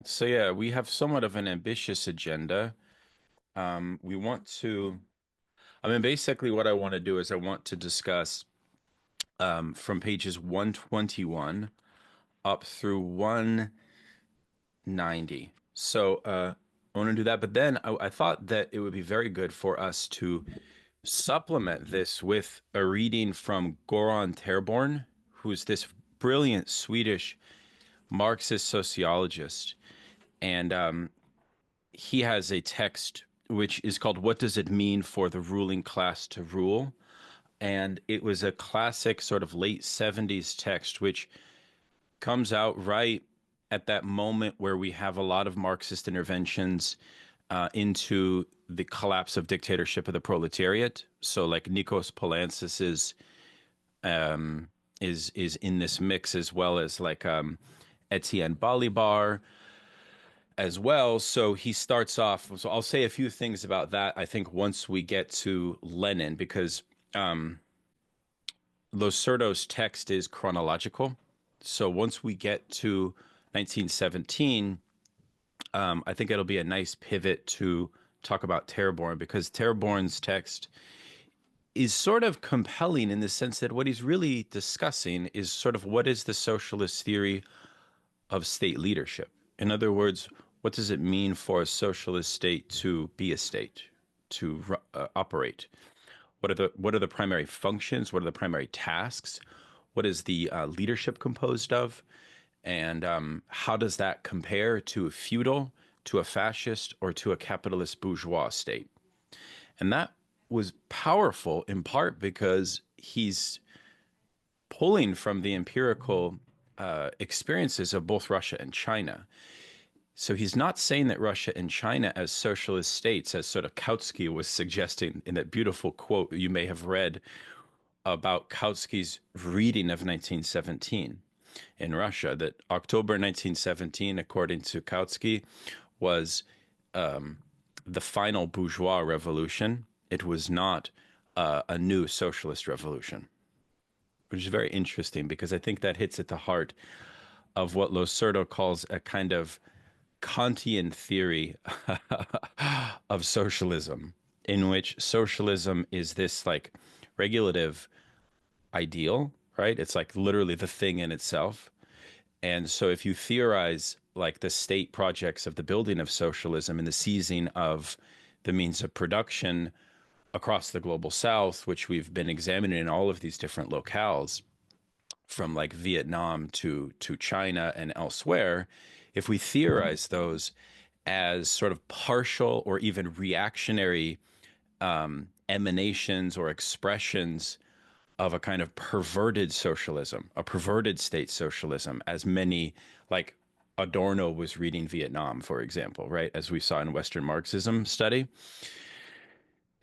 So yeah, we have somewhat of an ambitious agenda. We want to, I mean, basically what I want to do is I want to discuss from pages 121 up through 190. So I want to do that, but then I thought that it would be very good for us to supplement this with a reading from Göran Therborn, who's this brilliant Swedish Marxist sociologist. And he has a text which is called "What Does It Mean for the Ruling Class to Rule?" And it was a classic sort of late 70s text, which comes out right at that moment where we have a lot of Marxist interventions into the collapse of dictatorship of the proletariat. So, like Nikos Poulantzas is in this mix, as well as like Etienne Balibar as well. So he starts off. So I'll say a few things about that. I think once we get to Lenin, because Losurdo's text is chronological. So once we get to 1917, I think it'll be a nice pivot to talk about Terborn, because Terborn's text is sort of compelling in the sense that what he's really discussing is sort of what is the socialist theory of state leadership. In other words, what does it mean for a socialist state to be a state, to operate? What are the primary functions? What are the primary tasks? What is the leadership composed of? And how does that compare to a feudal, to a fascist, or to a capitalist bourgeois state? And that was powerful in part because he's pulling from the empirical experiences of both Russia and China. So he's not saying that Russia and China as socialist states, as sort of Kautsky was suggesting in that beautiful quote you may have read about Kautsky's reading of 1917 in Russia, that October 1917, according to Kautsky, was the final bourgeois revolution. It was not a new socialist revolution, which is very interesting because I think that hits at the heart of what Losurdo calls a kind of Kantian theory of socialism, in which socialism is this like regulative ideal, right? It's like literally the thing in itself. And so if you theorize like the state projects of the building of socialism and the seizing of the means of production across the global south, which we've been examining in all of these different locales, from like Vietnam to China and elsewhere, if we theorize those as sort of partial or even reactionary emanations or expressions of a kind of perverted socialism, a perverted state socialism, as many like Adorno was reading Vietnam, for example, right? As we saw in Western Marxism study,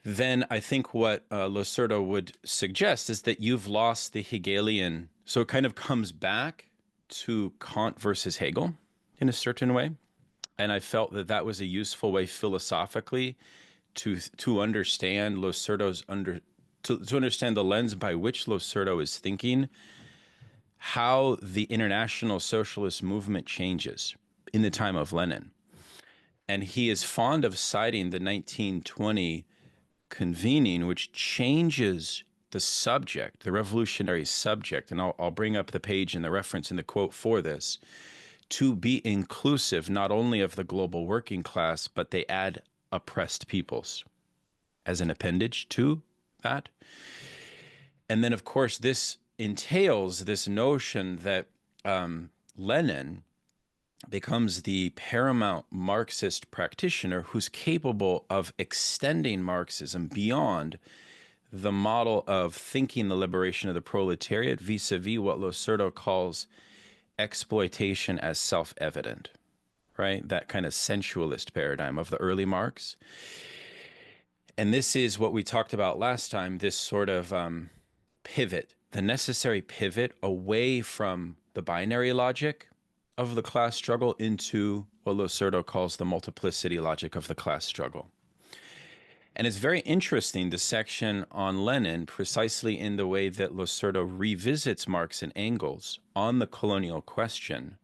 then I think what Losurdo would suggest is that you've lost the Hegelian. So it kind of comes back to Kant versus Hegel in a certain way. And I felt that that was a useful way philosophically to understand Losurdo's to understand the lens by which Losurdo is thinking, how the international socialist movement changes in the time of Lenin. And he is fond of citing the 1920 convening, which changes the subject, the revolutionary subject. And I'll bring up the page and the reference in the quote for this, to be inclusive not only of the global working class, but they add oppressed peoples as an appendage to that. And then, of course, this entails this notion that Lenin becomes the paramount Marxist practitioner who's capable of extending Marxism beyond the model of thinking the liberation of the proletariat vis-a-vis what Losurdo calls exploitation as self-evident, right? That kind of sensualist paradigm of the early Marx. And this is what we talked about last time, this sort of pivot, the necessary pivot away from the binary logic of the class struggle into what Losurdo calls the multiplicity logic of the class struggle. And it's very interesting, the section on Lenin, precisely in the way that Losurdo revisits Marx and Engels on the colonial question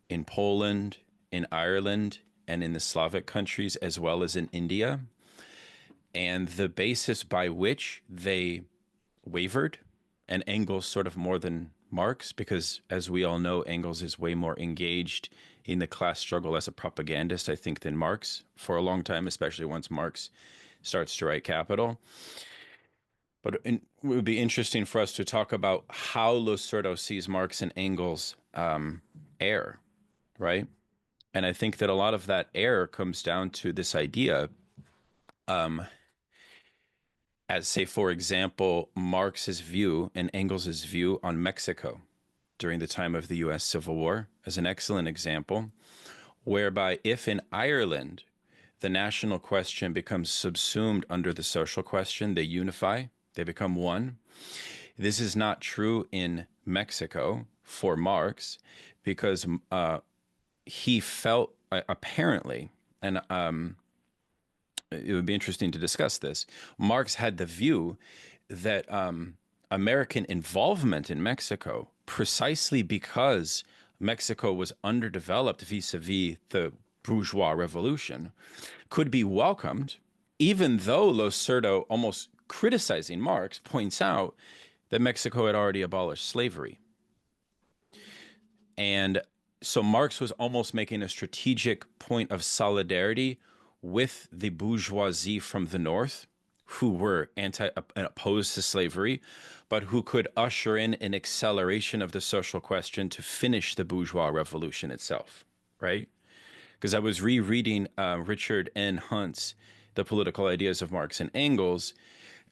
in Poland, in Ireland and in the Slavic countries, as well as in India. And the basis by which they wavered, and Engels sort of more than Marx, because as we all know, Engels is way more engaged in the class struggle as a propagandist, I think, than Marx for a long time, especially once Marx starts to write Capital. But it would be interesting for us to talk about how Losurdo sees Marx and Engels err, right? And I think that a lot of that error comes down to this idea, as, say, for example, Marx's view and Engels's view on Mexico during the time of the US Civil War, as an excellent example, whereby if in Ireland the national question becomes subsumed under the social question, they unify, they become one. This is not true in Mexico for Marx, because he felt apparently, and it would be interesting to discuss this. Marx had the view that American involvement in Mexico, precisely because Mexico was underdeveloped vis-a-vis the bourgeois revolution, could be welcomed, even though Losurdo, almost criticizing Marx, points out that Mexico had already abolished slavery. And so Marx was almost making a strategic point of solidarity with the bourgeoisie from the North, who were opposed to slavery, but who could usher in an acceleration of the social question to finish the bourgeois revolution itself, right? Because I was rereading Richard N. Hunt's The Political Ideas of Marx and Engels,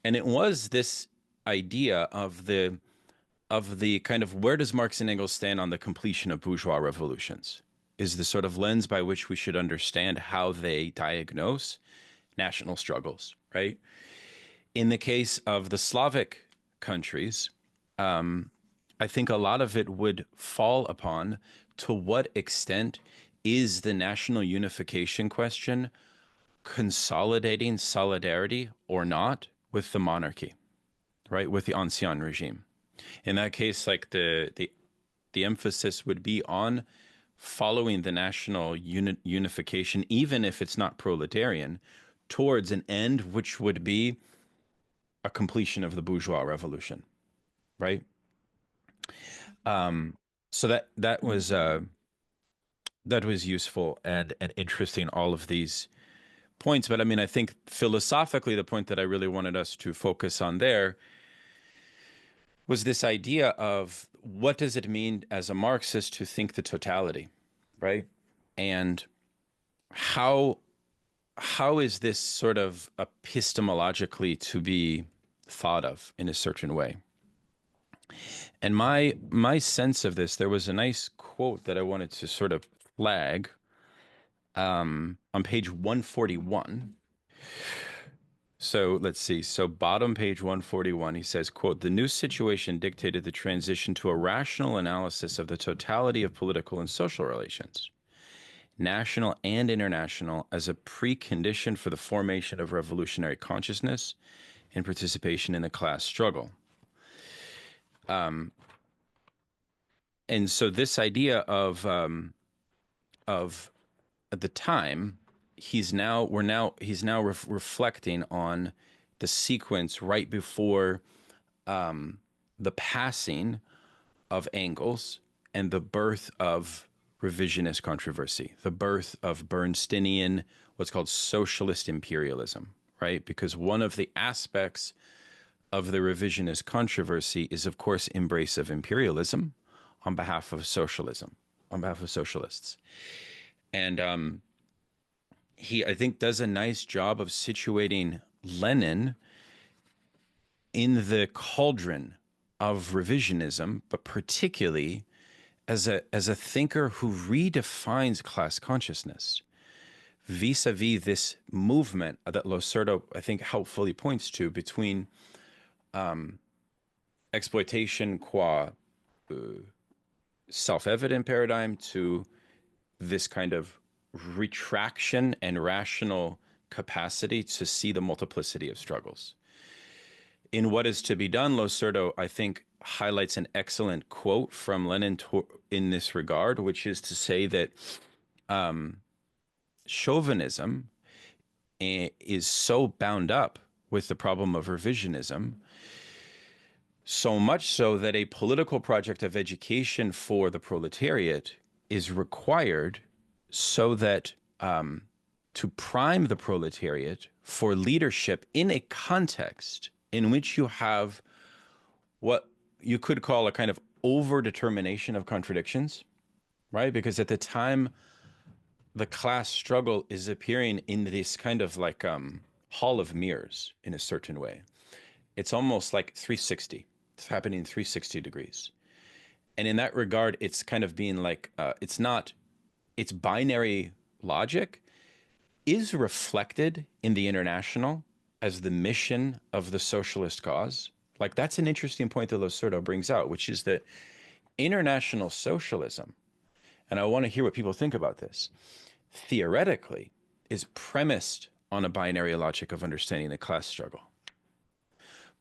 and it was this idea of the kind of, where does Marx and Engels stand on the completion of bourgeois revolutions, is the sort of lens by which we should understand how they diagnose national struggles, right? In the case of the Slavic countries, I think a lot of it would fall upon to what extent is the national unification question consolidating solidarity or not with the monarchy, right? With the ancien regime. In that case, like the emphasis would be on following the national unification, even if it's not proletarian, towards an end which would be a completion of the bourgeois revolution, right? So that was useful and interesting, all of these points. But I mean, I think philosophically, the point that I really wanted us to focus on there was this idea of what does it mean as a Marxist to think the totality, right? And how is this sort of epistemologically to be thought of in a certain way? And my sense of this, there was a nice quote that I wanted to sort of flag on page 141. So let's see. So bottom page 141, he says, quote, "The new situation dictated the transition to a rational analysis of the totality of political and social relations, national and international, as a precondition for the formation of revolutionary consciousness and participation in the class struggle." And so this idea of at the time, he's now reflecting on the sequence right before the passing of Engels and the birth of revisionist controversy, the birth of Bernsteinian, what's called socialist imperialism, right? Because one of the aspects of the revisionist controversy is, of course, embrace of imperialism on behalf of socialism, on behalf of socialists. And he, I think, does a nice job of situating Lenin in the cauldron of revisionism, but particularly as a thinker who redefines class consciousness vis-a-vis this movement that Losurdo, I think, helpfully points to between exploitation qua self-evident paradigm to this kind of retraction and rational capacity to see the multiplicity of struggles. In What Is to Be Done, Losurdo, I think, highlights an excellent quote from Lenin in this regard, which is to say that chauvinism is so bound up with the problem of revisionism, so much so that a political project of education for the proletariat is required so that to prime the proletariat for leadership in a context in which you have what you could call a kind of overdetermination of contradictions, right? Because at the time, the class struggle is appearing in this kind of like hall of mirrors in a certain way. It's almost like 360. It's happening in 360 degrees. And in that regard, it's kind of being like, it's binary logic is reflected in the international as the mission of the socialist cause. Like that's an interesting point that Losurdo brings out, which is that international socialism, and I want to hear what people think about this, theoretically is premised on a binary logic of understanding the class struggle.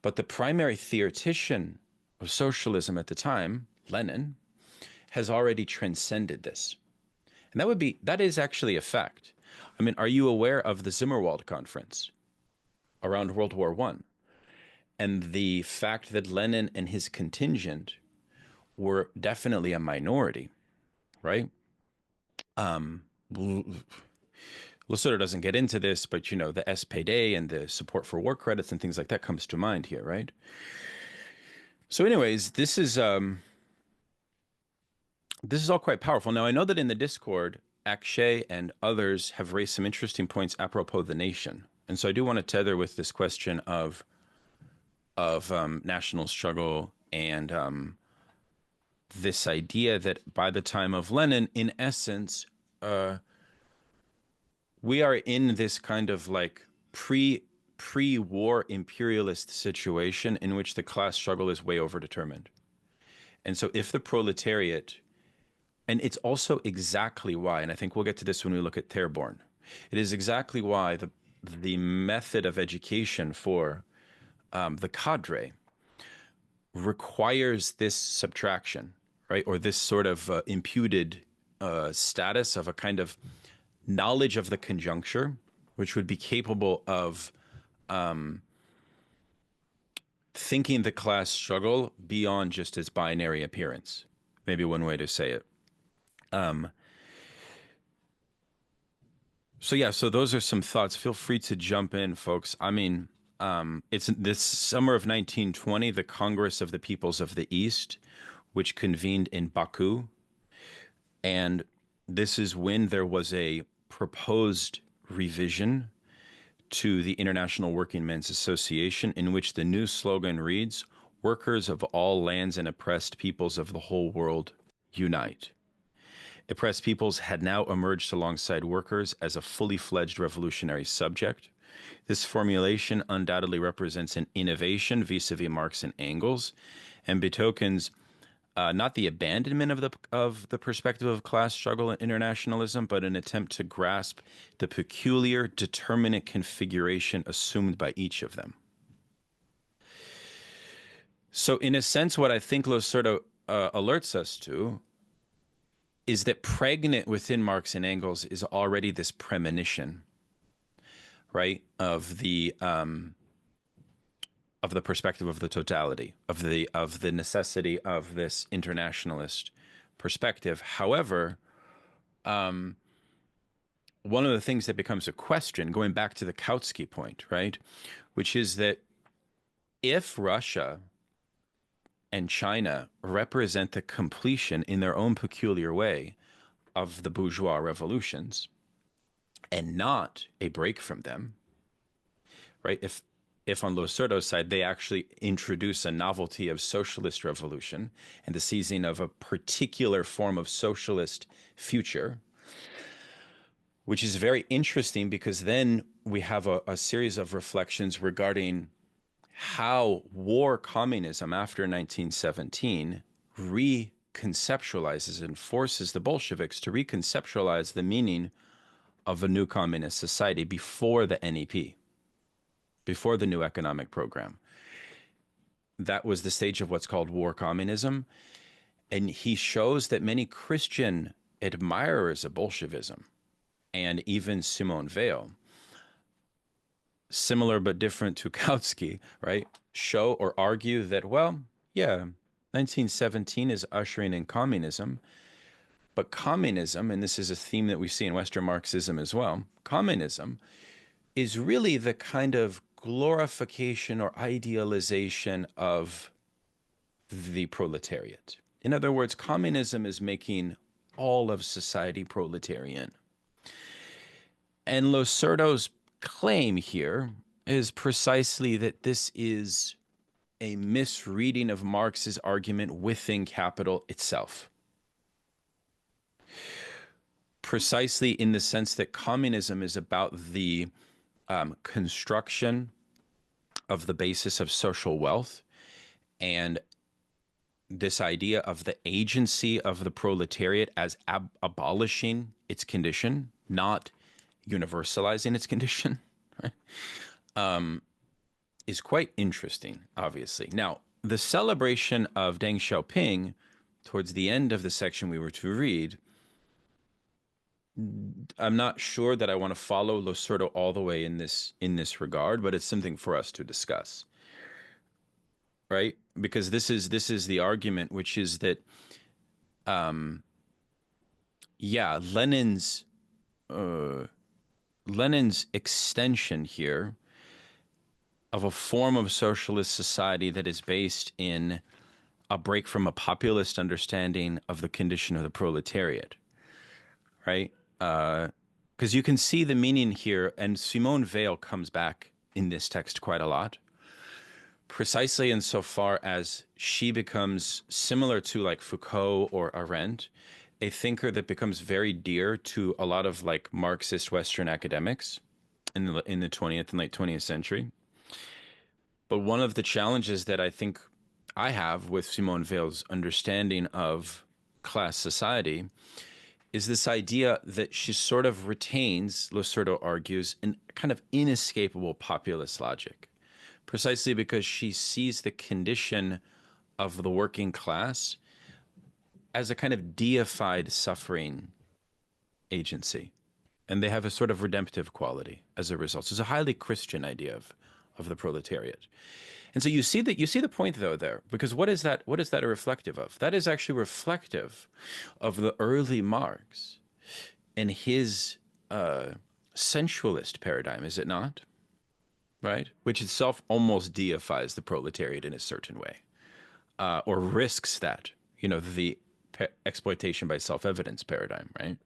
But the primary theoretician of socialism at the time, Lenin, has already transcended this. And that is actually a fact. I mean, are you aware of the Zimmerwald Conference around World War I? And the fact that Lenin and his contingent were definitely a minority, right? Losurdo doesn't get into this, but you know, the SPD and the support for war credits and things like that comes to mind here, right? So anyways, this is all quite powerful. Now, I know that in the Discord, Akshay and others have raised some interesting points apropos the nation. And so I do want to tether with this question of national struggle and this idea that by the time of Lenin, in essence, we are in this kind of like pre-war imperialist situation in which the class struggle is way overdetermined. And so if the proletariat, and it's also exactly why, and I think we'll get to this when we look at Therborn, it is exactly why the method of education for the cadre requires this subtraction, right? Or this sort of imputed status of a kind of knowledge of the conjuncture, which would be capable of thinking the class struggle beyond just its binary appearance. Maybe one way to say it. So yeah, so those are some thoughts. Feel free to jump in, folks. I mean, it's this summer of 1920, the Congress of the Peoples of the East, which convened in Baku. And this is when there was a proposed revision to the International Working Men's Association, in which the new slogan reads, "Workers of all lands and oppressed peoples of the whole world, unite." Oppressed peoples had now emerged alongside workers as a fully fledged revolutionary subject. This formulation undoubtedly represents an innovation vis-a-vis Marx and Engels, and betokens not the abandonment of the perspective of class struggle and internationalism, but an attempt to grasp the peculiar determinate configuration assumed by each of them. So in a sense, what I think Losurdo alerts us to is that pregnant within Marx and Engels is already this premonition, right, of the perspective of the totality, of the necessity of this internationalist perspective. However, one of the things that becomes a question, going back to the Kautsky point, right, which is that if Russia and China represent the completion in their own peculiar way of the bourgeois revolutions and not a break from them, right? If on Losurdo's side, they actually introduce a novelty of socialist revolution and the seizing of a particular form of socialist future, which is very interesting because then we have a series of reflections regarding how war communism after 1917 reconceptualizes and forces the Bolsheviks to reconceptualize the meaning of a new communist society before the NEP, before the new economic program. That was the stage of what's called war communism. And he shows that many Christian admirers of Bolshevism and even Simone Weil, similar but different to Kautsky, right, show or argue that, well, yeah, 1917 is ushering in communism, but communism, and this is a theme that we see in Western Marxism as well, communism is really the kind of glorification or idealization of the proletariat. In other words, communism is making all of society proletarian. And Losurdo's claim here is precisely that this is a misreading of Marx's argument within Capital itself. Precisely in the sense that communism is about the construction of the basis of social wealth and this idea of the agency of the proletariat as abolishing its condition, not universalizing its condition, right? Is quite interesting, obviously. Now, the celebration of Deng Xiaoping towards the end of the section we were to read, I'm not sure that I want to follow Losurdo all the way in this regard, but it's something for us to discuss, right? Because this is the argument, which is that, yeah, Lenin's extension here of a form of socialist society that is based in a break from a populist understanding of the condition of the proletariat, right? Because you can see the meaning here, and Simone Weil comes back in this text quite a lot, precisely insofar as she becomes similar to like Foucault or Arendt, a thinker that becomes very dear to a lot of like Marxist Western academics in the 20th and late 20th century. But one of the challenges that I think I have with Simone Weil's understanding of class society is this idea that she sort of retains, Losurdo argues, an kind of inescapable populist logic, precisely because she sees the condition of the working class as a kind of deified suffering agency. And they have a sort of redemptive quality as a result. So it's a highly Christian idea of the proletariat. And so you see the point though there, because what is that reflective of? That is actually reflective of the early Marx and his sensualist paradigm, is it not? Right? Which itself almost deifies the proletariat in a certain way, or risks that, the exploitation by self-evidence paradigm, right?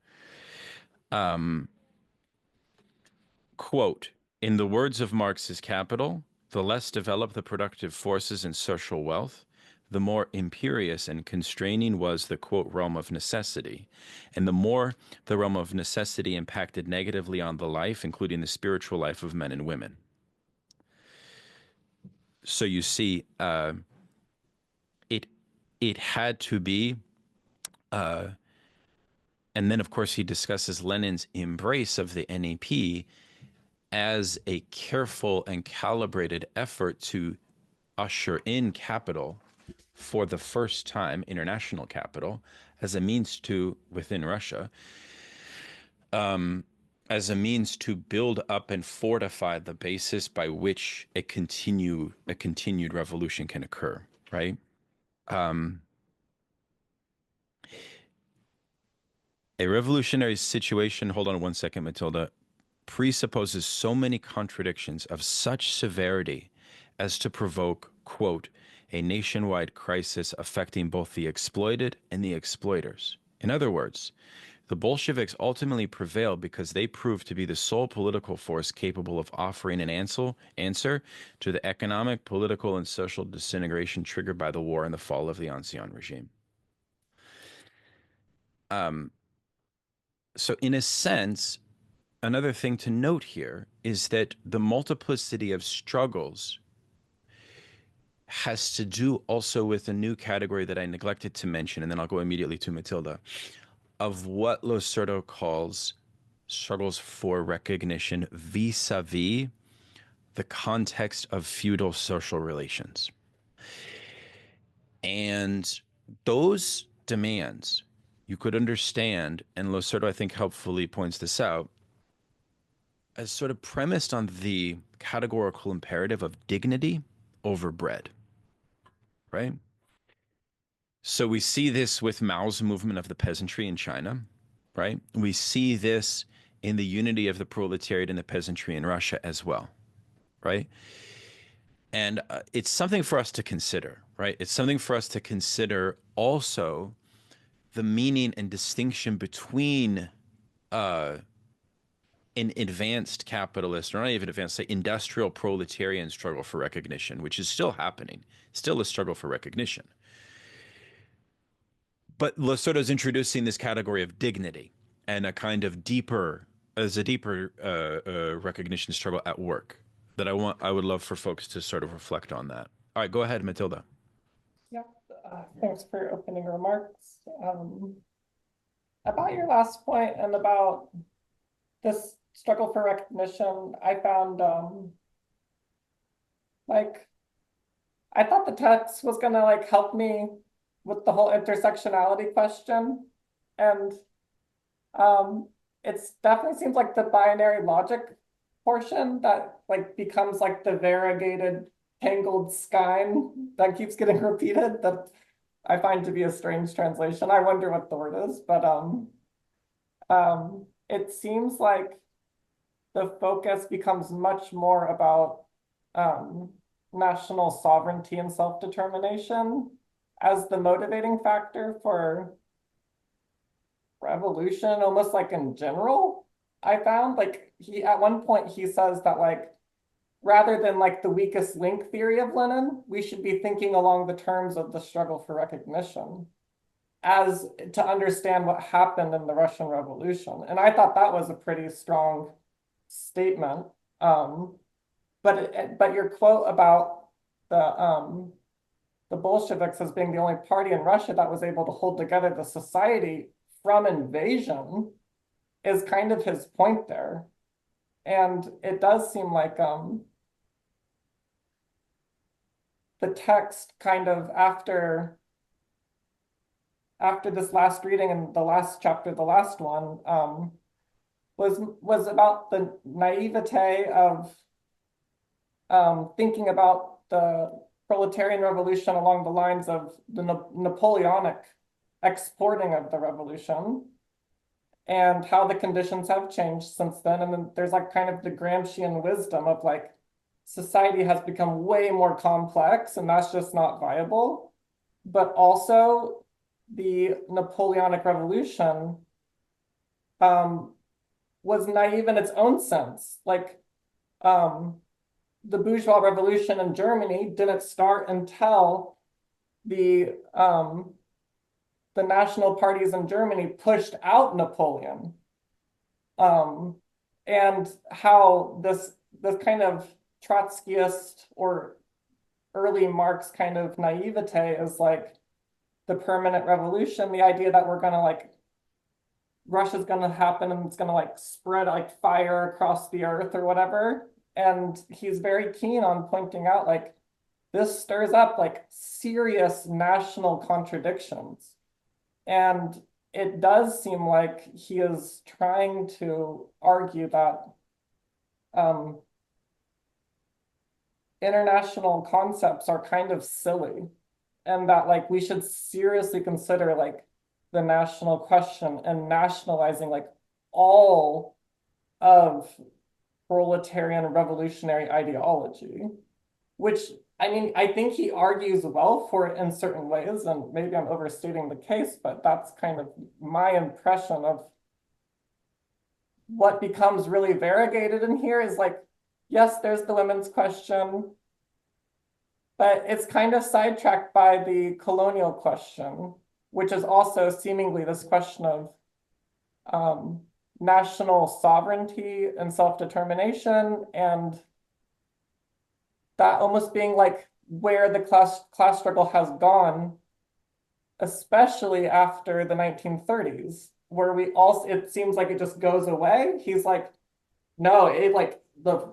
Quote, in the words of Marx's Capital, the less developed the productive forces and social wealth, the more imperious and constraining was the, quote, realm of necessity, and the more the realm of necessity impacted negatively on the life, including the spiritual life of men and women. So you see, it had to be, and then of course he discusses Lenin's embrace of the NEP as a careful and calibrated effort to usher in capital for the first time, international capital, as a means to, within Russia, as a means to build up and fortify the basis by which a continued revolution can occur, right? A revolutionary situation, hold on one second, Matilda, presupposes so many contradictions of such severity as to provoke, quote, a nationwide crisis affecting both the exploited and the exploiters. In other words, the Bolsheviks ultimately prevailed because they proved to be the sole political force capable of offering an answer to the economic, political, and social disintegration triggered by the war and the fall of the Ancien regime. So in a sense, another thing to note here is that the multiplicity of struggles has to do also with a new category that I neglected to mention, and then I'll go immediately to Matilda, of what Losurdo calls struggles for recognition vis-a-vis the context of feudal social relations. And those demands, you could understand, and Losurdo, I think, helpfully points this out, as sort of premised on the categorical imperative of dignity over bread, right? So we see this with Mao's movement of the peasantry in China, right? We see this in the unity of the proletariat and the peasantry in Russia as well, right? And it's something for us to consider, right? It's something for us to consider also the meaning and distinction between an advanced capitalist, or not even advanced, say industrial proletarian struggle for recognition, which is still happening, still a struggle for recognition. But Losurdo's introducing this category of dignity and a kind of deeper, as a deeper recognition struggle at work that I would love for folks to sort of reflect on that. All right, go ahead, Matilda. Yeah, thanks for your opening remarks. About your last point and about this struggle for recognition, I found like I thought the text was gonna like help me with the whole intersectionality question, and it's definitely seems like the binary logic portion that like becomes like the variegated tangled skein that keeps getting repeated that I find to be a strange translation. I wonder what the word is, but it seems like the focus becomes much more about national sovereignty and self-determination as the motivating factor for revolution, almost like in general. I found like at one point he says that like rather than like the weakest link theory of Lenin, we should be thinking along the terms of the struggle for recognition as to understand what happened in the Russian Revolution. And I thought that was a pretty strong statement. But your quote about the Bolsheviks as being the only party in Russia that was able to hold together the society from invasion is kind of his point there. And it does seem like the text kind of after this last reading and the last chapter, the last one, was about the naivete of thinking about the proletarian revolution along the lines of the Napoleonic exporting of the revolution and how the conditions have changed since then. And then there's like kind of the Gramscian wisdom of like society has become way more complex and that's just not viable. But also the Napoleonic revolution was naive in its own sense. Like the bourgeois revolution in Germany didn't start until the national parties in Germany pushed out Napoleon. And how this kind of Trotskyist or early Marx kind of naivete is like the permanent revolution, the idea that we're gonna like Russia's gonna happen and it's gonna like spread like fire across the earth or whatever. And he's very keen on pointing out like this stirs up like serious national contradictions. And it does seem like he is trying to argue that international concepts are kind of silly and that like we should seriously consider like the national question and nationalizing like all of proletarian revolutionary ideology, which I mean, I think he argues well for it in certain ways, and maybe I'm overstating the case, but that's kind of my impression of what becomes really variegated in here is like, yes, there's the women's question, but it's kind of sidetracked by the colonial question, which is also seemingly this question of national sovereignty and self-determination, and that almost being like where the class struggle has gone, especially after the 1930s, where we also, it seems like it just goes away. He's like, no, it like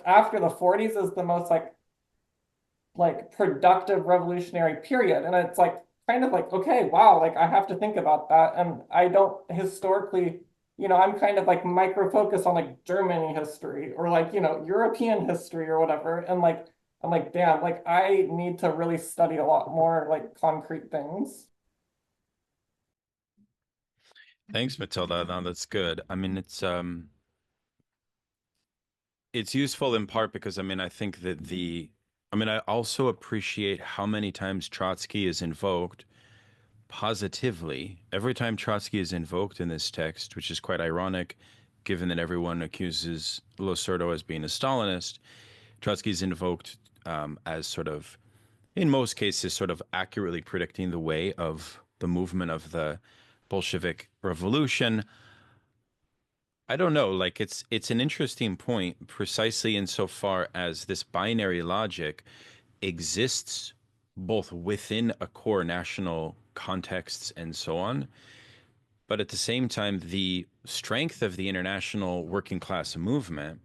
after the 40s is the most like productive revolutionary period. And it's like kind of like, okay, wow, like I have to think about that. And I don't historically, I'm kind of like micro focus on like Germany history or like, European history or whatever. And like, I'm like, damn, like I need to really study a lot more like concrete things. Thanks, Matilda. No, that's good. I mean, it's useful in part because I think that I also appreciate how many times Trotsky is invoked positively. Every time Trotsky is invoked in this text, which is quite ironic, given that everyone accuses Losurdo as being a Stalinist, Trotsky is invoked as sort of, in most cases, sort of accurately predicting the way of the movement of the Bolshevik Revolution. I don't know, like it's an interesting point precisely insofar as this binary logic exists both within a core national contexts and so on, but at the same time, the strength of the international working class movement,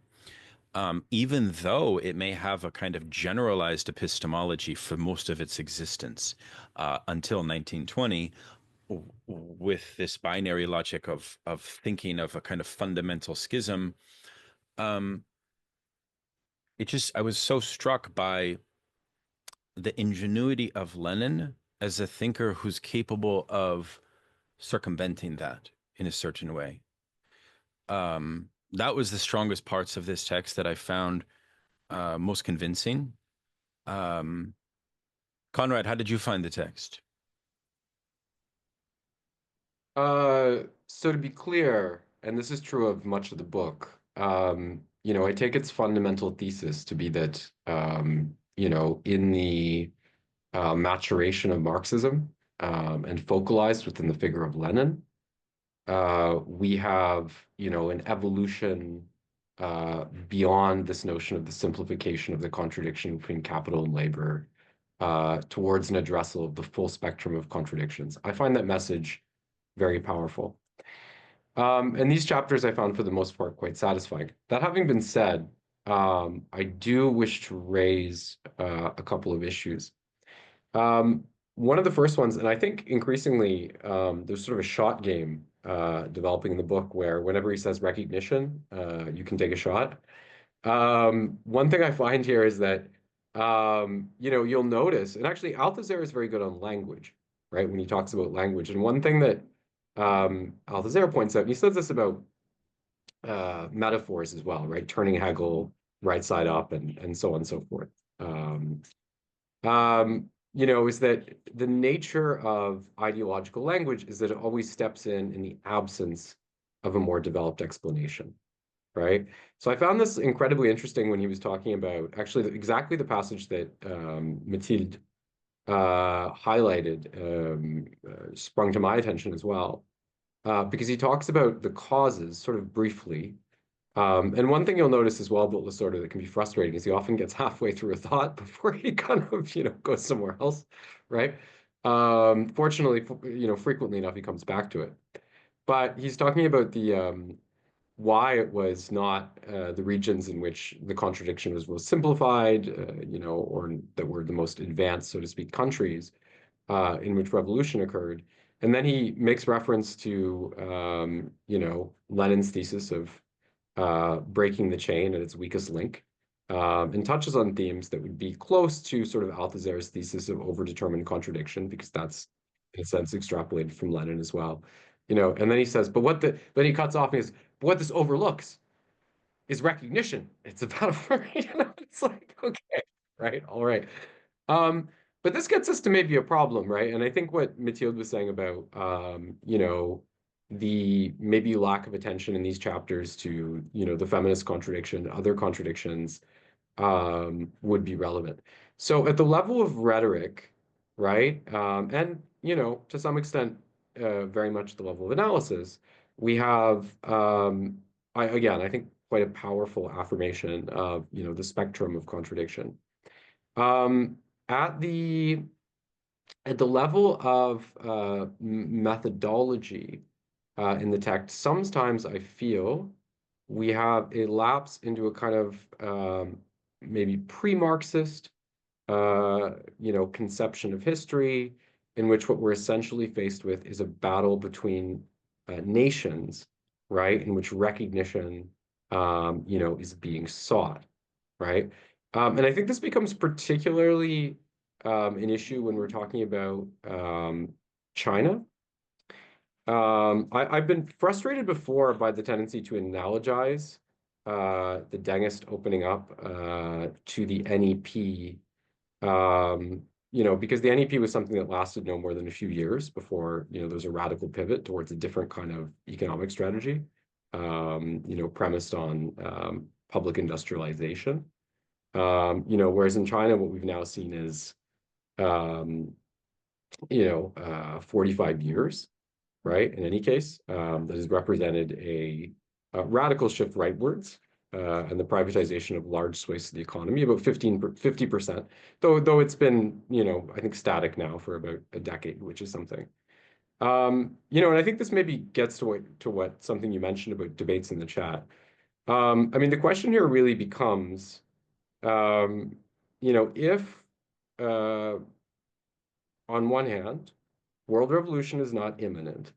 even though it may have a kind of generalized epistemology for most of its existence until 1920, with this binary logic of thinking of a kind of fundamental schism, um, I was so struck by the ingenuity of Lenin as a thinker who's capable of circumventing that in a certain way. That was the strongest parts of this text that I found most convincing. Um, Conrad, how did you find the text? So to be clear, and this is true of much of the book, I take its fundamental thesis to be that, in the maturation of Marxism, and focalized within the figure of Lenin, we have, an evolution beyond this notion of the simplification of the contradiction between capital and labor, towards an addressal of the full spectrum of contradictions. I find that message very powerful. And these chapters I found for the most part quite satisfying. That having been said, I do wish to raise a couple of issues. One of the first ones, and I think increasingly there's sort of a shot game developing in the book where whenever he says recognition, you can take a shot. One thing I find here is that you'll notice, and actually Althusser is very good on language, right? When he talks about language. And one thing that Althusser points out, and he says this about metaphors as well, right? Turning Hegel right side up and so on and so forth. Is that the nature of ideological language is that it always steps in the absence of a more developed explanation, right? So I found this incredibly interesting when he was talking about actually exactly the passage that Mathilde highlighted, sprung to my attention as well, because he talks about the causes sort of briefly. And one thing you'll notice as well about Lasorda that can be frustrating is he often gets halfway through a thought before he kind of, goes somewhere else, right? Fortunately, frequently enough, he comes back to it. But he's talking about the why it was not the regions in which the contradiction was most simplified, or that were the most advanced, so to speak, countries in which revolution occurred. And then he makes reference to, Lenin's thesis of breaking the chain at its weakest link, and touches on themes that would be close to sort of Althusser's thesis of overdetermined contradiction, because that's, in a sense, extrapolated from Lenin as well. And then he says, then he cuts off and he says, but what this overlooks is recognition. It's about, it's like, okay, right, all right. But this gets us to maybe a problem, right? And I think what Mathilde was saying about, the maybe lack of attention in these chapters to, the feminist contradiction, other contradictions, would be relevant. So at the level of rhetoric, right, and, to some extent, very much the level of analysis, we have, I think, quite a powerful affirmation of, the spectrum of contradiction. Um, at the level of methodology in the text, sometimes I feel we have a lapse into a kind of maybe pre-Marxist, conception of history, in which what we're essentially faced with is a battle between nations, right, in which recognition, is being sought, right? And I think this becomes particularly an issue when we're talking about China. I've been frustrated before by the tendency to analogize the Dengist opening up to the NEP, because the NEP was something that lasted no more than a few years before, there was a radical pivot towards a different kind of economic strategy, premised on public industrialization. Whereas in China, what we've now seen is, 45 years, right? In any case, that has represented a radical shift rightwards and the privatization of large swathes of the economy, about 50%, though it's been, I think static now for about a decade, which is something. And I think this maybe gets to what something you mentioned about debates in the chat. The question here really becomes, if on one hand, world revolution is not imminent,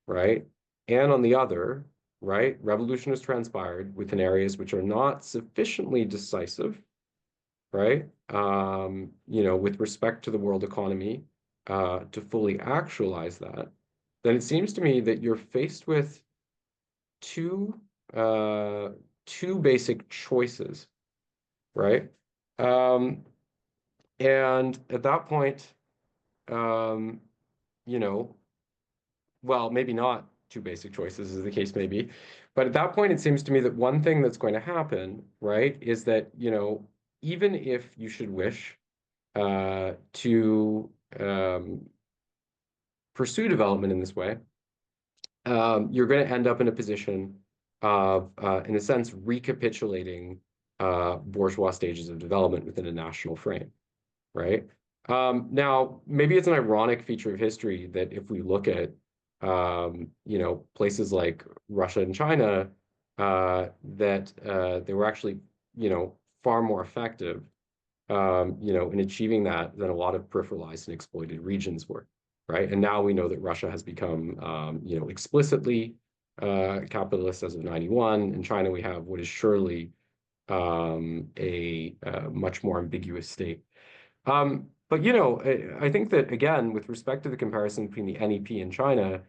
right? And on the other, right, revolution has transpired within areas which are not sufficiently decisive, right? With respect to the world economy, to fully actualize that, then it seems to me that you're faced with two basic choices, right? And at that point, well, maybe not two basic choices, as the case may be. But at that point, it seems to me that one thing that's going to happen, right, is that, even if you should wish to pursue development in this way, you're going to end up in a position of, in a sense, recapitulating bourgeois stages of development within a national frame, right? Now, maybe it's an ironic feature of history that if we look at, places like Russia and China, that they were actually, far more effective, in achieving that than a lot of peripheralized and exploited regions were, right? And now we know that Russia has become, explicitly capitalist as of '91. In China, we have what is surely a much more ambiguous state. But I think that again, with respect to the comparison between the NEP and China,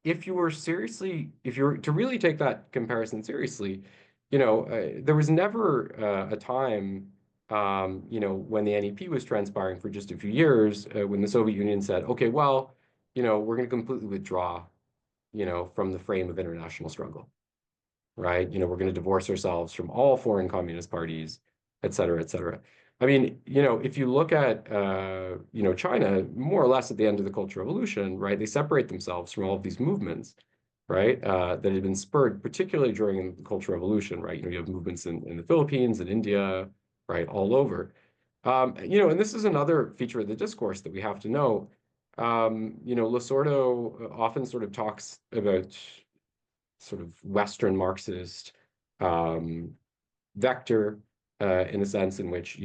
if you were to really take that comparison seriously, there was never a time, when the NEP was transpiring for just a few years, when the Soviet Union said, okay, well, we're going to completely withdraw, from the frame of international struggle, right? We're going to divorce ourselves from all foreign communist parties, et cetera, et cetera. If you look at, China, more or less at the end of the Cultural Revolution, right, they separate themselves from all of these movements, right, that had been spurred, particularly during the Cultural Revolution, right? You have movements in the Philippines and India, right, all over. And this is another feature of the discourse that we have to know. Losurdo often sort of talks about sort of Western Marxist vector, in a sense in which,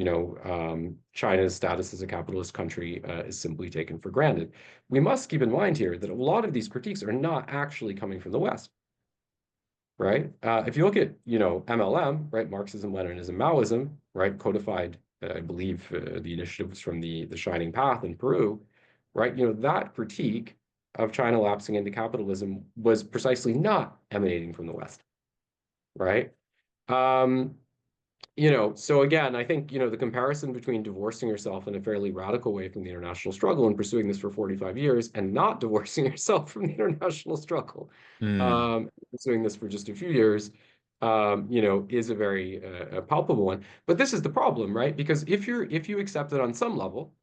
China's status as a capitalist country is simply taken for granted. We must keep in mind here that a lot of these critiques are not actually coming from the West, right? If you look at, MLM, right, Marxism, Leninism, Maoism, right, codified, I believe the initiatives from the Shining Path in Peru, right, that critique of China lapsing into capitalism was precisely not emanating from the West, right? So again, I think, the comparison between divorcing yourself in a fairly radical way from the international struggle and pursuing this for 45 years and not divorcing yourself from the international struggle, pursuing this for just a few years, is a very palpable one. But this is the problem, right? Because if you accept it on some level,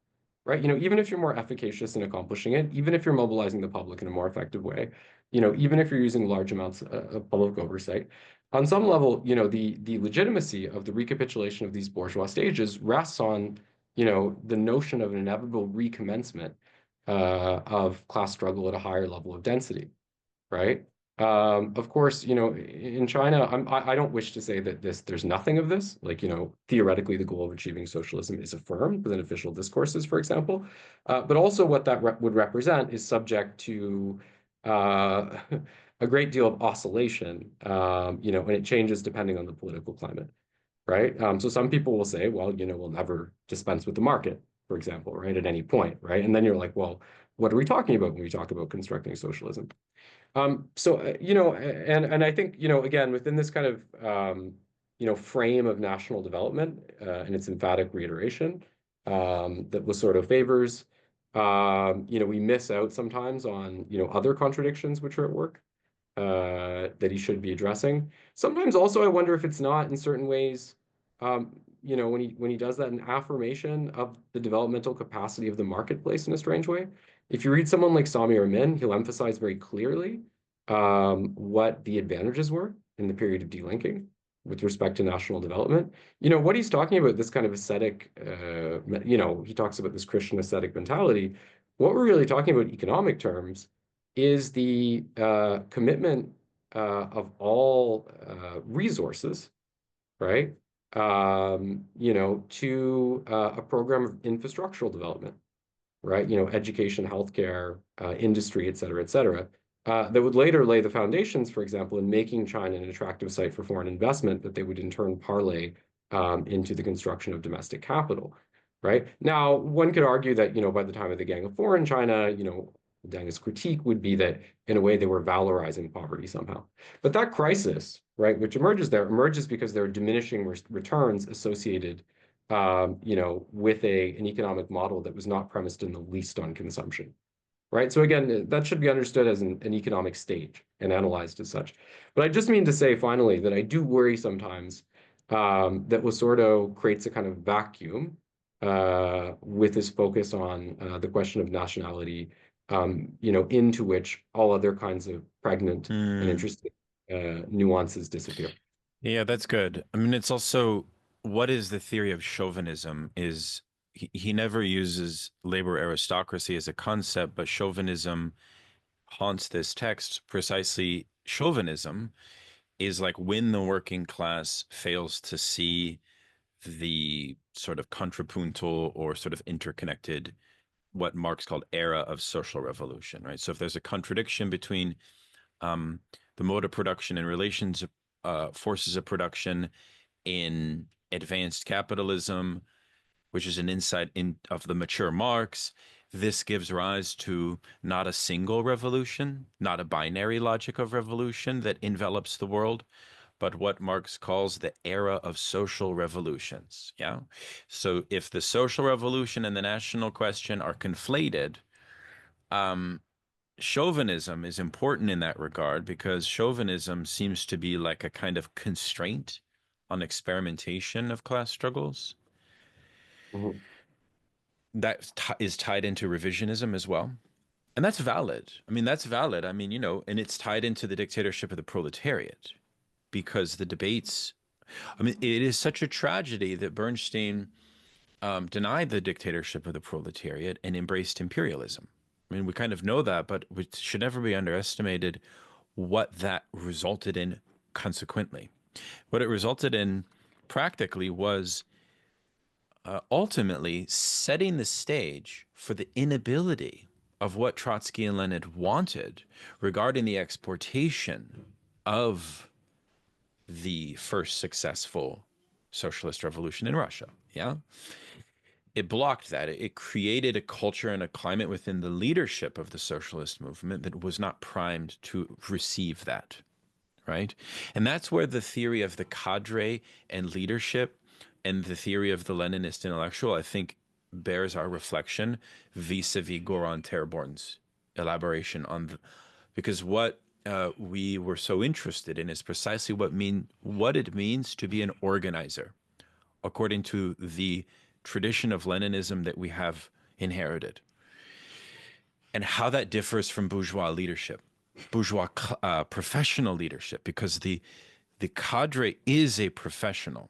right, even if you're more efficacious in accomplishing it, even if you're mobilizing the public in a more effective way, even if you're using large amounts of public oversight, on some level, the legitimacy of the recapitulation of these bourgeois stages rests on, the notion of an inevitable recommencement of class struggle at a higher level of density, right? Of course, in China, I don't wish to say that there's nothing of this. Like, theoretically, the goal of achieving socialism is affirmed within official discourses, for example. But also what that would represent is subject to uh, a great deal of oscillation, and it changes depending on the political climate, right? So some people will say, well, we'll never dispense with the market, for example, right, at any point, right? And then you're like, well, what are we talking about when we talk about constructing socialism? And I think, again, within this kind of, frame of national development and its emphatic reiteration that Losurdo favors, we miss out sometimes on, other contradictions which are at work that he should be addressing. Sometimes also I wonder if it's not in certain ways, when he does that, an affirmation of the developmental capacity of the marketplace in a strange way. If you read someone like Samir Amin, he'll emphasize very clearly what the advantages were in the period of delinking with respect to national development. What he's talking about, this kind of ascetic, he talks about this Christian ascetic mentality. What we're really talking about in economic terms is the commitment of all resources, right? To a program of infrastructural development, right? Education, healthcare, industry, et cetera, that would later lay the foundations, for example, in making China an attractive site for foreign investment that they would in turn parlay into the construction of domestic capital, right? Now, one could argue that, by the time of the Gang of Four in China, Deng's critique would be that, in a way, they were valorizing poverty somehow. But that crisis, right, which emerges because there are diminishing returns associated, with an economic model that was not premised in the least on consumption, right? So again, that should be understood as an economic stage and analyzed as such. But I just mean to say, finally, that I do worry sometimes that Losurdo creates a kind of vacuum with his focus on the question of nationality, into which all other kinds of pregnant and interesting nuances disappear. Yeah, that's good. I mean, it's also, what is the theory of chauvinism is he never uses labor aristocracy as a concept, but chauvinism haunts this text. Precisely, chauvinism is like when the working class fails to see the sort of contrapuntal or sort of interconnected, what Marx called era of social revolution, right? So if there's a contradiction between um, the mode of production and relations, forces of production in advanced capitalism, which is an insight of the mature Marx, this gives rise to not a single revolution, not a binary logic of revolution that envelops the world, but what Marx calls the era of social revolutions. Yeah. So if the social revolution and the national question are conflated, um, chauvinism is important in that regard because chauvinism seems to be like a kind of constraint on experimentation of class struggles Mhm. that is tied into revisionism as well. And that's valid. I mean, that's valid. I mean, and it's tied into the dictatorship of the proletariat because the debates, I mean, it is such a tragedy that Bernstein denied the dictatorship of the proletariat and embraced imperialism. I mean, we kind of know that, but it should never be underestimated what that resulted in consequently. What it resulted in practically was ultimately setting the stage for the inability of what Trotsky and Lenin wanted regarding the exportation of the first successful socialist revolution in Russia. Yeah. It blocked that. It created a culture and a climate within the leadership of the socialist movement that was not primed to receive that. Right. And that's where the theory of the cadre and leadership and the theory of the Leninist intellectual, I think, bears our reflection vis-a-vis Göran Therborn's elaboration on because what we were so interested in is precisely what it means to be an organizer, according to the tradition of Leninism that we have inherited, and how that differs from bourgeois leadership, bourgeois professional leadership, because the cadre is a professional,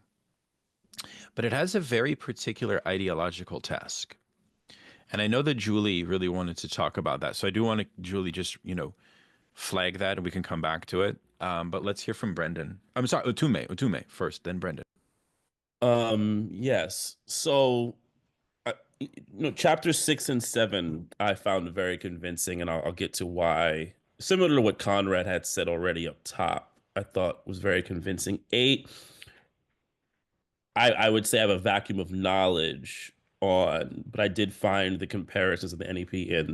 but it has a very particular ideological task. And I know that Julie really wanted to talk about that. So I do want to, Julie, just, flag that and we can come back to it. But let's hear from Brendan. I'm sorry, Utume first, then Brendan. Yes. So, chapter 6 and 7, I found very convincing, and I'll get to why. Similar to what Conrad had said already up top, I thought was very convincing. 8, I would say I have a vacuum of knowledge on, but I did find the comparisons of the NEP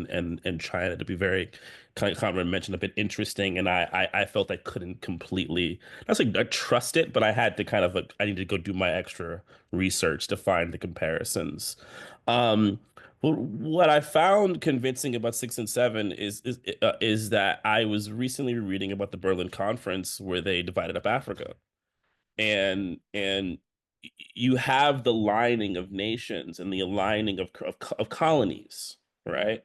and China to be very, kind of Conrad mentioned, a bit interesting, and I felt I couldn't completely, not saying I trust it, but I had to kind of, I need to go do my extra research to find the comparisons. But what I found convincing about 6 and 7 is that I was recently reading about the Berlin Conference where they divided up Africa, and you have the lining of nations and the aligning of colonies, right?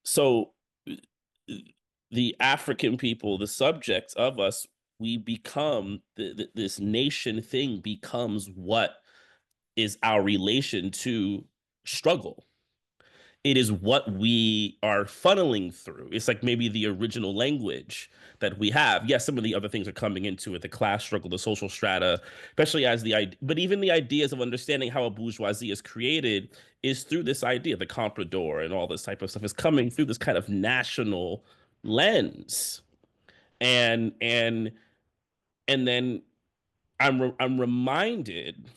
So the African people, the subjects of us, we become this nation thing becomes what is our relation to struggle. It is what we are funneling through. It's like maybe the original language that we have. Yes, some of the other things are coming into it, the class struggle, the social strata, especially as but even the ideas of understanding how a bourgeoisie is created is through this idea, the comprador and all this type of stuff is coming through this kind of national lens. And and then I'm reminded,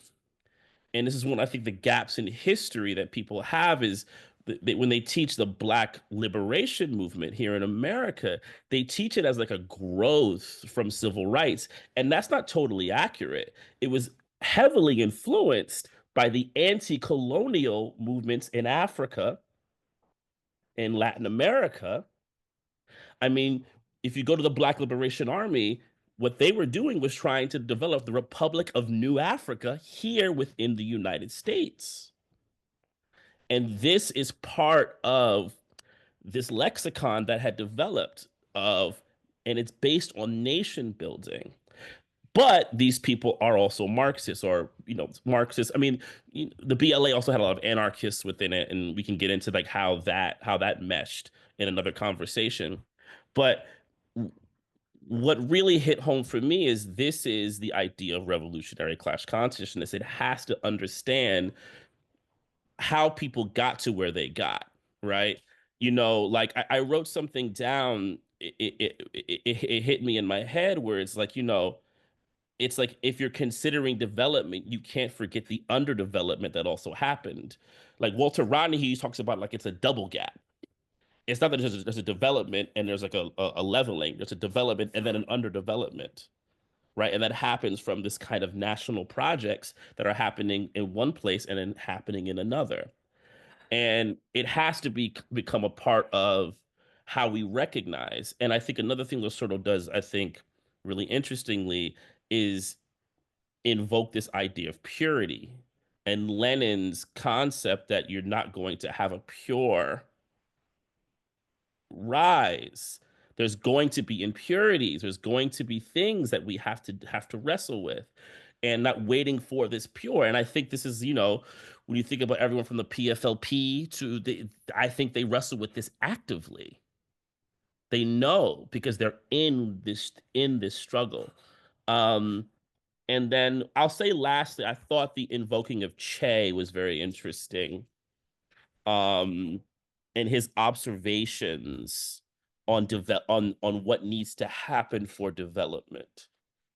and this is one I think the gaps in history that people have is that when they teach the Black liberation movement here in America, they teach it as like a growth from civil rights, and that's not totally accurate. It was heavily influenced by the anti-colonial movements in Africa and Latin America. I mean, if you go to the Black Liberation Army, what they were doing was trying to develop the Republic of New Africa here within the United States. And this is part of this lexicon that had developed and it's based on nation building. But these people are also Marxists, or Marxists. I mean, the BLA also had a lot of anarchists within it, and we can get into like how that meshed in another conversation. But what really hit home for me is this is the idea of revolutionary class consciousness. It has to understand how people got to where they got, right? Like I wrote something down. It hit me in my head where it's like, it's like if you're considering development, you can't forget the underdevelopment that also happened. Like Walter Rodney, he talks about like it's a double gap. It's not that there's a development and there's like a leveling. There's a development and then an underdevelopment, right? And that happens from this kind of national projects that are happening in one place and then happening in another. And it has to become a part of how we recognize. And I think another thing Losurdo does, I think, really interestingly, is invoke this idea of purity and Lenin's concept that you're not going to have a pure rise. There's going to be impurities. There's going to be things that we have to wrestle with, and not waiting for this pure. And I think this is, when you think about everyone from the PFLP I think they wrestle with this actively. They know because they're in this struggle. And then I'll say lastly, I thought the invoking of Che was very interesting. And his observations on what needs to happen for development.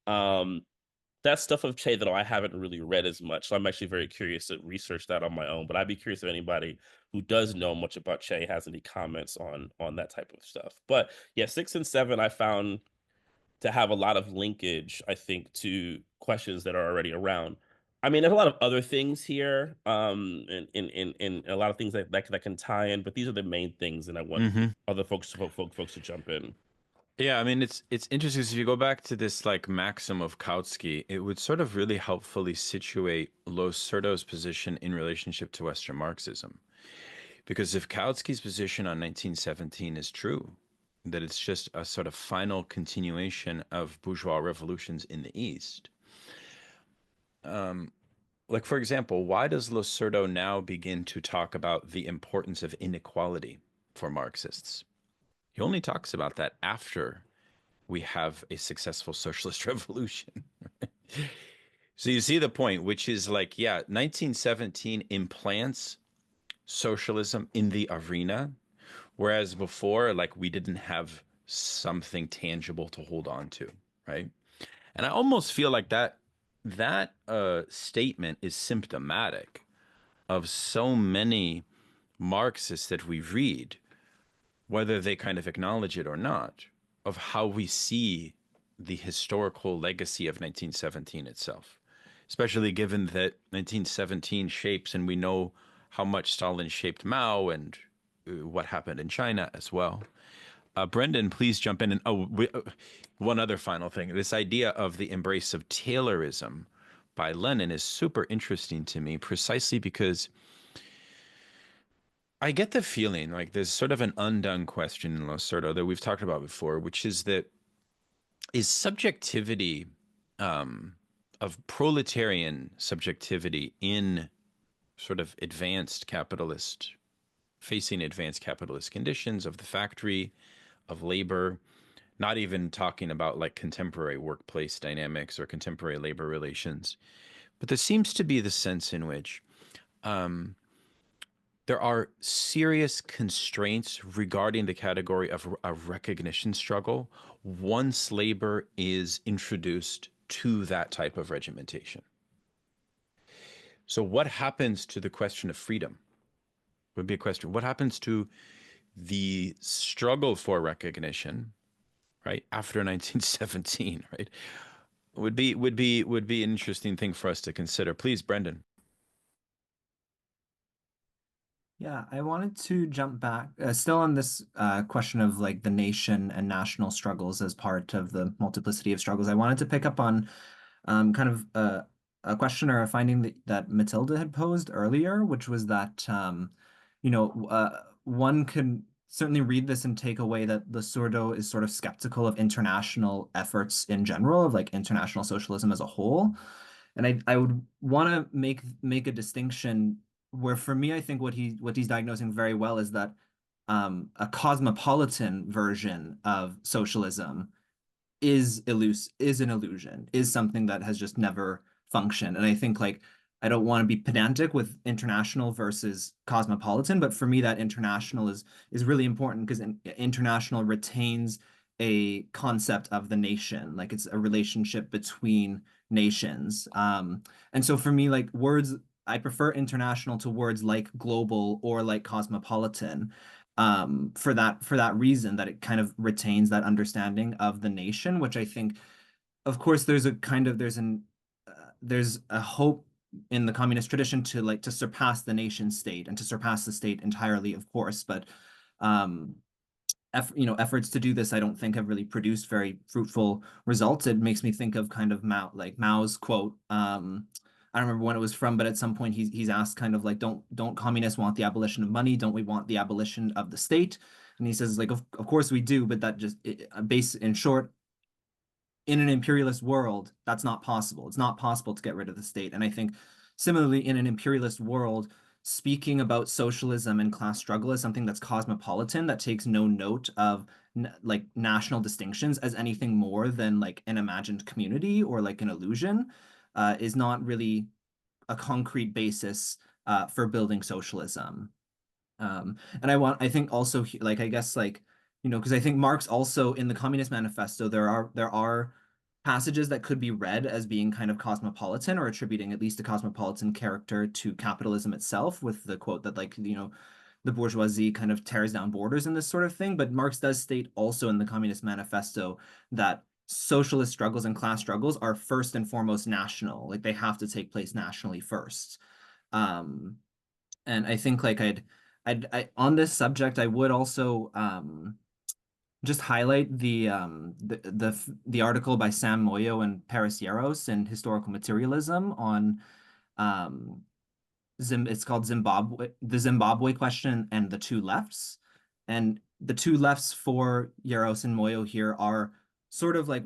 That stuff of Che that I haven't really read as much. So I'm actually very curious to research that on my own. But I'd be curious if anybody who does know much about Che has any comments on that type of stuff. But yeah, 6 and 7 I found to have a lot of linkage, I think, to questions that are already around. I mean, there's a lot of other things here, and a lot of things that can tie in, but these are the main things, and I want other folks to jump in. Yeah, I mean, it's interesting. So if you go back to this like maxim of Kautsky, it would sort of really helpfully situate Losurdo's position in relationship to Western Marxism. Because if Kautsky's position on 1917 is true, that it's just a sort of final continuation of bourgeois revolutions in the East. Like, for example, why does Losurdo now begin to talk about the importance of inequality for Marxists? He only talks about that after we have a successful socialist revolution. So you see the point, which is like, yeah, 1917 implants socialism in the arena, whereas before, like, we didn't have something tangible to hold on to, right? And I almost feel like that statement is symptomatic of so many Marxists that we read, whether they kind of acknowledge it or not, of how we see the historical legacy of 1917 itself, especially given that 1917 shapes, and we know how much Stalin shaped Mao and what happened in China as well. Brendan, please jump in. And one other final thing. This idea of the embrace of Taylorism by Lenin is super interesting to me, precisely because I get the feeling like there's sort of an undone question in Losurdo that we've talked about before, which is that is subjectivity of proletarian subjectivity in sort of facing advanced capitalist conditions of the factory, of labor, not even talking about like contemporary workplace dynamics or contemporary labor relations. But there seems to be the sense in which there are serious constraints regarding the category of a recognition struggle once labor is introduced to that type of regimentation. So what happens to the question of freedom? Would be a question. What happens to the struggle for recognition, right, after 1917, right? Would be an interesting thing for us to consider. Please, Brendan. Yeah, I wanted to jump back, still on this question of like the nation and national struggles as part of the multiplicity of struggles. I wanted to pick up on kind of a question or a finding that Matilda had posed earlier, which was that, one can certainly read this and take away that Losurdo is sort of skeptical of international efforts in general, of like international socialism as a whole. And I would want to make a distinction where, for me, I think what he's diagnosing very well is that a cosmopolitan version of socialism is an illusion, is something that has just never functioned. And I think, like, I don't want to be pedantic with international versus cosmopolitan, but for me that international is really important because international retains a concept of the nation, like it's a relationship between nations. And so for me, like, words, I prefer international to words like global or like cosmopolitan, for that reason, that it kind of retains that understanding of the nation, which I think, of course, there's a hope in the communist tradition to surpass the nation state and to surpass the state entirely, of course, but efforts to do this, I don't think, have really produced very fruitful results. It makes me think of kind of Mao's quote. I don't remember when it was from, but at some point he's asked kind of like, don't communists want the abolition of money? Don't we want the abolition of the state? And he says, like, of course we do, but that just in short, in an imperialist world, that's not possible. It's not possible to get rid of the state. And I think similarly, in an imperialist world, speaking about socialism and class struggle is something that's cosmopolitan, that takes no note of like national distinctions as anything more than like an imagined community or like an illusion, is not really a concrete basis for building socialism. And I think also, like, I guess, like, because I think Marx also, in the Communist Manifesto, there are passages that could be read as being kind of cosmopolitan, or attributing at least a cosmopolitan character to capitalism itself, with the quote that, like, the bourgeoisie kind of tears down borders and this sort of thing. But Marx does state also in the Communist Manifesto that socialist struggles and class struggles are first and foremost national, like they have to take place nationally first. And I think, like, I on this subject, I would also just highlight the article by Sam Moyo and Paris Yaros in Historical Materialism on it's called the Zimbabwe Question and the Two Lefts. And the two lefts for Yaros and Moyo here are sort of like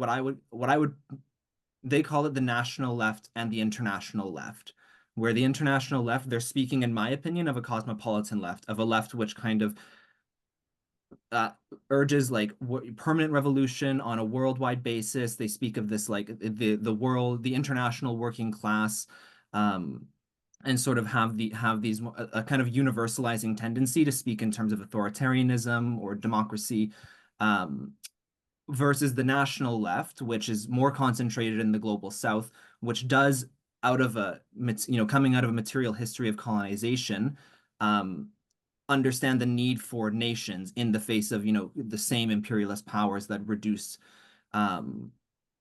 they call it the national left and the international left, where the international left, they're speaking, in my opinion, of a cosmopolitan left, of a left which kind of urges like permanent revolution on a worldwide basis. They speak of this like the international working class, and sort of have these a kind of universalizing tendency to speak in terms of authoritarianism or democracy, versus the national left, which is more concentrated in the global south, which does coming out of a material history of colonization, understand the need for nations in the face of the same imperialist powers that reduce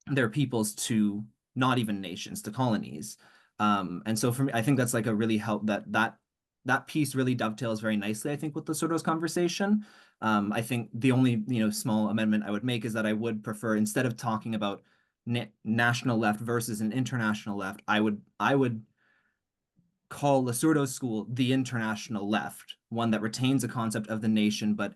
their peoples to not even nations, to colonies. And so for me, I think that's like a really that piece really dovetails very nicely, I think, with Losurdo's conversation. I think the only small amendment I would make is that I would prefer, instead of talking about national left versus an international left, I would call Losurdo's school the international left, one that retains a concept of the nation but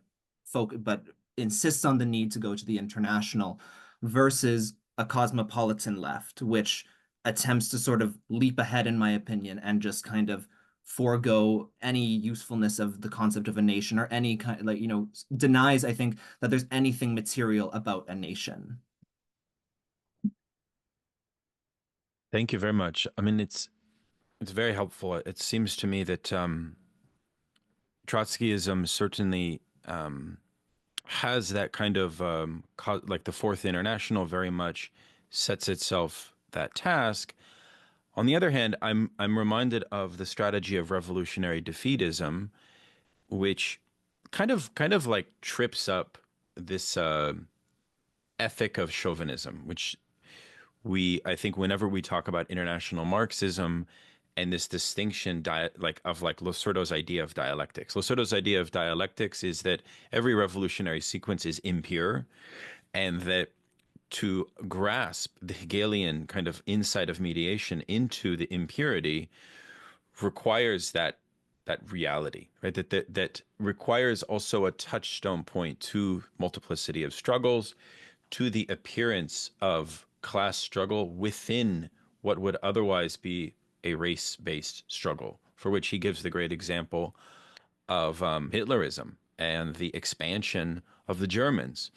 insists on the need to go to the international, versus a cosmopolitan left, which attempts to sort of leap ahead, in my opinion, and just kind of forego any usefulness of the concept of a nation, or any kind denies, I think, that there's anything material about a nation. Thank you very much. I mean, it's very helpful. It seems to me that Trotskyism certainly has that kind of like the Fourth International very much sets itself that task. On the other hand, I'm reminded of the strategy of revolutionary defeatism, which kind of like trips up this ethic of chauvinism, which I think whenever we talk about international Marxism and this distinction of Losurdo's idea of dialectics. Losurdo's idea of dialectics is that every revolutionary sequence is impure, and that to grasp the Hegelian kind of insight of mediation into the impurity requires that reality, right? That requires also a touchstone point to multiplicity of struggles, to the appearance of class struggle within what would otherwise be a race-based struggle, for which he gives the great example of Hitlerism and the expansion of the Germans.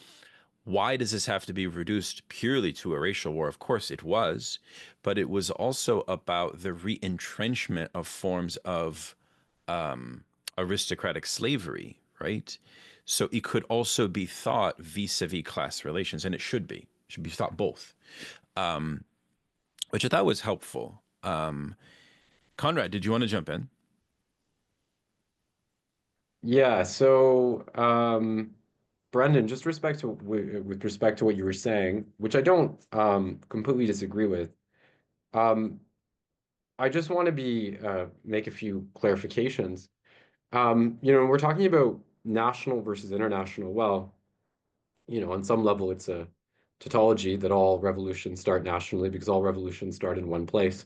Why does this have to be reduced purely to a racial war? Of course it was, but it was also about the re-entrenchment of forms of aristocratic slavery, right? So it could also be thought vis-a-vis class relations, and it should be thought both, which I thought was helpful. Conrad, did you want to jump in? Yeah, so Brendan, just with respect to what you were saying, which I don't completely disagree with, I just want to make a few clarifications. We're talking about national versus international. Well, on some level, it's a tautology that all revolutions start nationally because all revolutions start in one place.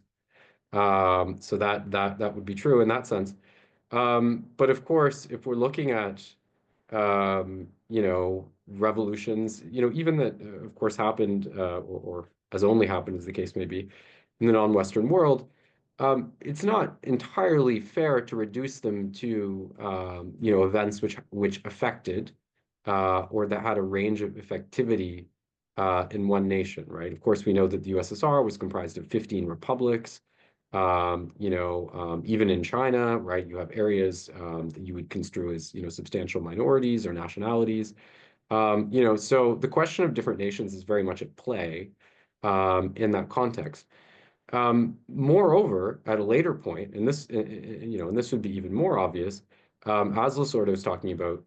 So that would be true in that sense. But of course, if we're looking at revolutions, even that, of course, happened or has only happened, as the case may be, in the non-Western world, it's not entirely fair to reduce them to events which affected or that had a range of effectivity in one nation, right? Of course, we know that the USSR was comprised of 15 republics. Even in China, right, you have areas that you would construe as, substantial minorities or nationalities. So the question of different nations is very much at play in that context. Moreover, at a later point, and this would be even more obvious, as Losurdo was talking about,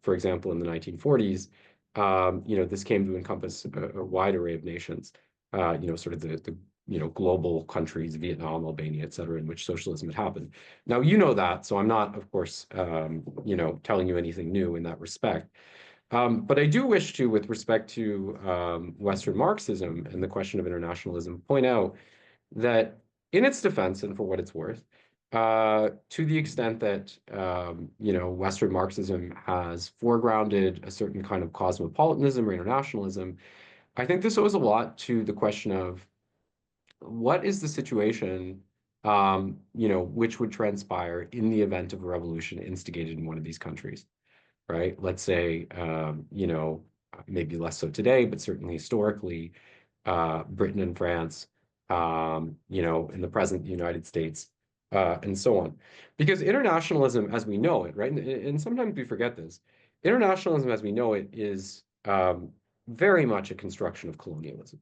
for example, in the 1940s, this came to encompass a wide array of nations, sort of the global countries, Vietnam, Albania, et cetera, in which socialism had happened. Now, that, so I'm not, of course, telling you anything new in that respect. But I do wish to, with respect to Western Marxism and the question of internationalism, point out that in its defense, and for what it's worth, to the extent that, Western Marxism has foregrounded a certain kind of cosmopolitanism or internationalism, I think this owes a lot to the question of what is the situation, which would transpire in the event of a revolution instigated in one of these countries, right? Let's say, maybe less so today, but certainly historically, Britain and France, in the present United States, and so on. Because internationalism, as we know it, right, and sometimes we forget this, internationalism as we know it is very much a construction of colonialism,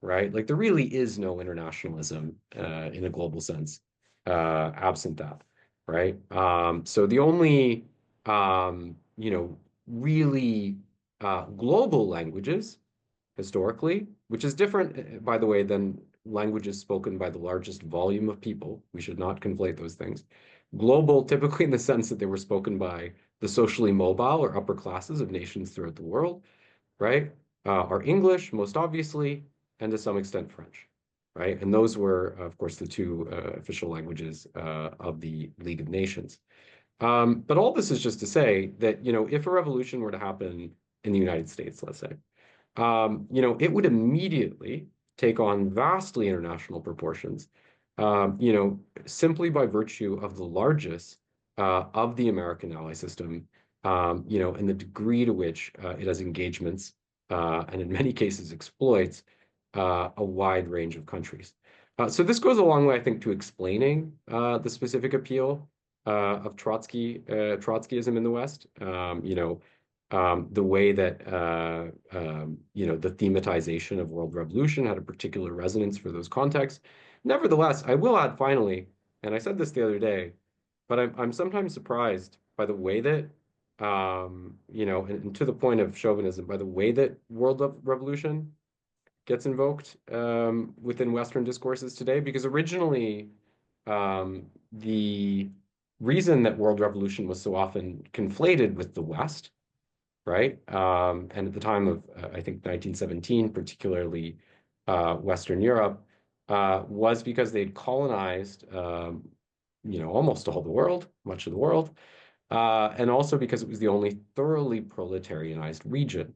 right? Like there really is no internationalism in a global sense, absent that, right? So the only, really global languages historically, which is different, by the way, than languages spoken by the largest volume of people. We should not conflate those things. Global, typically in the sense that they were spoken by the socially mobile or upper classes of nations throughout the world, right? Are English, most obviously, and to some extent French, right? And those were, of course, the two official languages of the League of Nations. But all this is just to say that, if a revolution were to happen in the United States, let's say, it would immediately take on vastly international proportions, simply by virtue of the largesse of the American ally system, and the degree to which it has engagements and in many cases exploits a wide range of countries. So this goes a long way, I think, to explaining the specific appeal of Trotskyism in the West. The way that the thematization of world revolution had a particular resonance for those contexts. Nevertheless, I will add finally, and I said this the other day, but I'm sometimes surprised by the way that and to the point of chauvinism, by the way that world revolution gets invoked within Western discourses today, because originally the reason that world revolution was so often conflated with the West, right? And at the time of, I think, 1917, particularly Western Europe, was because they'd colonized, almost all the world, much of the world, and also because it was the only thoroughly proletarianized region,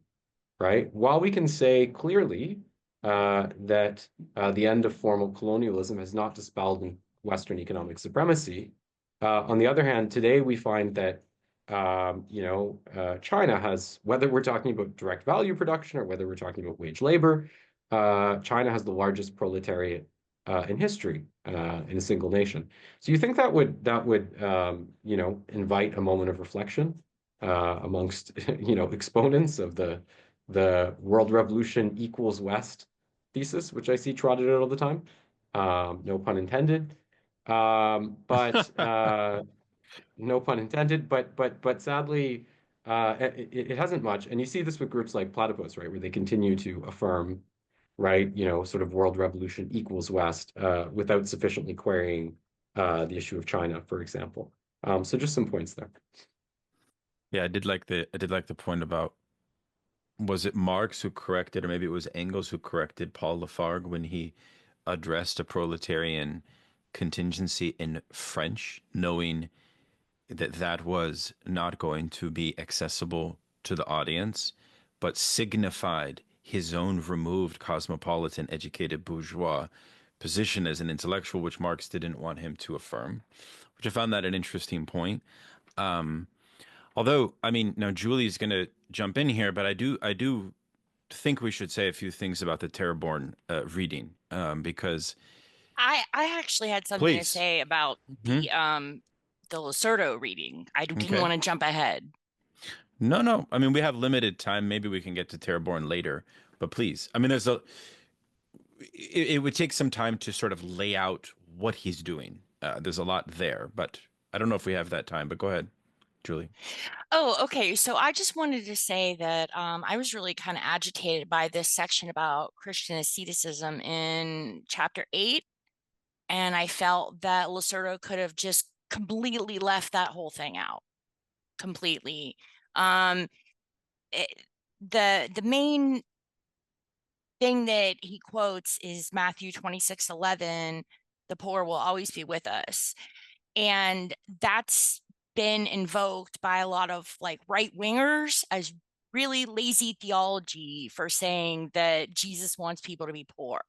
right? While we can say clearly that the end of formal colonialism has not dispelled Western economic supremacy, on the other hand, today we find that China has, whether we're talking about direct value production or whether we're talking about wage labor, China has the largest proletariat in history in a single nation. So you think that would invite a moment of reflection amongst exponents of the world revolution equals West thesis, which I see trotted out all the time. No pun intended. No pun intended, but sadly, it hasn't much. And you see this with groups like Platypus, right, where they continue to affirm, right, sort of world revolution equals West, without sufficiently querying the issue of China, for example. So just some points there. Yeah, I did like the point about, was it Marx who corrected, or maybe it was Engels who corrected Paul Lafargue when he addressed a proletarian contingency in French, knowing that that was not going to be accessible to the audience, but signified his own removed cosmopolitan educated bourgeois position as an intellectual, which Marx didn't want him to affirm, which I found that an interesting point. Although, I mean, now Julie's going to jump in here, but I do think we should say a few things about the Therborn reading, because I actually had something to please. say about the Losurdo reading. I didn't want to jump ahead. No. I mean, we have limited time. Maybe we can get to Therborn later, but please. I mean, it would take some time to sort of lay out what he's doing. There's a lot there, but I don't know if we have that time, but go ahead, Julie. Oh, okay. So I just wanted to say that I was really kind of agitated by this section about Christian asceticism in chapter 8. And I felt that Losurdo could have just completely left that whole thing out completely. The main thing that he quotes is Matthew 26:11, the poor will always be with us. And that's been invoked by a lot of like right wingers as really lazy theology for saying that Jesus wants people to be poor.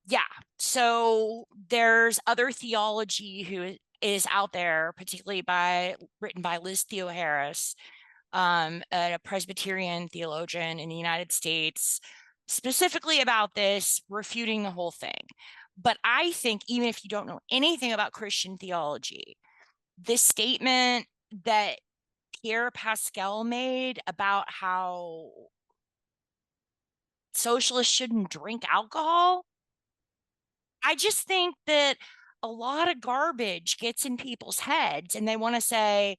Yeah. So there's other theology who is out there, particularly written by Liz Theo Harris, a Presbyterian theologian in the United States, specifically about this, refuting the whole thing. But I think even if you don't know anything about Christian theology, this statement that Pierre Pascal made about how socialists shouldn't drink alcohol, I just think that a lot of garbage gets in people's heads and they want to say,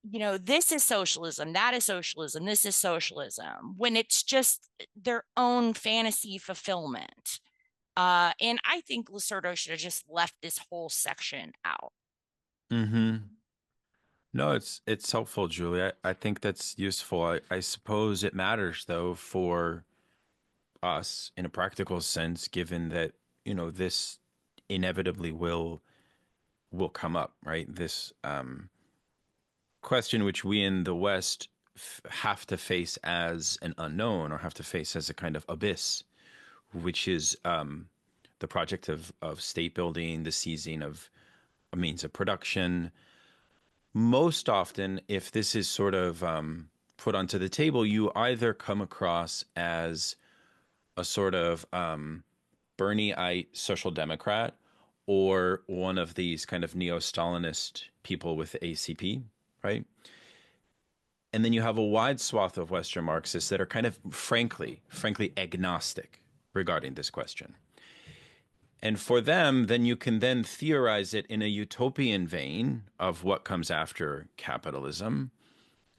this is socialism, that is socialism, this is socialism, when it's just their own fantasy fulfillment. And I think Losurdo should have just left this whole section out. Mm-hmm. No, it's helpful, Julie. I think that's useful. I suppose it matters though for us in a practical sense, given that, this inevitably will come up, right? This question which we in the West have to face as an unknown or have to face as a kind of abyss, which is the project of state building, the seizing of a means of production. Most often, if this is sort of put onto the table, you either come across as a sort of Bernieite social democrat or one of these kind of neo-Stalinist people with the ACP, right? And then you have a wide swath of Western Marxists that are kind of frankly agnostic regarding this question. And for them, then you can then theorize it in a utopian vein of what comes after capitalism,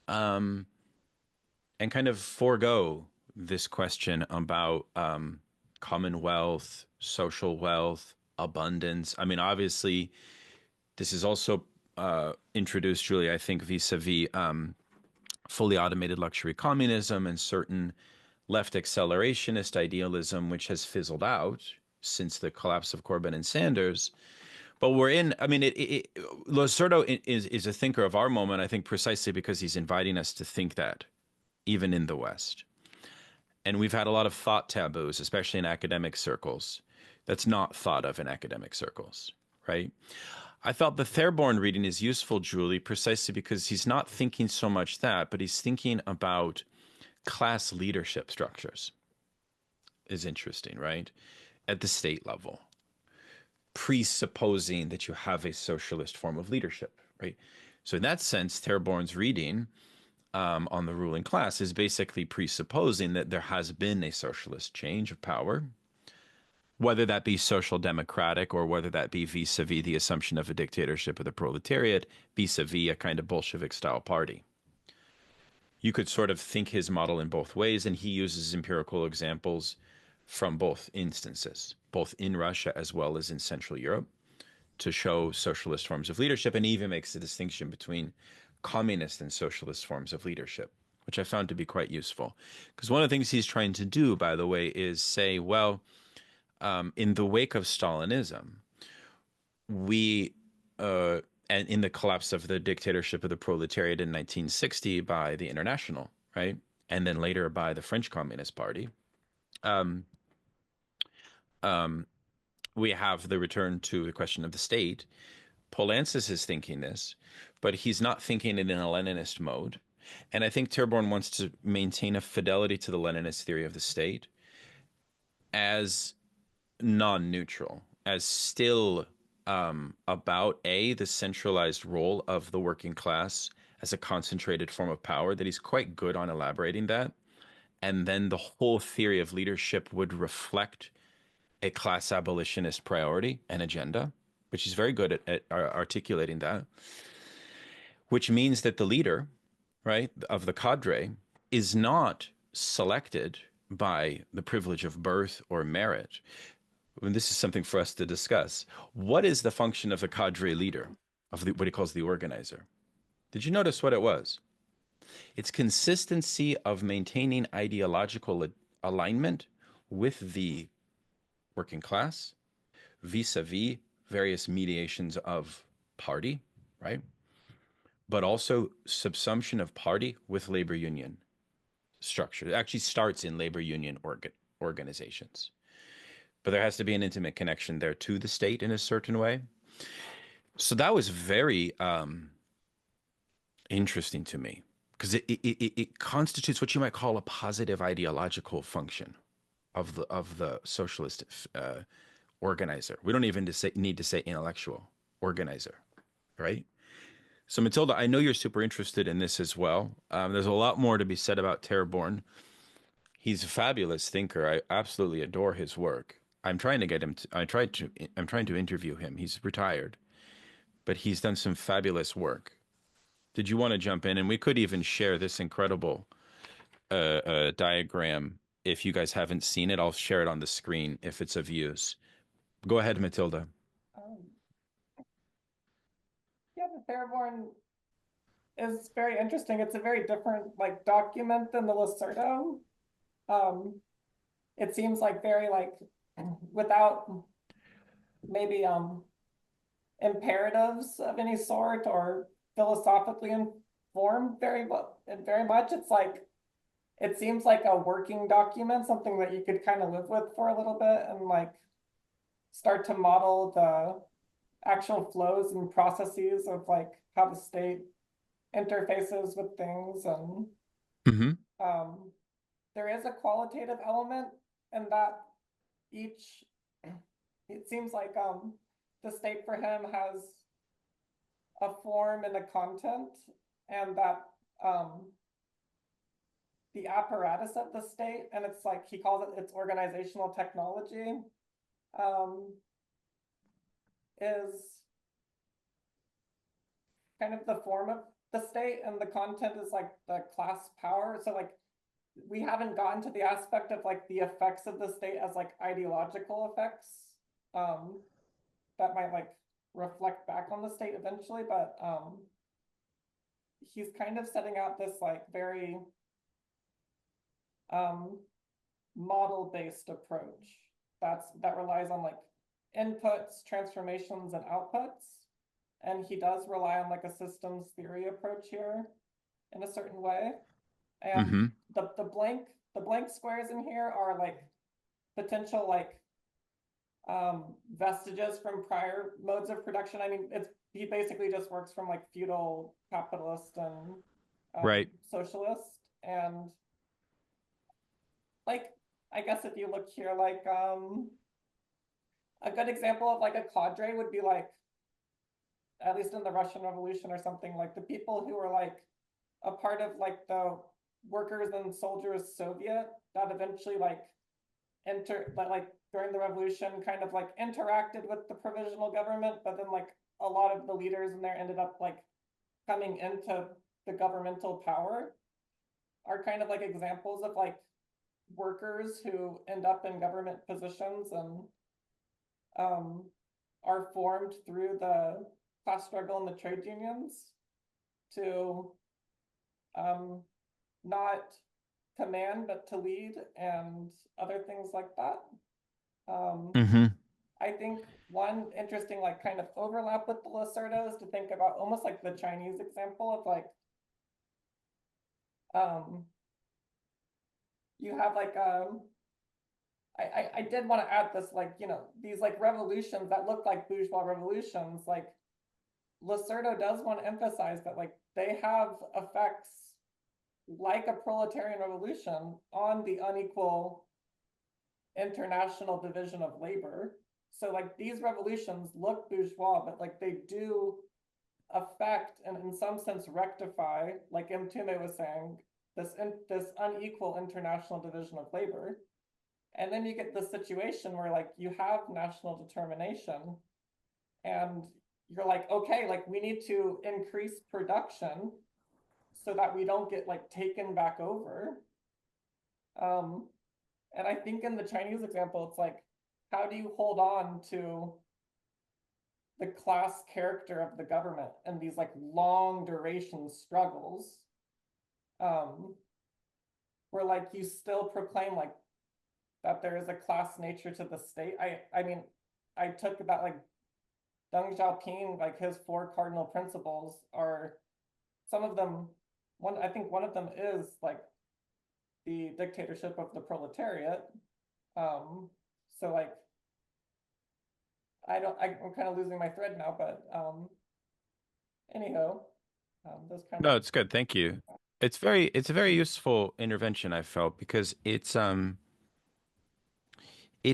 and kind of forego this question about commonwealth, social wealth, abundance. I mean, obviously, this is also introduced, Julie, I think, vis-a-vis fully automated luxury communism and certain left accelerationist idealism, which has fizzled out since the collapse of Corbyn and Sanders. But we're in, I mean, Losurdo is a thinker of our moment, I think, precisely because he's inviting us to think that, even in the West. And we've had a lot of thought taboos, especially in academic circles, that's not thought of in academic circles, right? I thought the Therborn reading is useful, Julie, precisely because he's not thinking so much that, but he's thinking about class leadership structures. Is interesting, right? At the state level, presupposing that you have a socialist form of leadership, right? So in that sense, Therborn's reading on the ruling class is basically presupposing that there has been a socialist change of power, whether that be social democratic or whether that be vis-a-vis the assumption of a dictatorship of the proletariat, vis-a-vis a kind of Bolshevik style party. You could sort of think his model in both ways, and he uses empirical examples from both instances, both in Russia as well as in Central Europe, to show socialist forms of leadership, and even makes the distinction between communist and socialist forms of leadership, which I found to be quite useful. Because one of the things he's trying to do, by the way, is say, well, in the wake of Stalinism, and in the collapse of the dictatorship of the proletariat in 1960 by the International, right? And then later by the French Communist Party, we have the return to the question of the state. Poulantzas is thinking this, but he's not thinking it in a Leninist mode. And I think Therborn wants to maintain a fidelity to the Leninist theory of the state as non-neutral, as still about the centralized role of the working class as a concentrated form of power, that he's quite good on elaborating that. And then the whole theory of leadership would reflect a class abolitionist priority and agenda, which is very good at articulating that, which means that the leader, right, of the cadre is not selected by the privilege of birth or merit. And this is something for us to discuss. What is the function of a cadre leader, of what he calls the organizer? Did you notice what it was? It's consistency of maintaining ideological alignment with the working class vis-a-vis various mediations of party, right? But also subsumption of party with labor union structure. It actually starts in labor union organizations. but there has to be an intimate connection there to the state in a certain way. So that was very interesting to me, because it constitutes what you might call a positive ideological function of the socialist organizer. We don't even need to say intellectual organizer, right? So Matilda, I know you're super interested in this as well. There's a lot more to be said about Therborn. He's a fabulous thinker. I absolutely adore his work. I'm trying to get him. I'm trying to interview him. He's retired, but he's done some fabulous work. Did you want to jump in? And we could even share this incredible diagram. If you guys haven't seen it, I'll share it on the screen if it's of use. Go ahead, Matilda. Yeah, the Therborn is very interesting. It's a very different like document than the Losurdo. It seems like very like without maybe imperatives of any sort or philosophically informed very much. It's like it seems like a working document, something that you could kind of live with for a little bit and like start to model the actual flows and processes of like how the state interfaces with things. And there is a qualitative element in that it seems like the state for him has a form and a content, and that the apparatus of the state, and it's like he calls it its organizational technology, is kind of the form of the state, and the content is like the class power. So like we haven't gotten to the aspect of like the effects of the state as like ideological effects that might like reflect back on the state eventually, but he's kind of setting out this like very model-based approach that relies on like inputs, transformations, and outputs. And he does rely on like a systems theory approach here in a certain way. And the blank squares in here are like potential like vestiges from prior modes of production. I mean, he basically just works from like feudal, capitalist, and socialist. And like, I guess if you look here, like a good example of like a cadre would be like, at least in the Russian Revolution or something, like the people who were like a part of like the workers and soldiers Soviet that eventually like during the revolution kind of like interacted with the provisional government, but then like a lot of the leaders in there ended up like coming into the governmental power, are kind of like examples of like workers who end up in government positions and are formed through the class struggle and the trade unions to not command but to lead and other things like that. I think one interesting like kind of overlap with the Losurdo is to think about almost like the Chinese example of like you have like I did want to add this, like, you know, these like revolutions that look like bourgeois revolutions, like Losurdo does want to emphasize that like they have effects like a proletarian revolution on the unequal international division of labor. So like these revolutions look bourgeois, but like they do affect and in some sense rectify, like Mtume was saying, this unequal international division of labor. And then you get the situation where like you have national determination and you're like, okay, like we need to increase production so that we don't get like taken back over. And I think in the Chinese example, it's like, how do you hold on to the class character of the government and these like long duration struggles, where like you still proclaim like that there is a class nature to the state. I mean, I took that like Deng Xiaoping, like his 4 cardinal principles are some of them, I think one of them is like the dictatorship of the proletariat. So like I'm kind of losing my thread now, but anyhow, those kind No, of. it's good. Thank you. It's a very useful intervention, I felt, because it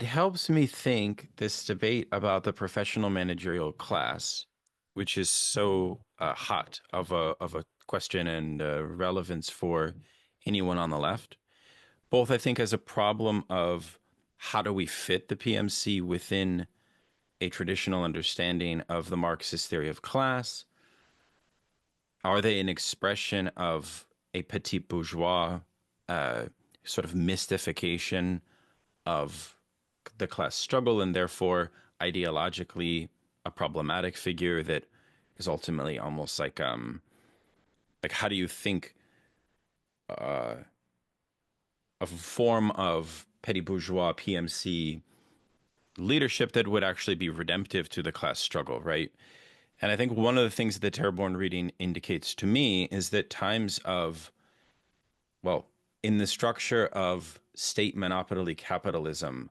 helps me think this debate about the professional managerial class, which is so hot of a question and relevance for anyone on the left. Both, I think, as a problem of how do we fit the PMC within a traditional understanding of the Marxist theory of class? Are they an expression of a petit bourgeois sort of mystification of the class struggle and therefore ideologically a problematic figure that is ultimately almost like how do you think of a form of petty bourgeois PMC leadership that would actually be redemptive to the class struggle, right? And I think one of the things that the Therborn reading indicates to me is that times of, well, in the structure of state monopoly capitalism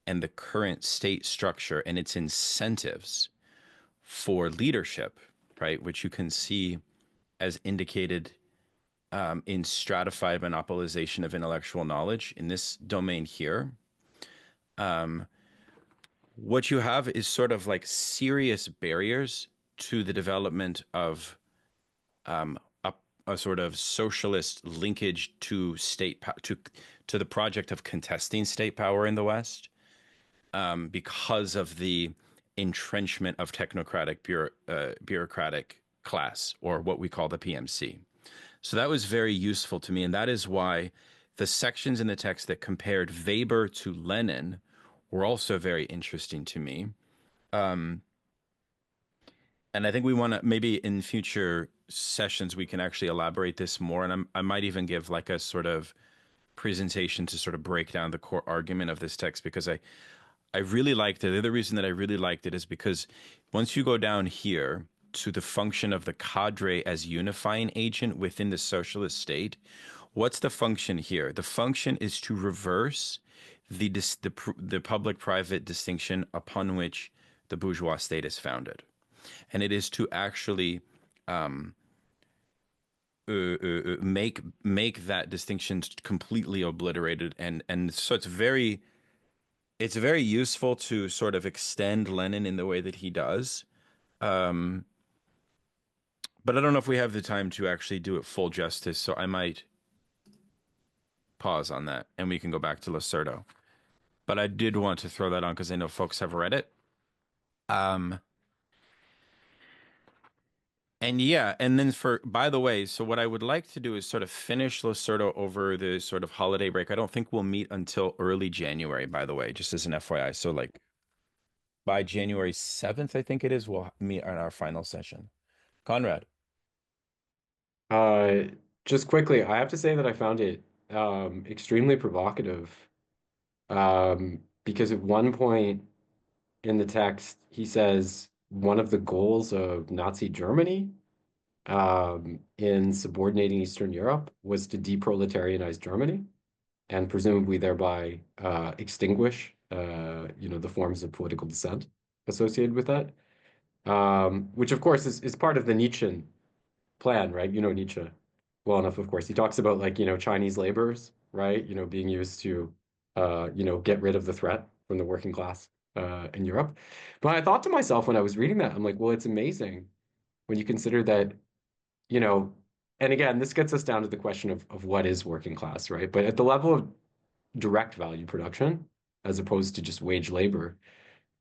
and the current state structure and its incentives for leadership, right, which you can see as indicated in stratified monopolization of intellectual knowledge in this domain here, what you have is sort of like serious barriers to the development of um, a sort of socialist linkage to to the project of contesting state power in the West, because of the entrenchment of technocratic bureaucratic class, or what we call the PMC. So that was very useful to me, and that is why the sections in the text that compared Weber to Lenin were also very interesting to me. And I think we want to, maybe in future sessions we can actually elaborate this more, and I might even give like a sort of presentation to sort of break down the core argument of this text, because I really liked it. The other reason that I really liked it is because once you go down here to the function of the cadre as unifying agent within the socialist state, what's the function here? The function is to reverse the public-private distinction upon which the bourgeois state is founded. And it is to actually make that distinction completely obliterated. And so it's very useful to sort of extend Lenin in the way that he does. But I don't know if we have the time to actually do it full justice, so I might pause on that and we can go back to Losurdo. But I did want to throw that on because I know folks have read it. And yeah, and then by the way, so what I would like to do is sort of finish Losurdo over the sort of holiday break. I don't think we'll meet until early January, by the way, just as an FYI. So like by January 7th, I think it is, we'll meet on our final session. Conrad. Uh, just quickly, I have to say that I found it extremely provocative, because at one point in the text, he says one of the goals of Nazi Germany in subordinating Eastern Europe was to deproletarianize Germany and presumably thereby extinguish the forms of political dissent associated with that, which of course is part of the Nietzschean plan, right? You know Nietzsche well enough, of course. He talks about like, Chinese laborers, right? Being used to, get rid of the threat from the working class in Europe. But I thought to myself when I was reading that, I'm like, well, it's amazing when you consider that, you know, and again, this gets us down to the question of what is working class, right? But at the level of direct value production, as opposed to just wage labor,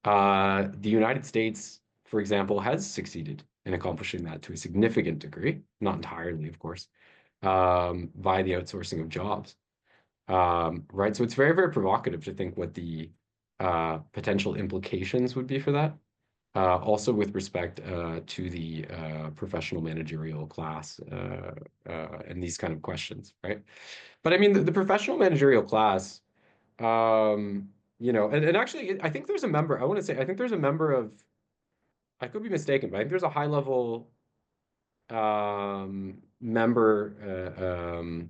the United States, for example, has succeeded in accomplishing that to a significant degree, not entirely, of course, via the outsourcing of jobs. Right. So it's very, very provocative to think what the potential implications would be for that. Also with respect to the professional managerial class and these kind of questions, right? But I mean, the professional managerial class, and actually, I think there's a member, I want to say, I think there's a member of, I could be mistaken, but I think there's a high level member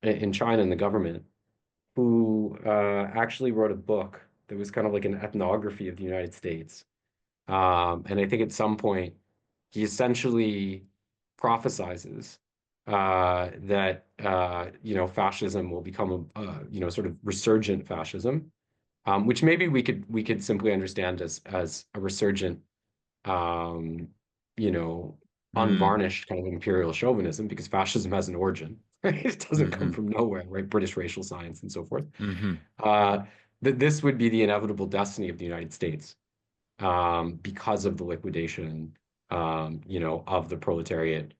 in China in the government who actually wrote a book that was kind of like an ethnography of the United States. And I think at some point he essentially prophesizes that fascism will become a sort of resurgent fascism, which maybe we could simply understand as a resurgent you know, unvarnished kind of imperial chauvinism, because fascism has an origin, right? It doesn't come from nowhere, right? British racial science and so forth. That this would be the inevitable destiny of the United States, because of the liquidation, of the proletariat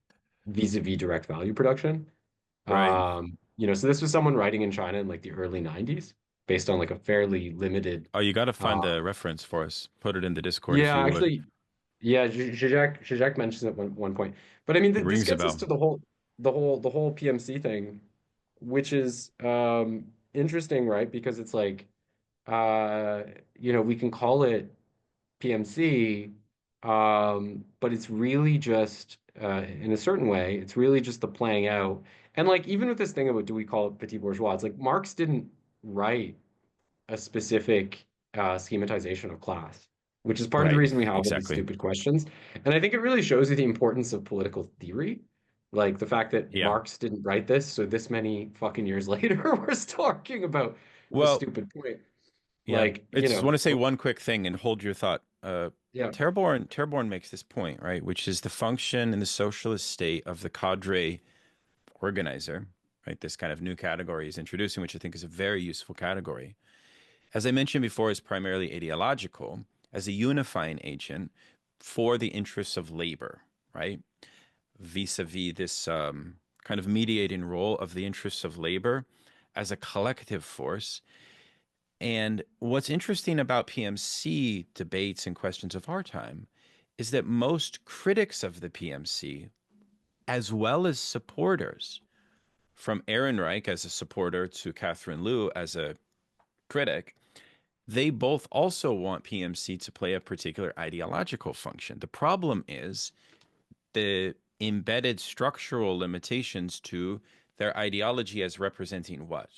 vis-a-vis direct value production. Right. So this was someone writing in China in like the early 90s, based on like a fairly limited. Oh, you got to find the reference for us. Put it in the Discord if Yeah, you would. actually, yeah, Zizek mentions it at one point. But I mean, this Rings a gets us bell. to the whole PMC thing, which is interesting, right? Because it's like we can call it PMC, but it's really just in a certain way, it's really just the playing out. And like even with this thing about do we call it petit bourgeois, it's like Marx didn't write a specific schematization of class, which is part of the Right. reason we have all these Exactly. stupid questions. And I think it really shows you the importance of political theory. Like the fact that Yeah. Marx didn't write this, so this many fucking years later, we're still talking about a Well, stupid point. yeah. Like, I just want to say one quick thing and hold your thought. yeah. Terborn makes this point, right? Which is the function in the socialist state of the cadre organizer, right? This kind of new category he's introducing, which I think is a very useful category. As I mentioned before, is primarily ideological as a unifying agent for the interests of labor, right? Vis-a-vis this kind of mediating role of the interests of labor as a collective force. And what's interesting about PMC debates and questions of our time is that most critics of the PMC, as well as supporters, from Ehrenreich as a supporter to Catherine Liu as a critic, they both also want PMC to play a particular ideological function. The problem is the embedded structural limitations to their ideology as representing what?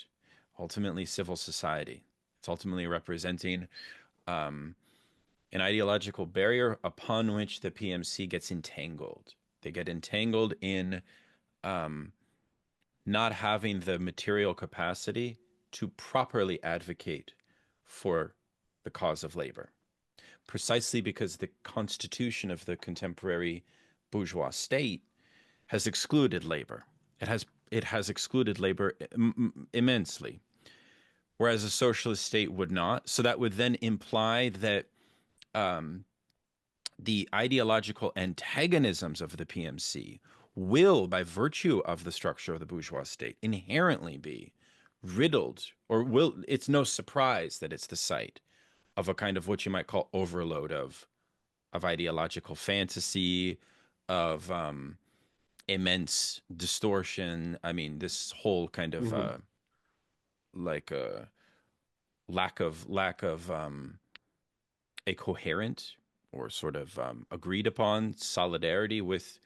Ultimately, civil society. It's ultimately representing an ideological barrier upon which the PMC gets entangled. They get entangled in not having the material capacity to properly advocate for the cause of labor, precisely because the constitution of the contemporary bourgeois state has excluded labor. It has excluded labor immensely, whereas a socialist state would not. So that would then imply that the ideological antagonisms of the PMC will, by virtue of the structure of the bourgeois state, inherently be riddled, or will. It's no surprise that it's the site of a kind of what you might call overload of ideological fantasy, of immense distortion. I mean, this whole kind of like a lack of a coherent or sort of agreed upon solidarity with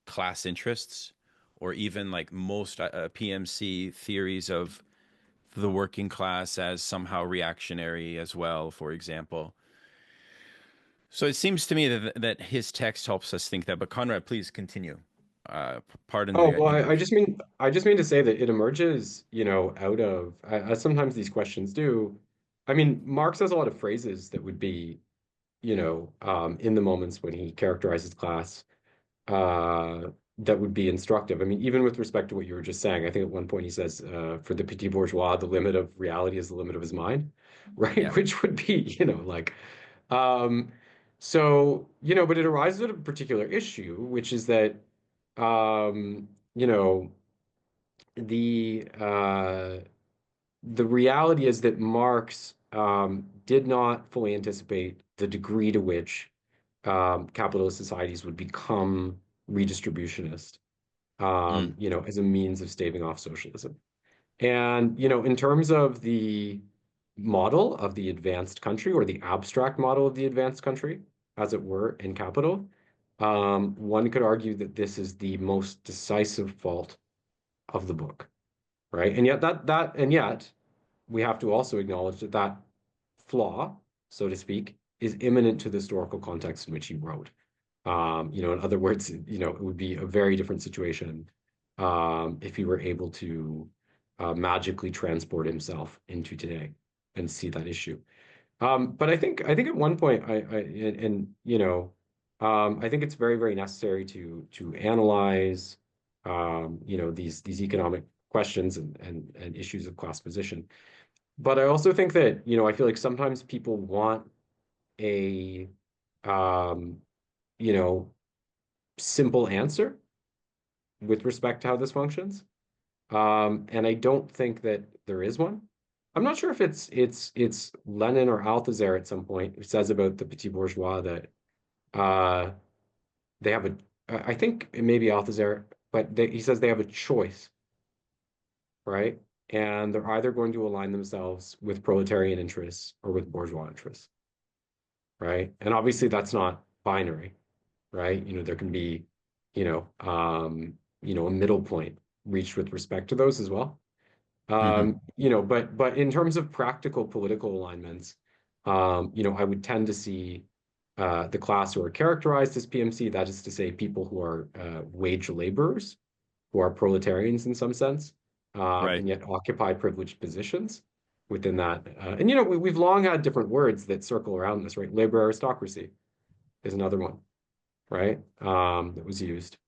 class interests, or even like most PMC theories of the working class as somehow reactionary as well, for example. So it seems to me that his text helps us think that. But Conrad, please continue. Pardon Oh, the well, I interruption. just mean to say that it emerges, out of, as sometimes these questions do. I mean, Marx has a lot of phrases that would be, in the moments when he characterizes class, that would be instructive. I mean, even with respect to what you were just saying, I think at one point he says, for the petit bourgeois, the limit of reality is the limit of his mind, right? Yeah. Which would be, like, um, so, but it arises at a particular issue, which is that, um, you know, the reality is that Marx did not fully anticipate the degree to which capitalist societies would become redistributionist, Mm, as a means of staving off socialism. And, in terms of the model of the advanced country, or the abstract model of the advanced country, as it were, in Capital, one could argue that this is the most decisive fault of the book, right? And yet and yet we have to also acknowledge that flaw, so to speak, is imminent to the historical context in which he wrote. In other words, it would be a very different situation if he were able to magically transport himself into today and see that issue. But I think at one point, I think it's very, very necessary to analyze, these economic questions and issues of class position. But I also think that, I feel like sometimes people want a, simple answer with respect to how this functions. And I don't think that there is one. I'm not sure if it's Lenin or Althusser at some point who says about the petit bourgeois that they have I think it may be Althusser, but he says they have a choice, right? And they're either going to align themselves with proletarian interests or with bourgeois interests, right? And obviously that's not binary, right? There can be, a middle point reached with respect to those as well. But in terms of practical political alignments, I would tend to see the class who are characterized as PMC, that is to say, people who are wage laborers, who are proletarians in some sense, Right. and yet occupy privileged positions within that. And we've long had different words that circle around this, right? Labor aristocracy is another one, right? That was used.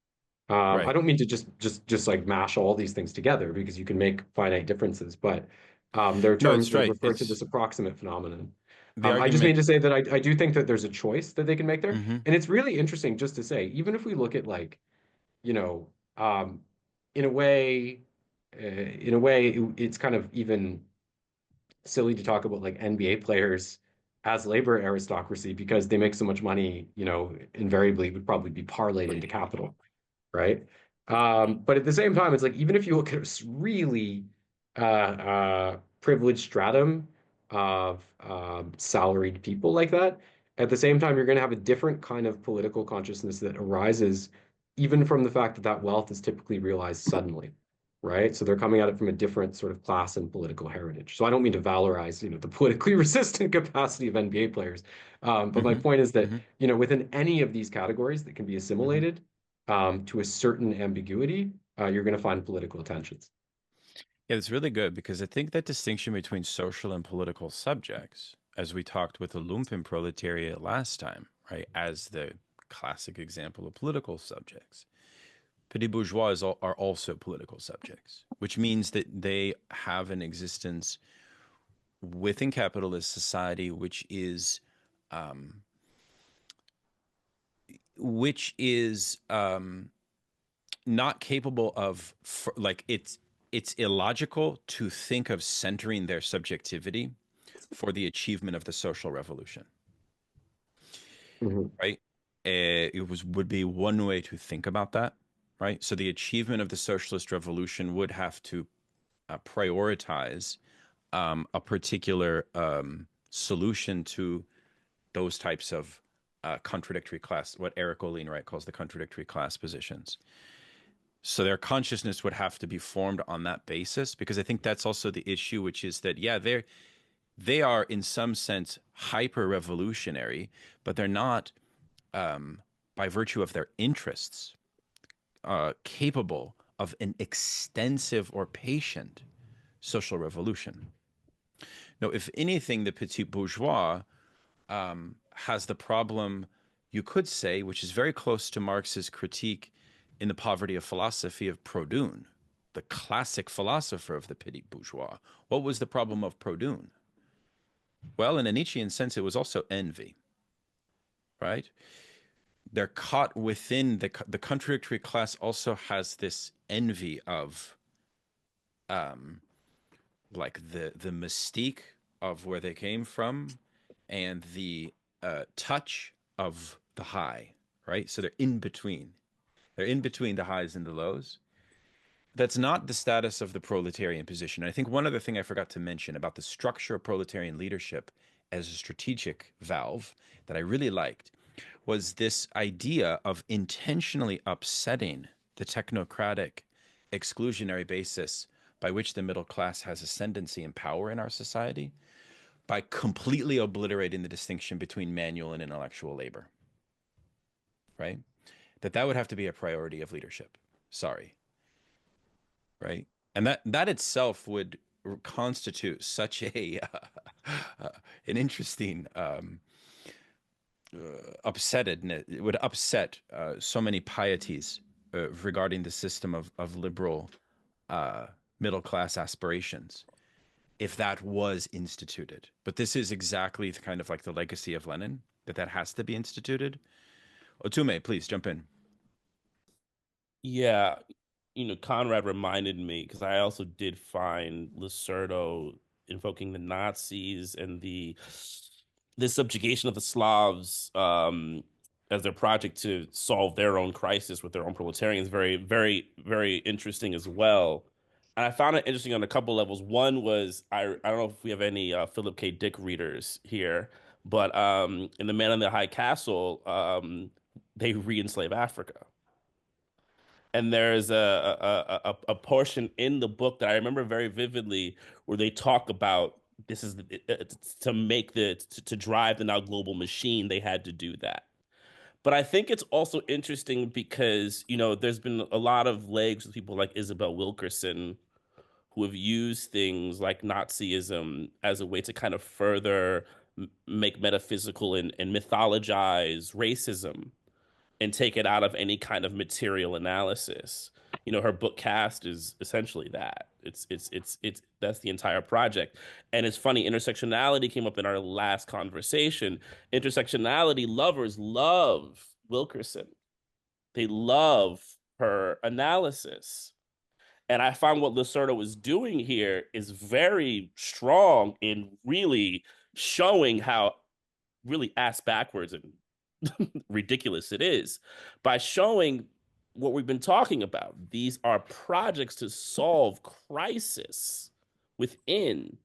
I Right. don't mean to just like mash all these things together because you can make finite differences, but there are No, terms it's that right. refer to It's this approximate phenomenon. the I just mean argument. to say that I do think that there's a choice that they can make there. Mhm. And it's really interesting just to say, even if we look at like, you know, um, in a way, it's kind of even silly to talk about like NBA players as labor aristocracy because they make so much money, invariably it would probably be parlayed into capital, right? But at the same time, it's like even if you look at a really privileged stratum of salaried people like that, at the same time, you're going to have a different kind of political consciousness that arises even from the fact that that wealth is typically realized suddenly, right? So they're coming at it from a different sort of class and political heritage. So I don't mean to valorize, the politically resistant capacity of NBA players, but my Mhm. point is that, Mhm. within any of these categories that can be Mhm. assimilated to a certain ambiguity, you're going to find political tensions. Yeah, it's really good because I think that distinction between social and political subjects, as we talked with the lumpen proletariat last time, right, as the classic example of political subjects, petit bourgeois are also political subjects, which means that they have an existence within capitalist society, um, which is not capable of like it's illogical to think of centering their subjectivity for the achievement of the social revolution, Mhm. right? Would be one way to think about that, right? So the achievement of the socialist revolution would have to prioritize a particular solution to those types of contradictory class, what Eric Olin, right, calls the contradictory class positions. So their consciousness would have to be formed on that basis, because I think that's also the issue, which is that, yeah, they are in some sense hyper revolutionary, but they're not, by virtue of their interests, capable of an extensive or patient social revolution. No, if anything, the petit bourgeois has the problem, you could say, which is very close to Marx's critique in The Poverty of Philosophy of Proudhon, the classic philosopher of the petit bourgeois. What was the problem of Proudhon? Well, in a Nietzschean sense, it was also envy, right? They're caught within the contradictory class also has this envy of um, like the mystique of where they came from and the touch of the high, right? So they're in between. They're in between the highs and the lows. That's not the status of the proletarian position. I think one other thing I forgot to mention about the structure of proletarian leadership as a strategic valve that I really liked was this idea of intentionally upsetting the technocratic exclusionary basis by which the middle class has ascendancy and power in our society by completely obliterating the distinction between manual and intellectual labor, right? That would have to be a priority of leadership. Sorry, right? And that itself would constitute such a an interesting upsettedness. It would upset so many pieties regarding the system of liberal middle class aspirations if that was instituted. But this is exactly the kind of like the legacy of Lenin, that has to be instituted. Otume, please jump in. Yeah, Conrad reminded me because I also did find Losurdo invoking the Nazis and the subjugation of the Slavs as their project to solve their own crisis with their own proletarians very, very, very interesting as well. And I found it interesting on a couple levels. One was I don't know if we have any Philip K. Dick readers here, but in The Man in the High Castle, they re-enslave Africa. And there's a portion in the book that I remember very vividly where they talk about this is to make to drive the now global machine, they had to do that. But I think it's also interesting because, there's been a lot of legs with people like Isabel Wilkerson who have used things like Nazism as a way to kind of further make metaphysical and mythologize racism and take it out of any kind of material analysis. Her book Cast is essentially that. It's that's the entire project. And it's funny, intersectionality came up in our last conversation. Intersectionality lovers love Wilkerson. They love her analysis. And I found what Losurdo was doing here is very strong in really showing how really ass backwards and ridiculous it is by showing what we've been talking about. These are projects to solve crisis within.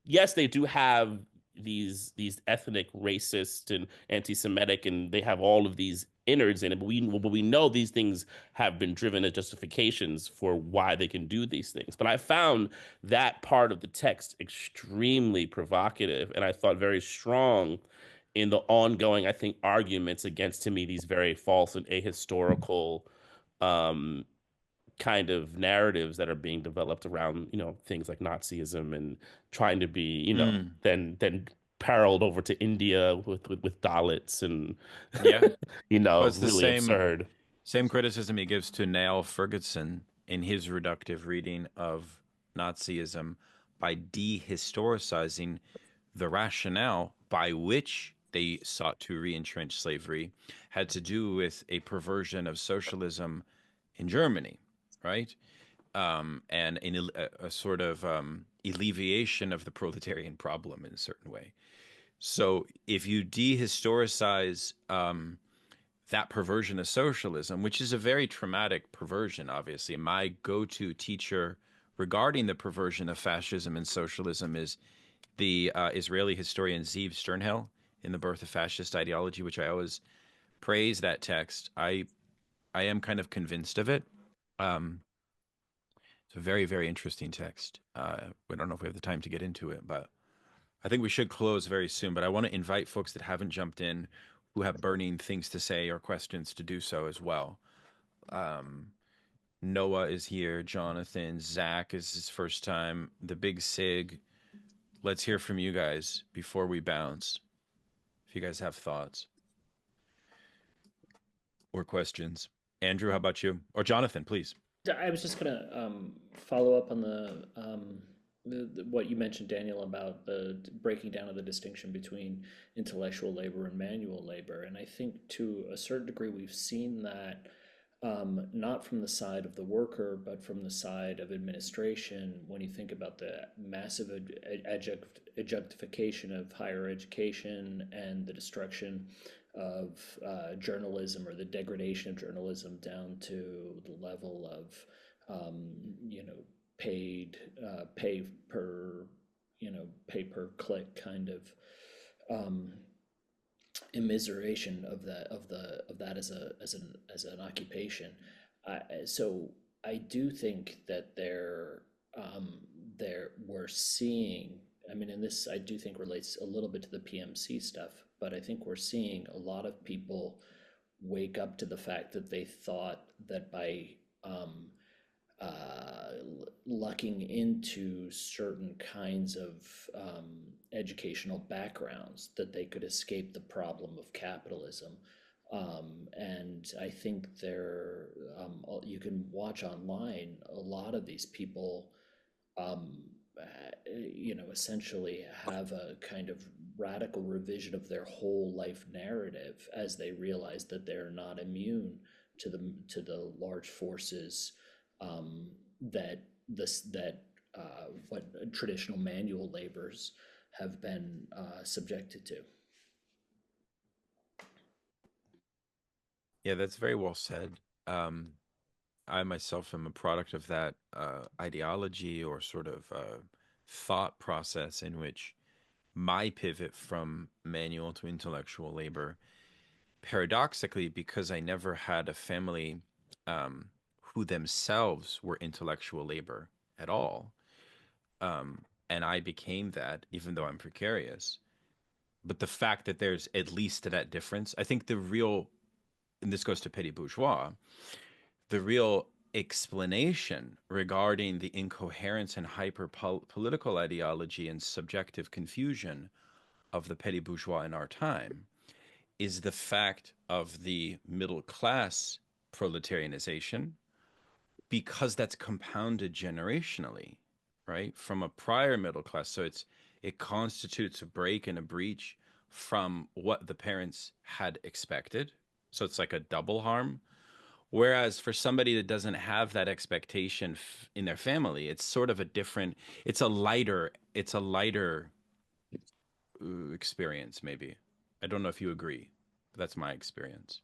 Yes, they do have these ethnic, racist, and anti-Semitic, and they have all of these innards in it. But we know these things have been driven as justifications for why they can do these things. But I found that part of the text extremely provocative, and I thought very strong in the ongoing, I think, arguments against, to me, these very false and ahistorical kind of narratives that are being developed around, things like Nazism and trying to be, then paralleled over to India with Dalits and, Yeah. Well, it's the really absurd. Same criticism he gives to Niall Ferguson in his reductive reading of Nazism by dehistoricizing the rationale by which they sought to re-entrench slavery had to do with a perversion of socialism in Germany, right? And a sort of alleviation of the proletarian problem in a certain way. So if you dehistoricize that perversion of socialism, which is a very traumatic perversion, obviously, my go-to teacher regarding the perversion of fascism and socialism is the Israeli historian Ziv Sternhell in The Birth of Fascist Ideology, which I always praise that text. I am kind of convinced of it. It's a very, very interesting text. We don't know if we have the time to get into it, but I think we should close very soon. But I want to invite folks that haven't jumped in, who have burning things to say or questions, to do so as well. Noah is here. Jonathan. Zach is his first time. The Big Sig. Let's hear from you guys before we bounce. If you guys have thoughts or questions. Andrew, how about you? Or Jonathan, please. I was just going to follow up on the what you mentioned, Daniel, about the breaking down of the distinction between intellectual labor and manual labor. And I think to a certain degree, we've seen that not from the side of the worker, but from the side of administration, when you think about the massive adjunctification of higher education and the destruction of journalism, or the degradation of journalism down to the level of pay per click kind of immiseration of that as an occupation. So I do think that we're seeing I mean, and this I do think relates a little bit to the PMC stuff, but I think we're seeing a lot of people wake up to the fact that they thought that by lucking into certain kinds of educational backgrounds that they could escape the problem of capitalism. And I think you can watch online a lot of these people, essentially have a kind of radical revision of their whole life narrative as they realize that they're not immune to the large forces that what traditional manual labors have been subjected to. Yeah, that's very well said. I myself am a product of that ideology or sort of thought process in which my pivot from manual to intellectual labor, paradoxically, because I never had a family who themselves were intellectual labor at all, and I became that, even though I'm precarious. But the fact that there's at least that difference, I think the real, and this goes to petit bourgeois, the real explanation regarding the incoherence and hyper-political ideology and subjective confusion of the petit bourgeois in our time is the fact of the middle class proletarianization, because that's compounded generationally, right? From a prior middle class. So it constitutes a break and a breach from what the parents had expected. So it's like a double harm. Whereas for somebody that doesn't have that expectation in their family, it's sort of a different, it's a lighter experience, maybe. I don't know if you agree, but that's my experience.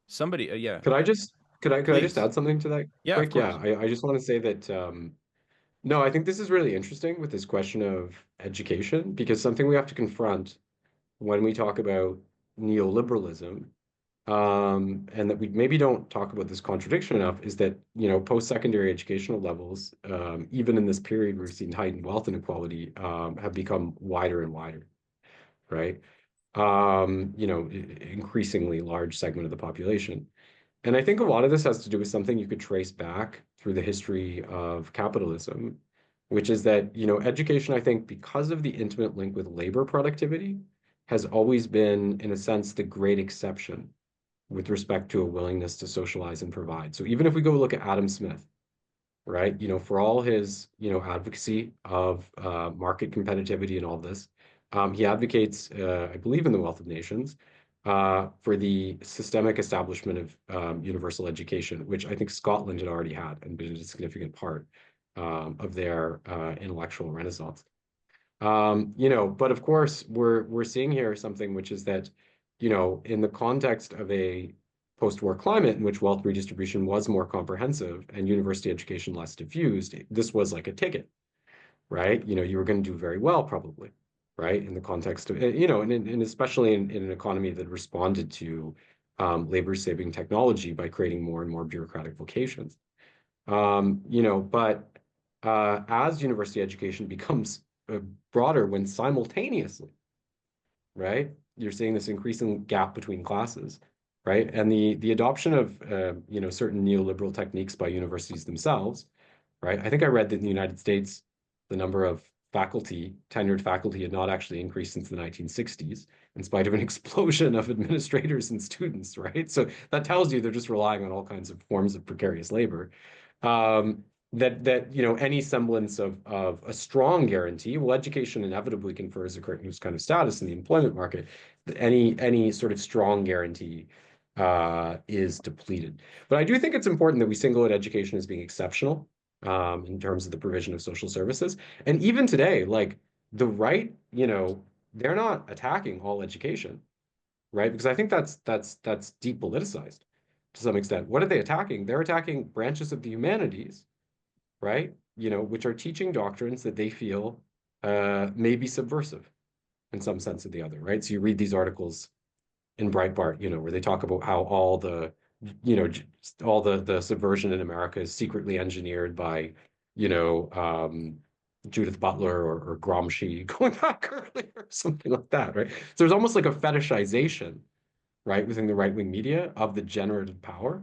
Somebody, yeah. Could I just Please. add something to that Yeah, quick? of course. Yeah, I just want to say that no, I think this is really interesting with this question of education, because something we have to confront when we talk about neoliberalism, and that we maybe don't talk about this contradiction enough, is that, post-secondary educational levels, even in this period we've seen heightened wealth inequality, have become wider and wider, right? Increasingly large segment of the population. And I think a lot of this has to do with something you could trace back through the history of capitalism, which is that, education, I think, because of the intimate link with labor productivity, has always been, in a sense, the great exception with respect to a willingness to socialize and provide. So even if we go look at Adam Smith, right, for all his, advocacy of market competitivity and all this, he advocates, I believe, in The Wealth of Nations, for the systemic establishment of universal education, which I think Scotland had already had and been a significant part of their intellectual renaissance. But of course, we're seeing here something which is that, in the context of a post-war climate in which wealth redistribution was more comprehensive and university education less diffused, this was like a ticket, right? You were going to do very well, probably, right? In the context of, and especially in an economy that responded to labor-saving technology by creating more and more bureaucratic vocations. But as university education becomes broader, when simultaneously, right, you're seeing this increasing gap between classes, right? And the adoption of certain neoliberal techniques by universities themselves, right? I think I read that in the United States, the number of tenured faculty had not actually increased since the 1960s, in spite of an explosion of administrators and students, right? So that tells you they're just relying on all kinds of forms of precarious labor. That any semblance of a strong guarantee, well, education inevitably confers a kind of status in the employment market. Any sort of strong guarantee is depleted. But I do think it's important that we single out education as being exceptional in terms of the provision of social services. And even today, like the right, they're not attacking all education, right? Because I think that's depoliticized to some extent. What are they attacking? They're attacking branches of the humanities, right? Which are teaching doctrines that they feel may be subversive in some sense or the other, right? So you read these articles in Breitbart, where they talk about how all the subversion in America is secretly engineered by, Judith Butler or Gramsci going back earlier, or something like that, right? So there's almost like a fetishization, right, within the right-wing media of the generative power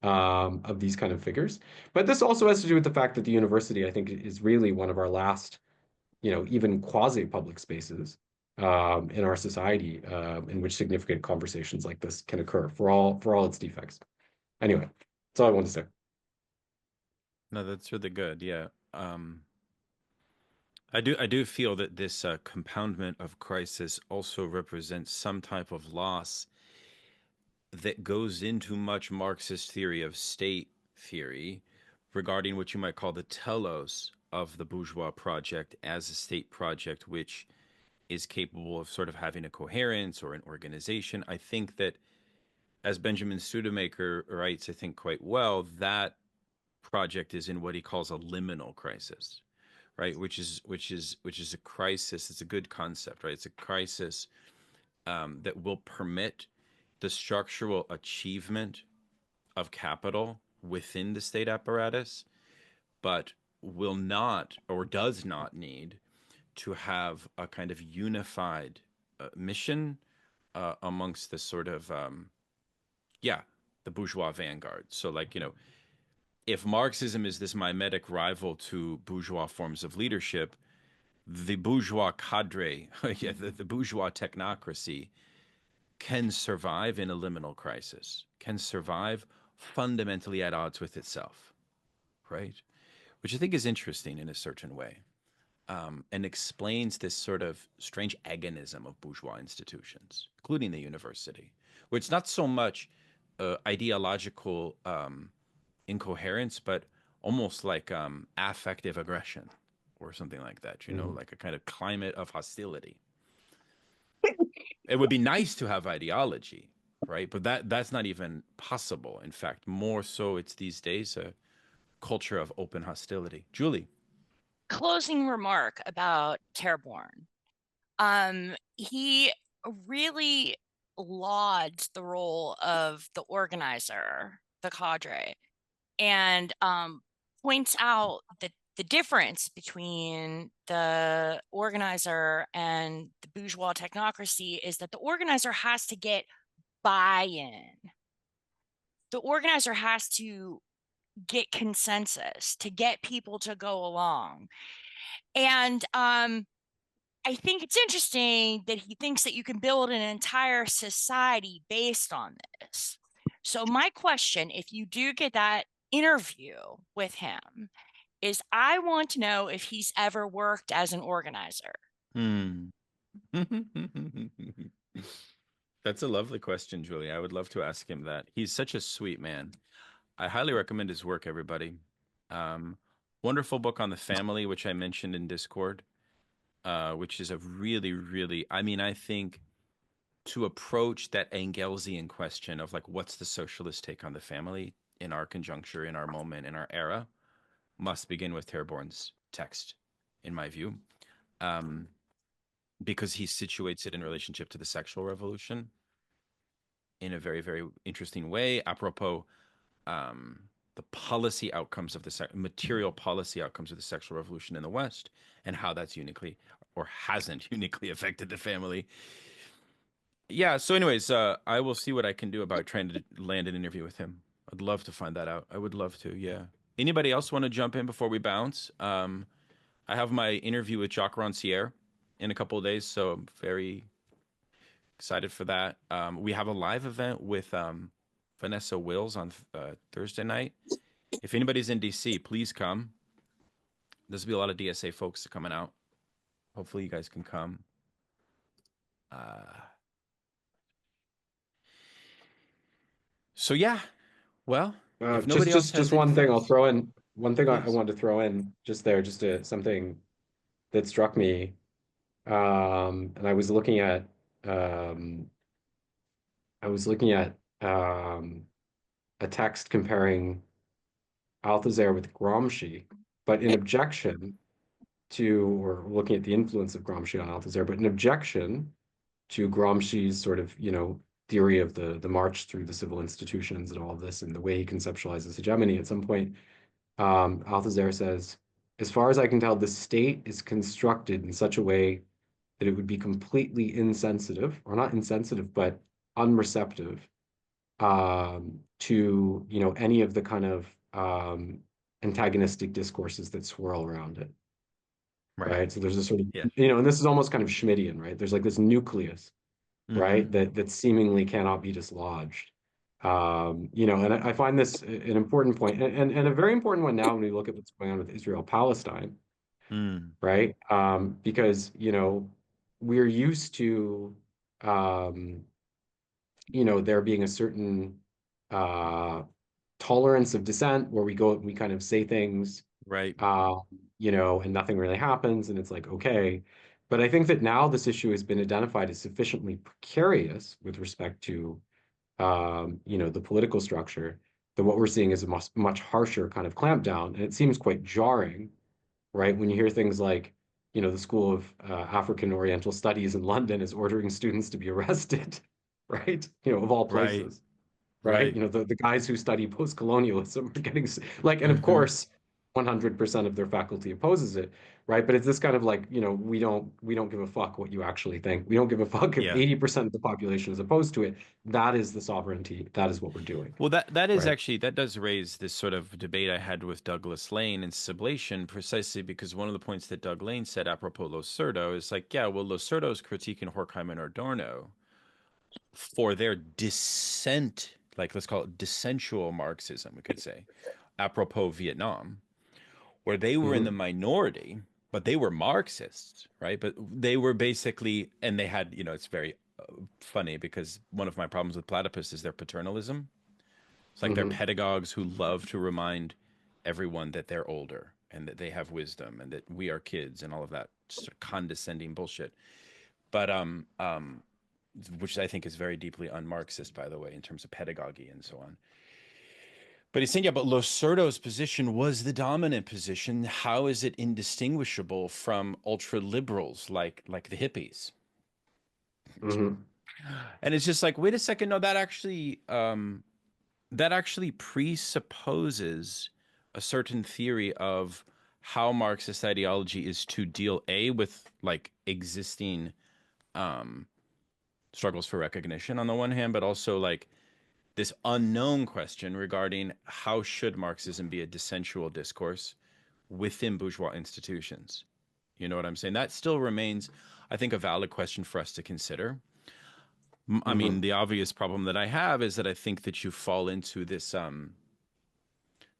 of these kind of figures. But this also has to do with the fact that the university, I think, is really one of our last, even quasi-public spaces in our society in which significant conversations like this can occur for all its defects. Anyway, that's all I want to say. No, that's really good. Yeah. I do feel that this compoundment of crisis also represents some type of loss that goes into much Marxist theory of state theory regarding what you might call the telos of the bourgeois project as a state project, which is capable of sort of having a coherence or an organization. I think that, as Benjamin Studemaker writes, I think quite well, that project is in what he calls a liminal crisis, right? Which is a crisis. It's a good concept, right? It's a crisis that will permit the structural achievement of capital within the state apparatus, but will not or does not need to have a kind of unified mission amongst the sort of the bourgeois vanguard. So, like, if Marxism is this mimetic rival to bourgeois forms of leadership, the bourgeois cadre, the bourgeois technocracy can survive in a liminal crisis, can survive fundamentally at odds with itself, right? Which I think is interesting in a certain way, and explains this sort of strange agonism of bourgeois institutions, including the university, where it's not so much ideological incoherence, but almost like affective aggression or something like that, like a kind of climate of hostility. It would be nice to have ideology, right? But that's not even possible. In fact, more so it's these days a culture of open hostility. Julie. Closing remark about Therborn. He really lauds the role of the organizer, the cadre, and points out that the difference between the organizer and the bourgeois technocracy is that the organizer has to get buy-in. The organizer has to get consensus, to get people to go along. And I think it's interesting that he thinks that you can build an entire society based on this. So my question, if you do get that interview with him, is I want to know if he's ever worked as an organizer. That's a lovely question, Julie. I would love to ask him that. He's such a sweet man. I highly recommend his work, everybody. Wonderful book on the family, which I mentioned in Discord, which is a really, really, I think to approach that Engelsian question of like, what's the socialist take on the family in our conjuncture, in our moment, in our era, must begin with Therborn's text, in my view, because he situates it in relationship to the sexual revolution in a very, very interesting way, apropos the policy outcomes of the material policy outcomes of the sexual revolution in the West, and how that's uniquely or hasn't uniquely affected the family. Yeah, so anyways, I will see what I can do about trying to land an interview with him. I'd love to find that out. I would love to, yeah. Anybody else want to jump in before we bounce? I have my interview with Jacques Rancière in a couple of days, so I'm very excited for that. We have a live event with Vanessa Wills on Thursday night. If anybody's in DC, please come. There's be a lot of DSA folks coming out. Hopefully you guys can come. So yeah, well, if nobody else has just one thing anything I'll throw in. One thing I Please. wanted to throw in just there, something that struck me. And I was looking at a text comparing Althusser with Gramsci, but in objection to, or looking at the influence of Gramsci on Althusser, but in objection to Gramsci's sort of, theory of the march through the civil institutions and all of this and the way he conceptualizes hegemony. At some point, Althusser says, as far as I can tell, the state is constructed in such a way that it would be completely insensitive, or not insensitive, but unreceptive to, you know, any of the kind of antagonistic discourses that swirl around it. Right. So there's a sort of, Yeah. you know, and this is almost kind of Schmittian, right? There's like this nucleus, right, Mm-hmm. that seemingly cannot be dislodged. You know, and I find this an important point, and a very important one now when we look at what's going on with Israel-Palestine, Mm. right? Because, you know, we're used to, um, you know, there being a certain uh, tolerance of dissent where we go and we kind of say things, Right. uh, you know, and nothing really happens, and it's like, okay. But I think that now this issue has been identified as sufficiently precarious with respect to, you know, the political structure, that what we're seeing is a much harsher kind of clampdown. And it seems quite jarring, right? When you hear things like, you know, the School of African Oriental Studies in London is ordering students to be arrested, right? You know, of all Right. places, right? Right. You know, the guys who study post-colonialism are getting like, and of Mm-hmm. course, 100% of their faculty opposes it, right? But it's this kind of like, you know, we don't give a fuck what you actually think. We don't give a fuck if Yeah. 80% of the population is opposed to it. That is the sovereignty. That is what we're doing, Well, that is right? actually, that does raise this sort of debate I had with Douglas Lane and sublation, precisely because one of the points that Doug Lane said apropos Losurdo is like, yeah, well, Losurdo's critique in Horkheimer and Adorno for their dissent, like let's call it dissensual Marxism, we could say, apropos Vietnam, where they were in the Hmm. minority, but they were Marxists, right? But they were basically, and they had, you know, it's very funny because one of my problems with Platypus is their paternalism. It's like they're Hmm. pedagogues who love to remind everyone that they're older and that they have wisdom and that we are kids and all of that sort of condescending bullshit. But which I think is very deeply un-Marxist, by the way, in terms of pedagogy and so on. But he's saying, yeah, but Losurdo's position was the dominant position. How is it indistinguishable from ultra liberals like the hippies? Hmm. And it's just like, wait a second, no, that actually presupposes a certain theory of how Marxist ideology is to deal with like existing um, struggles for recognition on the one hand, but also like this unknown question regarding how should Marxism be a dissensual discourse within bourgeois institutions. You know what I'm saying? That still remains, I think, a valid question for us to consider. I mean, Hmm. the obvious problem that I have is that I think that you fall into this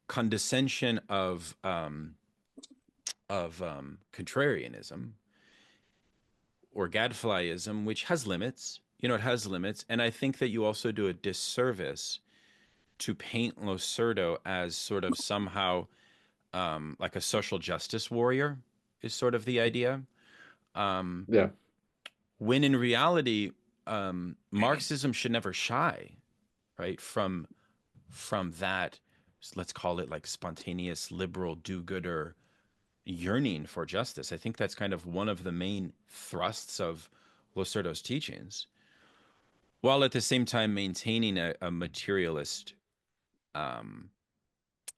condescension of contrarianism or gadflyism, which has limits. You know, it has limits, and I think that you also do a disservice to paint Losurdo as sort of somehow like a social justice warrior is sort of the idea. Um, Yeah. when in reality, Marxism should never shy, right, from that. Let's call it like spontaneous liberal do-gooder yearning for justice. I think that's kind of one of the main thrusts of Losurdo's teachings, while at the same time maintaining a materialist um,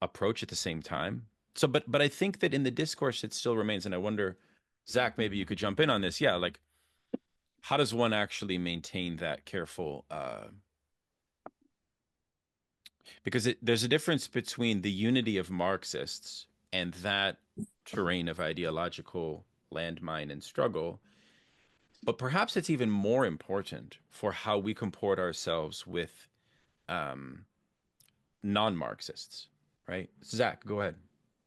approach at the same time. So, but I think that in the discourse it still remains, and I wonder, Zach, maybe you could jump in on this. Yeah, like how does one actually maintain that careful? Because there's a difference between the unity of Marxists and that terrain of ideological landmine and struggle. But perhaps it's even more important for how we comport ourselves with um, non-Marxists, right? Zach, go ahead.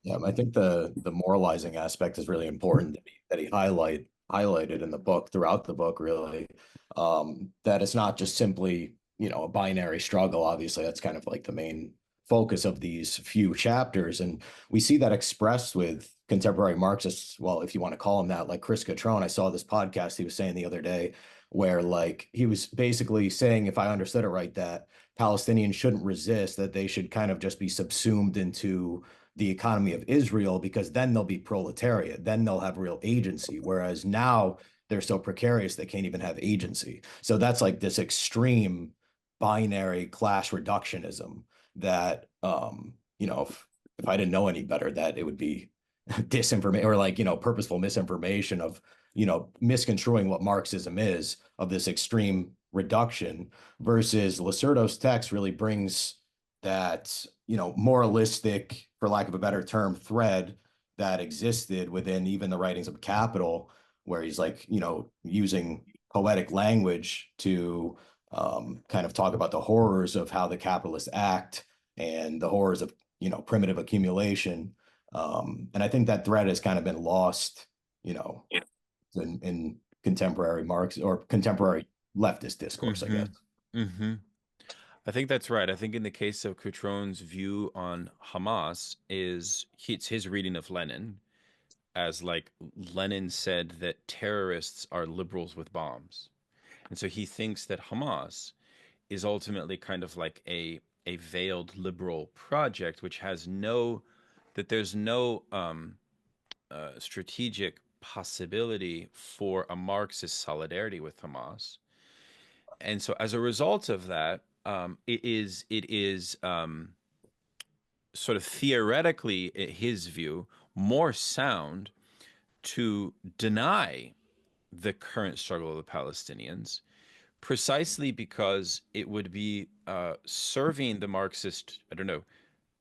Yeah, I think the moralizing aspect is really important that he highlighted in the book, throughout the book, really. That it's not just simply, you know, a binary struggle. Obviously, that's kind of like the main focus of these few chapters. And we see that expressed with contemporary Marxists, well, if you want to call them that, like Chris Catrone. I saw this podcast he was saying the other day where like he was basically saying, if I understood it right, that Palestinians shouldn't resist, that they should kind of just be subsumed into the economy of Israel, because then they'll be proletariat, then they'll have real agency. Whereas now they're so precarious they can't even have agency. So that's like this extreme binary class reductionism that you know, if I didn't know any better, that it would be disinformation or like, purposeful misinformation of, misconstruing what Marxism is, of this extreme reduction, versus Losurdo's text really brings that, moralistic, for lack of a better term, thread that existed within even the writings of Capital, where he's like, using poetic language to kind of talk about the horrors of how the capitalists act and the horrors of, primitive accumulation. And I think that thread has kind of been lost, in contemporary Marx or contemporary leftist discourse, I guess. I think that's right. I think in the case of Coutron's view on Hamas it's his reading of Lenin as like Lenin said that terrorists are liberals with bombs. And so he thinks that Hamas is ultimately kind of like a veiled liberal project, which has there's no strategic possibility for a Marxist solidarity with Hamas. And so as a result of that, it is sort of theoretically, in his view, more sound to deny the current struggle of the Palestinians, precisely because it would be serving the Marxist,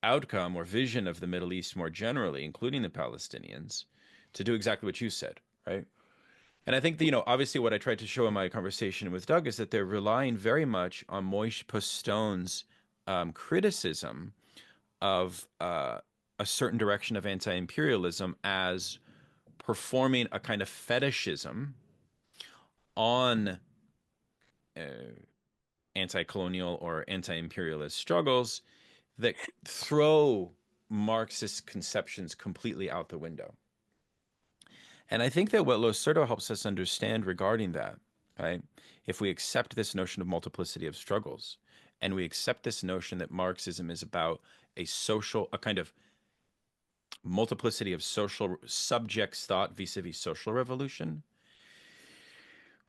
outcome or vision of the Middle East more generally, including the Palestinians, to do exactly what you said, right? And I think that, obviously what I tried to show in my conversation with Doug is that they're relying very much on Moïse Postone's criticism of a certain direction of anti-imperialism as performing a kind of fetishism on anti-colonial or anti-imperialist struggles that throw Marxist conceptions completely out the window. And I think that what Losurdo helps us understand regarding that, right, if we accept this notion of multiplicity of struggles, and we accept this notion that Marxism is about a kind of multiplicity of social subjects thought vis-a-vis social revolution,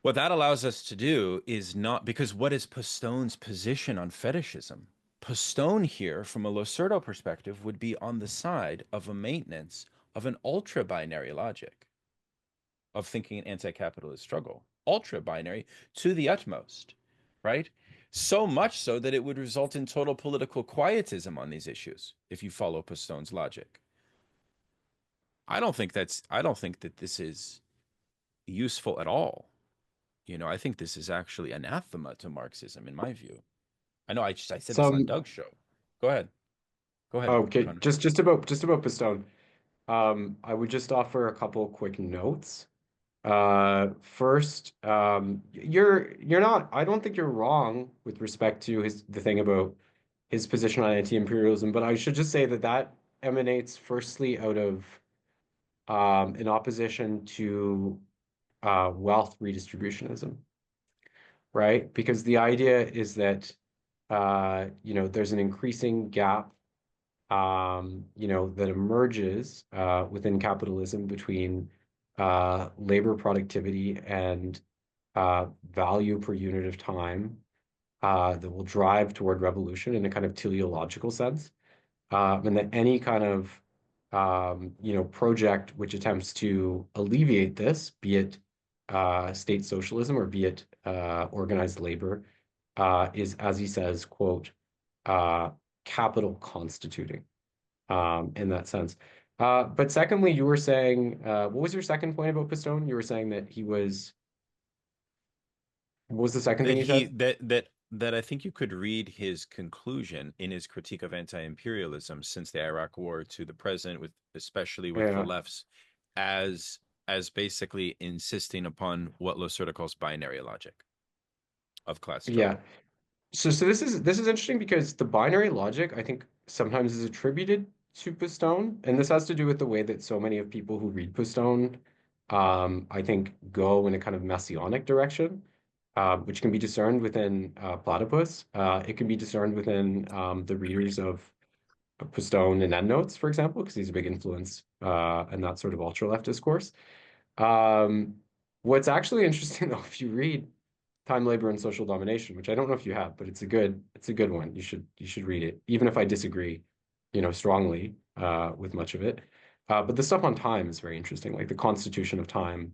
what that allows us to do is not, because what is Postone's position on fetishism? Postone here, from a Losurdo perspective, would be on the side of a maintenance of an ultra-binary logic of thinking an anti-capitalist struggle. Ultra-binary to the utmost, right? So much so that it would result in total political quietism on these issues, if you follow Postone's logic. I don't think that this is useful at all. I think this is actually anathema to Marxism, in my view. I know I said this on Doug's show. Go ahead. Okay, Connor. just about Postone. I would just offer a couple quick notes. First, you're not. I don't think you're wrong with respect to the thing about his position on anti-imperialism, but I should just say that emanates firstly out of an opposition to wealth redistributionism, right? Because the idea is that there's an increasing gap that emerges within capitalism between labor productivity and value per unit of time that will drive toward revolution in a kind of teleological sense. And that any kind of project which attempts to alleviate this, be it state socialism or be it organized labor, is, as he says, quote, capital constituting in that sense. But secondly, you were saying, what was your second point about Postone? You were saying that he was, what was the second thing you said? That I think you could read his conclusion in his critique of anti-imperialism since the Iraq War to the present, especially with the lefts, as basically insisting upon what Losurdo calls binary logic of class struggle. Yeah. So this is interesting because the binary logic, I think, sometimes is attributed to Postone, and this has to do with the way that so many of people who read Postone, I think, go in a kind of messianic direction, which can be discerned within Platypus. It can be discerned within the readers of Postone and Endnotes, for example, because he's a big influence in that sort of ultra-left discourse. What's actually interesting, though, if you read Time, Labor, and Social Domination, which I don't know if you have, but it's a good one. You should read it, even if I disagree, strongly with much of it. But the stuff on time is very interesting, like the constitution of time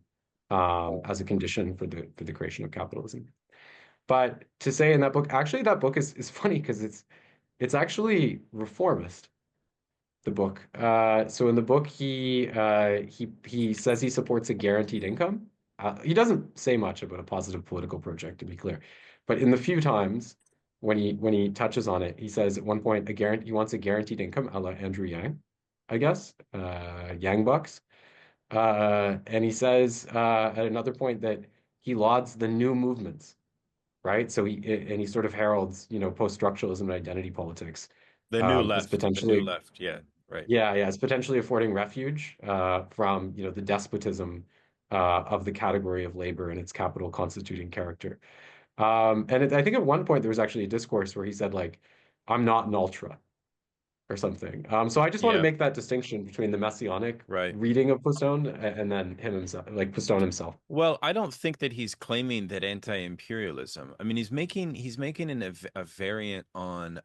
as a condition for the creation of capitalism. But to say in that book, actually, that book is funny because it's actually reformist. The book. So in the book, he says he supports a guaranteed income. He doesn't say much about a positive political project, to be clear, but in the few times when he touches on it, he says at one point he wants a guaranteed income, a la Andrew Yang, I guess, Yang bucks. And he says at another point that he lauds the new movements, right? So he sort of heralds, post-structuralism and identity politics The new as left, the new potentially, left. Yeah, right. yeah, it's potentially affording refuge from, the despotism of the category of labor and its capital constituting character. I think at one point there was actually a discourse where he said like, "I'm not an ultra" or something. So I just want to Yeah, make that distinction between the messianic right. reading of Postone and then him himself, like Postone himself. Well, I don't think that he's claiming that anti-imperialism. I mean, he's making a variant on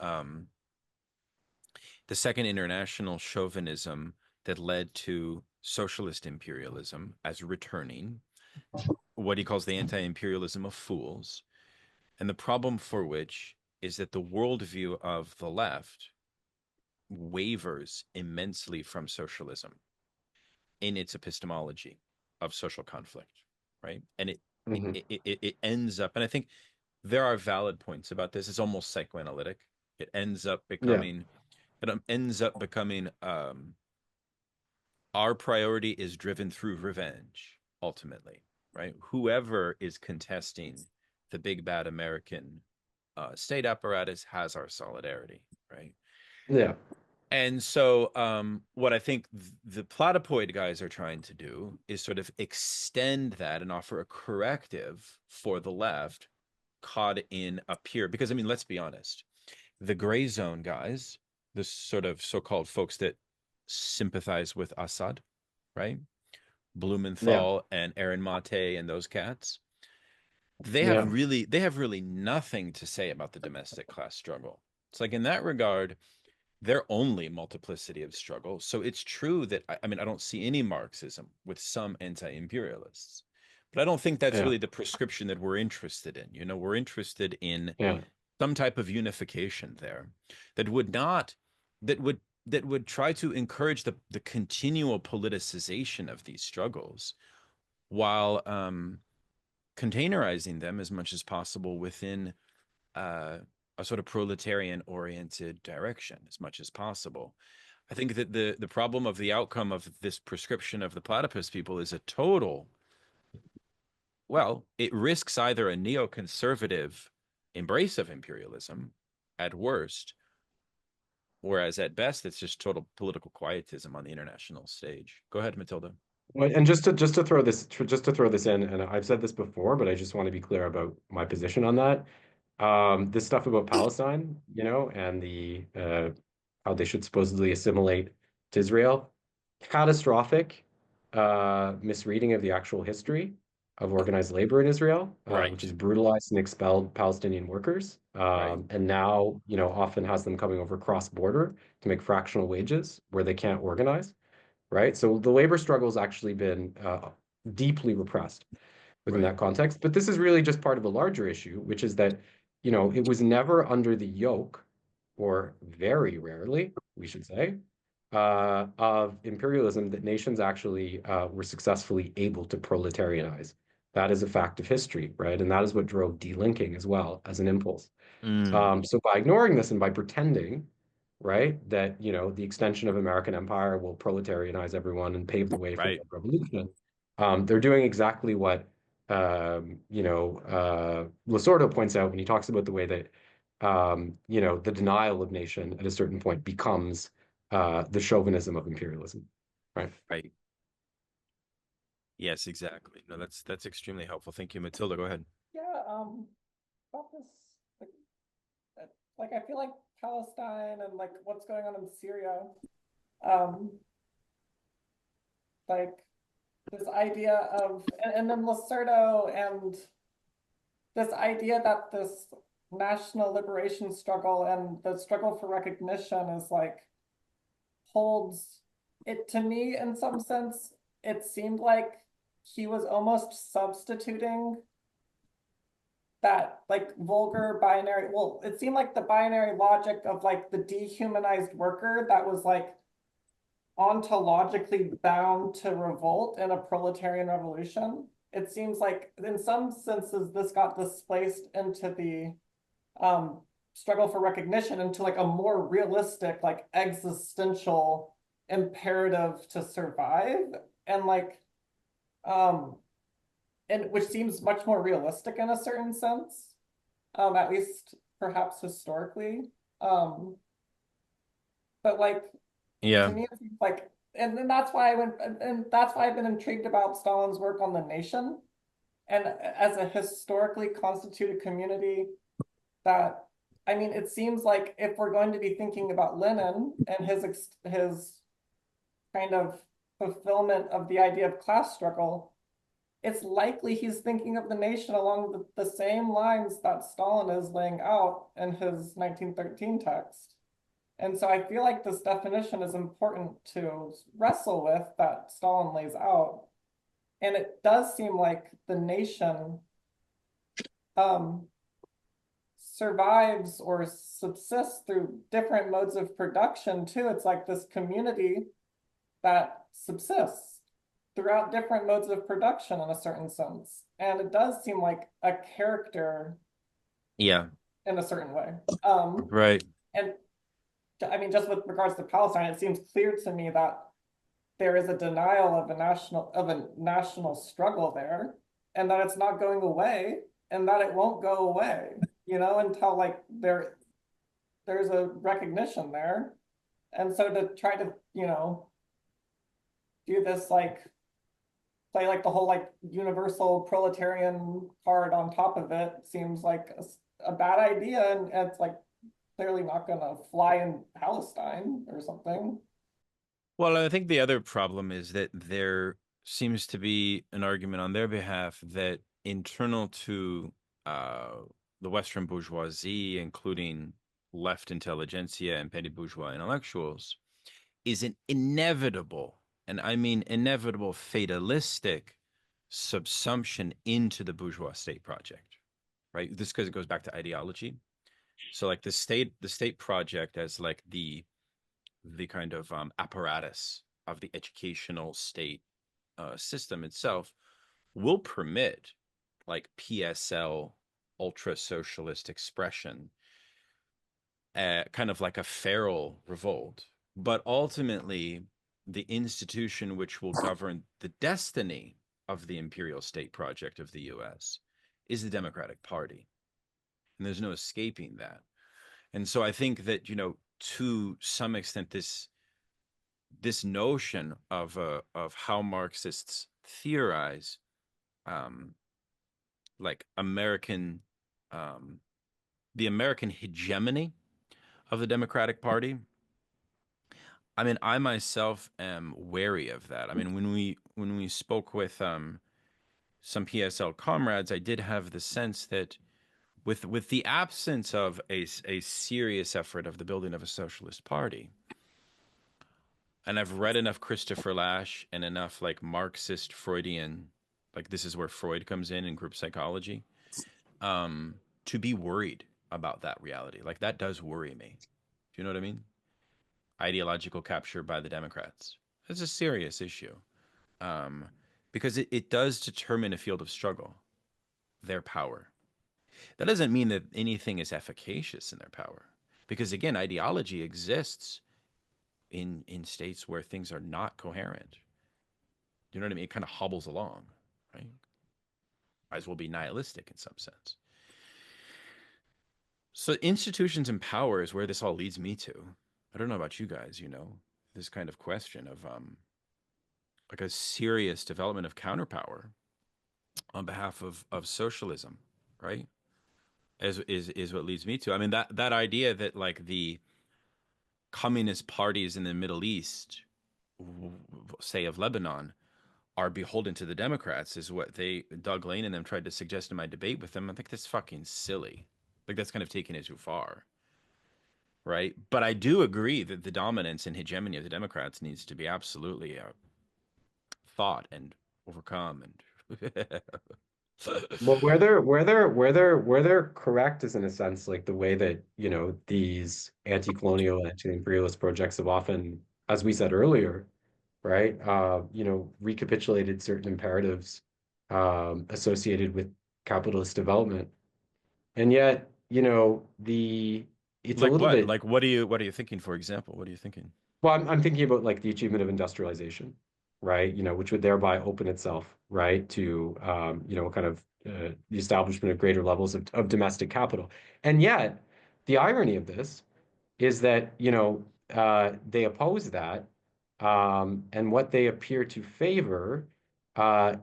the Second International chauvinism that led to socialist imperialism as returning, what he calls the anti-imperialism of fools, and the problem for which is that the worldview of the left wavers immensely from socialism in its epistemology of social conflict, right? And Hmm. it ends up, and I think there are valid points about this. It's almost psychoanalytic. It ends up Yeah, becoming, our priority is driven through revenge, ultimately, right? Whoever is contesting the big bad American state apparatus has our solidarity, right? yeah, And so, what I think the platypoid guys are trying to do is sort of extend that and offer a corrective for the left caught in a peer. Because, I mean, let's be honest, the gray zone guys, the sort of so-called folks that sympathize with Assad, right? yeah, Blumenthal and Aaron Mate and those cats, they yeah, have really nothing to say about the domestic class struggle. It's like in that regard, they're only multiplicity of struggle. So it's true that I mean, I don't see any Marxism with some anti-imperialists, but I don't think that's yeah, really the prescription that we're interested in. We're interested in yeah, some type of unification there that would not that would try to encourage the continual politicization of these struggles while containerizing them as much as possible within a sort of proletarian oriented direction as much as possible. I think that the problem of the outcome of this prescription of the platypus people is a total, well, it risks either a neoconservative embrace of imperialism at worst, whereas at best it's just total political quietism on the international stage. Go ahead, Matilda. Well, and just to throw this in, and I've said this before, but I just want to be clear about my position on that. This stuff about Palestine, and the how they should supposedly assimilate to Israel, catastrophic misreading of the actual history of organized labor in Israel, which Right, has brutalized and expelled Palestinian workers, right, and now, often has them coming over cross-border to make fractional wages where they can't organize, right? So the labor struggle has actually been deeply repressed within right, that context. But this is really just part of a larger issue, which is that, it was never under the yoke, or very rarely, we should say, of imperialism that nations actually were successfully able to proletarianize. That is a fact of history, right? And that is what drove delinking as well as an impulse. So by ignoring this and by pretending, right, that the extension of American empire will proletarianize everyone and pave the way for right. world revolution, they're doing exactly what Losurdo points out when he talks about the way that the denial of nation at a certain point becomes the chauvinism of imperialism, right? Right. Yes, exactly. No, that's extremely helpful. Thank you, Matilda. Go ahead. Yeah, about this, like, I feel like Palestine and like what's going on in Syria, um, like this idea of, and then Losurdo and this idea that this national liberation struggle and the struggle for recognition is like holds to me, in some sense, it seemed like he was almost substituting that like vulgar binary, well, it seemed like the binary logic of like the dehumanized worker that was like ontologically bound to revolt in a proletarian revolution. It seems like in some senses this got displaced into the struggle for recognition, into like a more realistic, like existential imperative to survive, and like and which seems much more realistic in a certain sense, at least perhaps historically. But like Yeah. to me it seems like, and then that's why I went, and that's why I've been intrigued about Stalin's work on the nation, and as a historically constituted community that, I mean, it seems like if we're going to be thinking about Lenin and his kind of fulfillment of the idea of class struggle, it's likely he's thinking of the nation along the same lines that Stalin is laying out in his 1913 text. And so I feel like this definition is important to wrestle with that Stalin lays out. And it does seem like the nation survives or subsists through different modes of production too. It's like this community that subsists throughout different modes of production in a certain sense. And it does seem like a character Yeah. in a certain way. Right. And I mean, just with regards to Palestine, it seems clear to me that there is a denial of a national struggle there, and that it's not going away, and that it won't go away, you know, until like there's a recognition there. And so to try to, you know, do this like play like the whole like universal proletarian card on top of it seems like a bad idea, and it's like clearly not gonna fly in Palestine or something. Well, I think the other problem is that there seems to be an argument on their behalf that internal to the Western bourgeoisie, including left intelligentsia and petty bourgeois intellectuals, is an inevitable, and I mean inevitable, fatalistic subsumption into the bourgeois state project, right? This because it goes back to ideology. So like the state project as like the kind of apparatus of the educational state system itself will permit like PSL ultra socialist expression, kind of like a feral revolt. But ultimately, the institution which will govern the destiny of the imperial state project of the US is the Democratic Party. And there's no escaping that. And so I think that, you know, to some extent, this notion of how Marxists theorize, like American, the American hegemony of the Democratic Party. I mean, I myself am wary of that. I mean, when we spoke with some PSL comrades, I did have the sense that with the absence of a serious effort of the building of a socialist party, and I've read enough Christopher Lasch and enough like Marxist Freudian, like this is where Freud comes in group psychology, to be worried about that reality. Like that does worry me. Do you know what I mean? Ideological capture by the Democrats. It's a serious issue, because it does determine a field of struggle, their power. That doesn't mean that anything is efficacious in their power, because again, ideology exists in states where things are not coherent. Do you know what I mean? It kind of hobbles along, right? Might as well be nihilistic in some sense. So institutions and power is where this all leads me to. I don't know about you guys, you know, this kind of question of like a serious development of counterpower on behalf of socialism, right? Is what leads me to. I mean, that idea that like the communist parties in the Middle East, say of Lebanon, are beholden to the Democrats is what Doug Lane and them tried to suggest in my debate with them. I think that's fucking silly. Like that's kind of taking it too far. right? But I do agree that the dominance and hegemony of the Democrats needs to be absolutely fought and overcome. And Well, where they're correct is in a sense like the way that, these anti-colonial, anti-imperialist projects have often, as we said earlier, right, recapitulated certain imperatives associated with capitalist development. And yet, it's a like little what? bit, Like what are you thinking, for example? What are you thinking? well, I'm thinking about like the achievement of industrialization, right? Which would thereby open itself, right, to kind of the establishment of greater levels of domestic capital. And yet, the irony of this is that, they oppose that, and what they appear to favor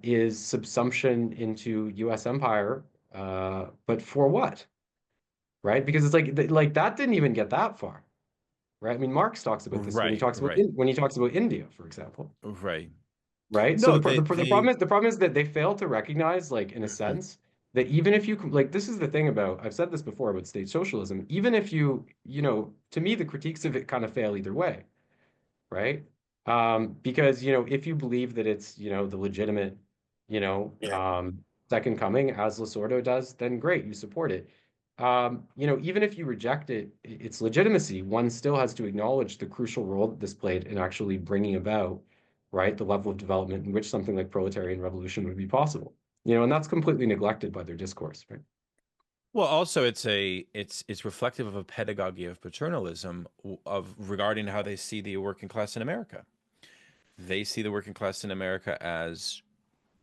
is subsumption into U.S. empire, but for what, right? Because it's like that didn't even get that far. Right? I mean, Marx talks about this when he Right, talks about right, India, for example. right. Right? So No, the problem is that they fail to recognize, like, in a sense, that even if you like, this is the thing about, I've said this before about state socialism, even if to me the critiques of it kind of fail either way, right? Because if you believe that it's the legitimate, second coming, as Losurdo does, then great, you support it. Even if you reject its legitimacy, one still has to acknowledge the crucial role that this played in actually bringing about, right, the level of development in which something like proletarian revolution would be possible. And that's completely neglected by their discourse, right? Well, also it's reflective of a pedagogy of paternalism of regarding how they see the working class in America. They see the working class in America as,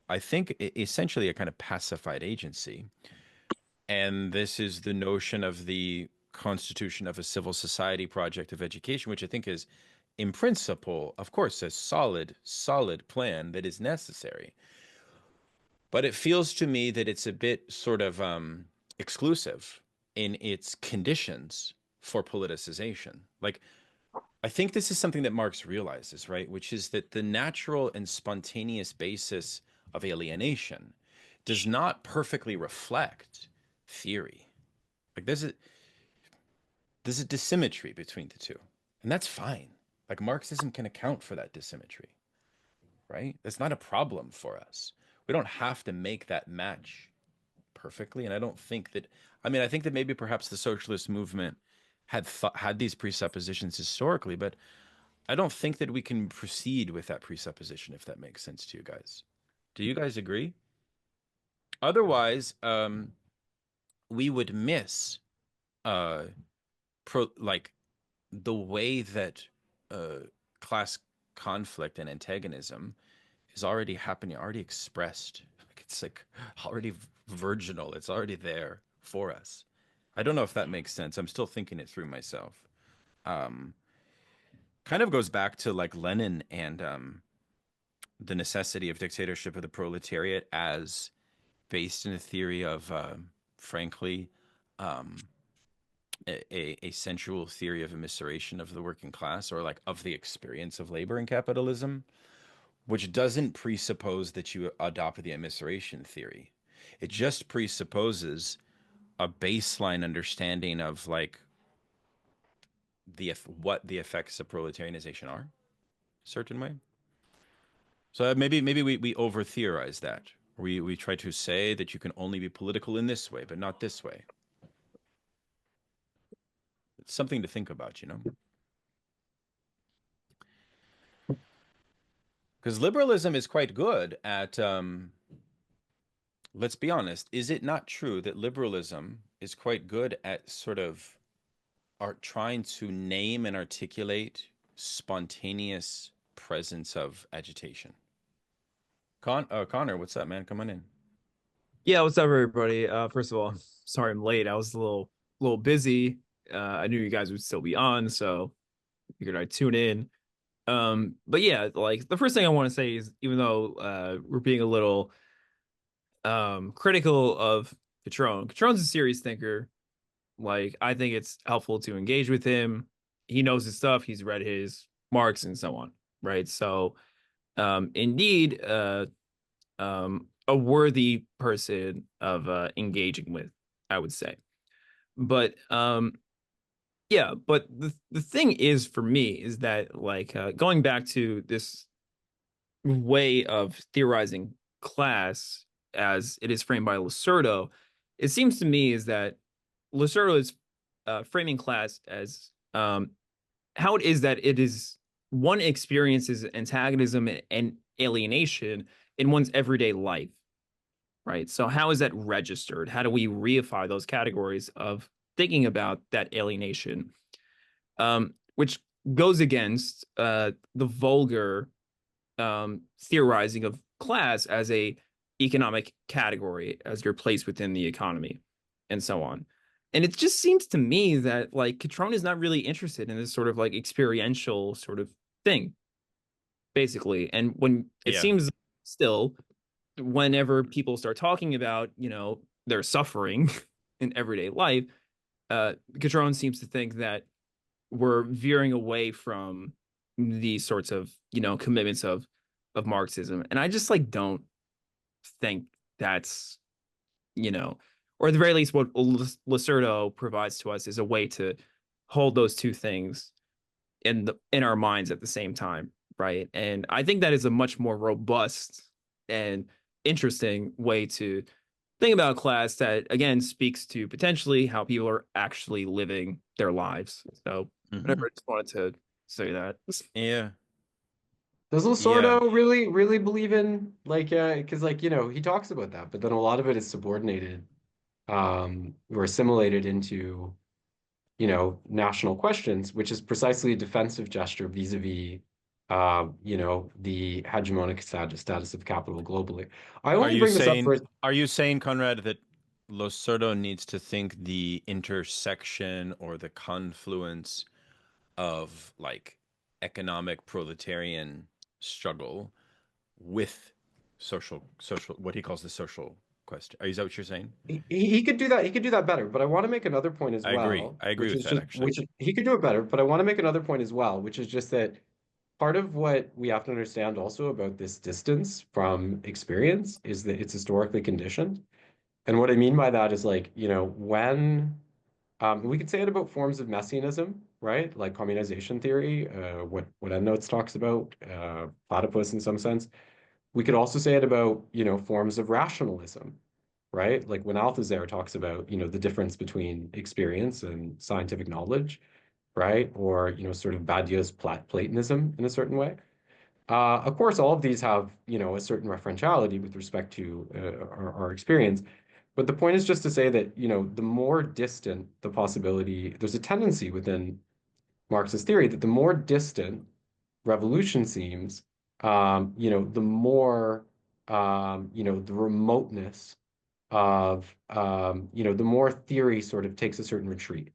I think, essentially a kind of pacified agency. And this is the notion of the constitution of a civil society project of education, which I think is, in principle, of course, a solid plan that is necessary. But it feels to me that it's a bit sort of exclusive in its conditions for politicization. Like, I think this is something that Marx realizes, right? Which is that the natural and spontaneous basis of alienation does not perfectly reflect theory. Like there's a dissymmetry between the two, and that's fine. Like Marxism can account for that dissymmetry, right? That's not a problem for us. We don't have to make that match perfectly, and I don't think that. I mean, I think that maybe perhaps the socialist movement had these presuppositions historically, but I don't think that we can proceed with that presupposition, if that makes sense to you guys. Do you guys agree? Otherwise, we would miss like the way that class conflict and antagonism is already happening, already expressed. Like it's like already virginal. It's already there for us. I don't know if that makes sense. I'm still thinking it through myself. Um, Kind of goes back to like Lenin and the necessity of dictatorship of the proletariat as based in a theory of, frankly, um, a sensual theory of immiseration of the working class, or like of the experience of labor in capitalism, which doesn't presuppose that you adopt the immiseration theory. It just presupposes a baseline understanding of like what the effects of proletarianization are, a certain way. So maybe we over theorize that. We try to say that you can only be political in this way, but not this way. It's something to think about, Because liberalism is quite good at, let's be honest, is it not true that liberalism is quite good at sort of trying to name and articulate spontaneous presence of agitation? Connor, what's up, man? Come on in. Yeah, what's up, everybody? First of all, sorry I'm late. I was a little busy. I knew you guys would still be on, so figured I'd tune in. But yeah, like the first thing I want to say is, even though we're being a little critical of Catron's a serious thinker. Like, I think it's helpful to engage with him. He knows his stuff. He's read his Marx and so on, right? So, indeed, a worthy person of engaging with, I would say. But Yeah, but the thing is for me is that like going back to this way of theorizing class as it is framed by Losurdo, it seems to me is that Losurdo is framing class as how it is that it is one experiences antagonism and alienation in one's everyday life, right? So how is that registered? How do we reify those categories of thinking about that alienation, which goes against the vulgar theorizing of class as a economic category, as your place within the economy, and so on. And it just seems to me that like Catrone is not really interested in this sort of like experiential sort of thing, basically. And when it Yeah. seems still, whenever people start talking about, you know, their suffering in everyday life, Catrone seems to think that we're veering away from these sorts of, you know, commitments of Marxism. And I just like don't think that's, you know, or at the very least what Losurdo provides to us is a way to hold those two things in our minds at the same time, right? And I think that is a much more robust and interesting way to think about class that again speaks to potentially how people are actually living their lives. So whatever, I just wanted to say that. Yeah. Does Yeah. Losurdo really believe in like because like you know he talks about that, but then a lot of it is subordinated or assimilated into you know national questions, which is precisely a defensive gesture vis-a-vis you know the hegemonic status of capital globally. I Are only you bring this up saying for are you saying, Conrad, that Losurdo needs to think the intersection or the confluence of like economic proletarian struggle with social what he calls the social question? Is that what you're saying? he could do that. He could do that better. But I want to make another point as I agree. well, I agree which with is that just actually. which he could do it better. But I want to make another point as well, which is just that part of what we have to understand also about this distance from experience is that it's historically conditioned. And what I mean by that is like, you know, when we could say it about forms of messianism, right? Like communization theory, what Endnotes talks about, platypus in some sense. We could also say it about, you know, forms of rationalism, right? Like when Althusser talks about, you know, the difference between experience and scientific knowledge, right? Or, you know, sort of Badiou's Platonism in a certain way. Of course, all of these have, you know, a certain referentiality with respect to our experience. But the point is just to say that, you know, the more distant the possibility, there's a tendency within Marxist theory that the more distant revolution seems, you know, the more, you know, the remoteness of, you know, the more theory sort of takes a certain retreat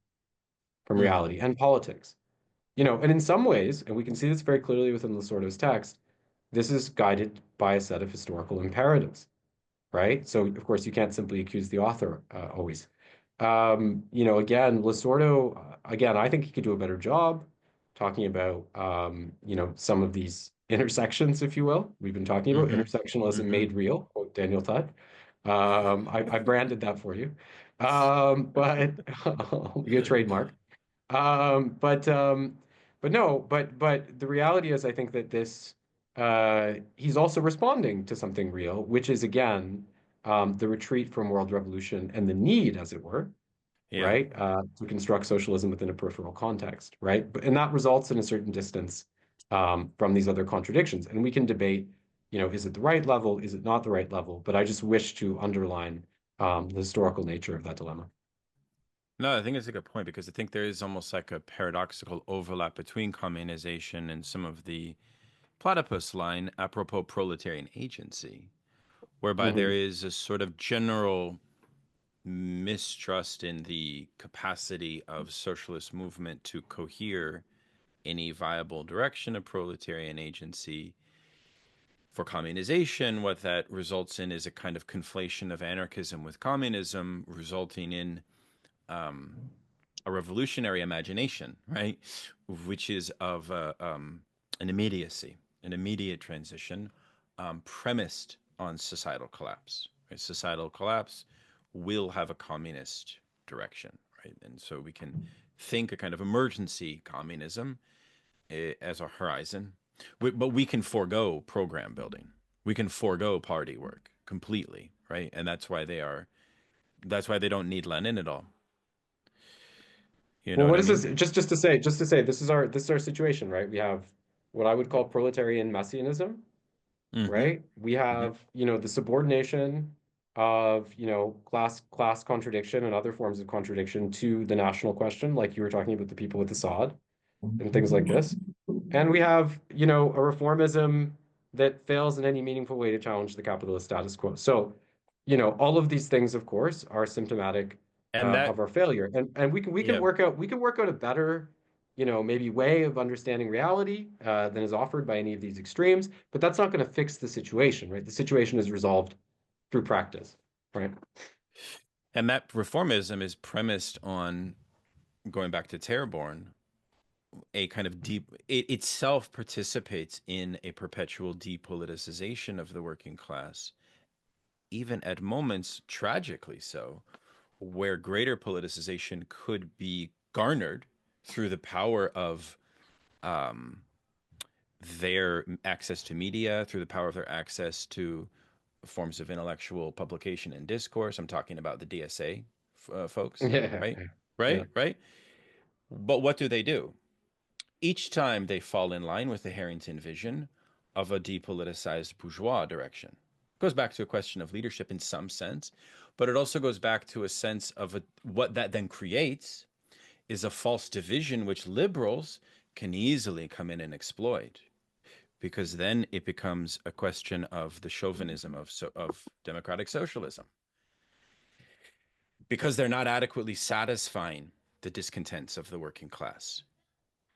from reality and politics. You know, and in some ways, and we can see this very clearly within Losurdo's text, this is guided by a set of historical imperatives, right? So, of course, you can't simply accuse the author always. You know, again, Losurdo, again, I think he could do a better job talking about, you know, some of these intersections, if you will. We've been talking about intersectionalism made real, quote Daniel Tutt. I branded that for you. But you a trademark. Um, but um, but no, but the reality is, I think that this he's also responding to something real, which is again the retreat from world revolution and the need, as it were, Yeah. right, to construct socialism within a peripheral context, right? But and that results in a certain distance from these other contradictions, and we can debate, you know, is it the right level, is it not the right level? But I just wish to underline the historical nature of that dilemma. No, I think it's a good point because I think there is almost like a paradoxical overlap between communization and some of the platypus line apropos proletarian agency, whereby there Mhm. is a sort of general mistrust in the capacity of socialist movement to cohere any viable direction of proletarian agency. For communization, what that results in is a kind of conflation of anarchism with communism, resulting in a revolutionary imagination, right? Which is of an immediacy, an immediate transition premised on societal collapse. Right? Societal collapse will have a communist direction, right? And so we can think a kind of emergency communism as a horizon. But we can forego program building. We can forego party work completely, right? And that's why they don't need Lenin at all. You know Well, what what I is mean? this? Just to say, this is our situation, right? We have what I would call proletarian messianism, Mm-hmm. right? We have, the subordination of, class contradiction and other forms of contradiction to the national question, like you were talking about the people with Assad and things like this. And we have, a reformism that fails in any meaningful way to challenge the capitalist status quo. So, all of these things, of course, are symptomatic And that, of our failure. And yeah. we can work out a better, maybe way of understanding reality than is offered by any of these extremes. But that's not going to fix the situation, right? The situation is resolved through practice, right? And that reformism is premised on, going back to Therborn, a kind of it itself participates in a perpetual depoliticization of the working class, even at moments, tragically so, where greater politicization could be garnered through the power of their access to media, through the power of their access to forms of intellectual publication and discourse. I'm talking about the DSA folks, Yeah, right? yeah. Right? But what do? Each time they fall in line with the Harrington vision of a depoliticized bourgeois direction. It goes back to a question of leadership in some sense, but it also goes back to a sense of what that then creates is a false division which liberals can easily come in and exploit, because then it becomes a question of the chauvinism of democratic socialism, because they're not adequately satisfying the discontents of the working class.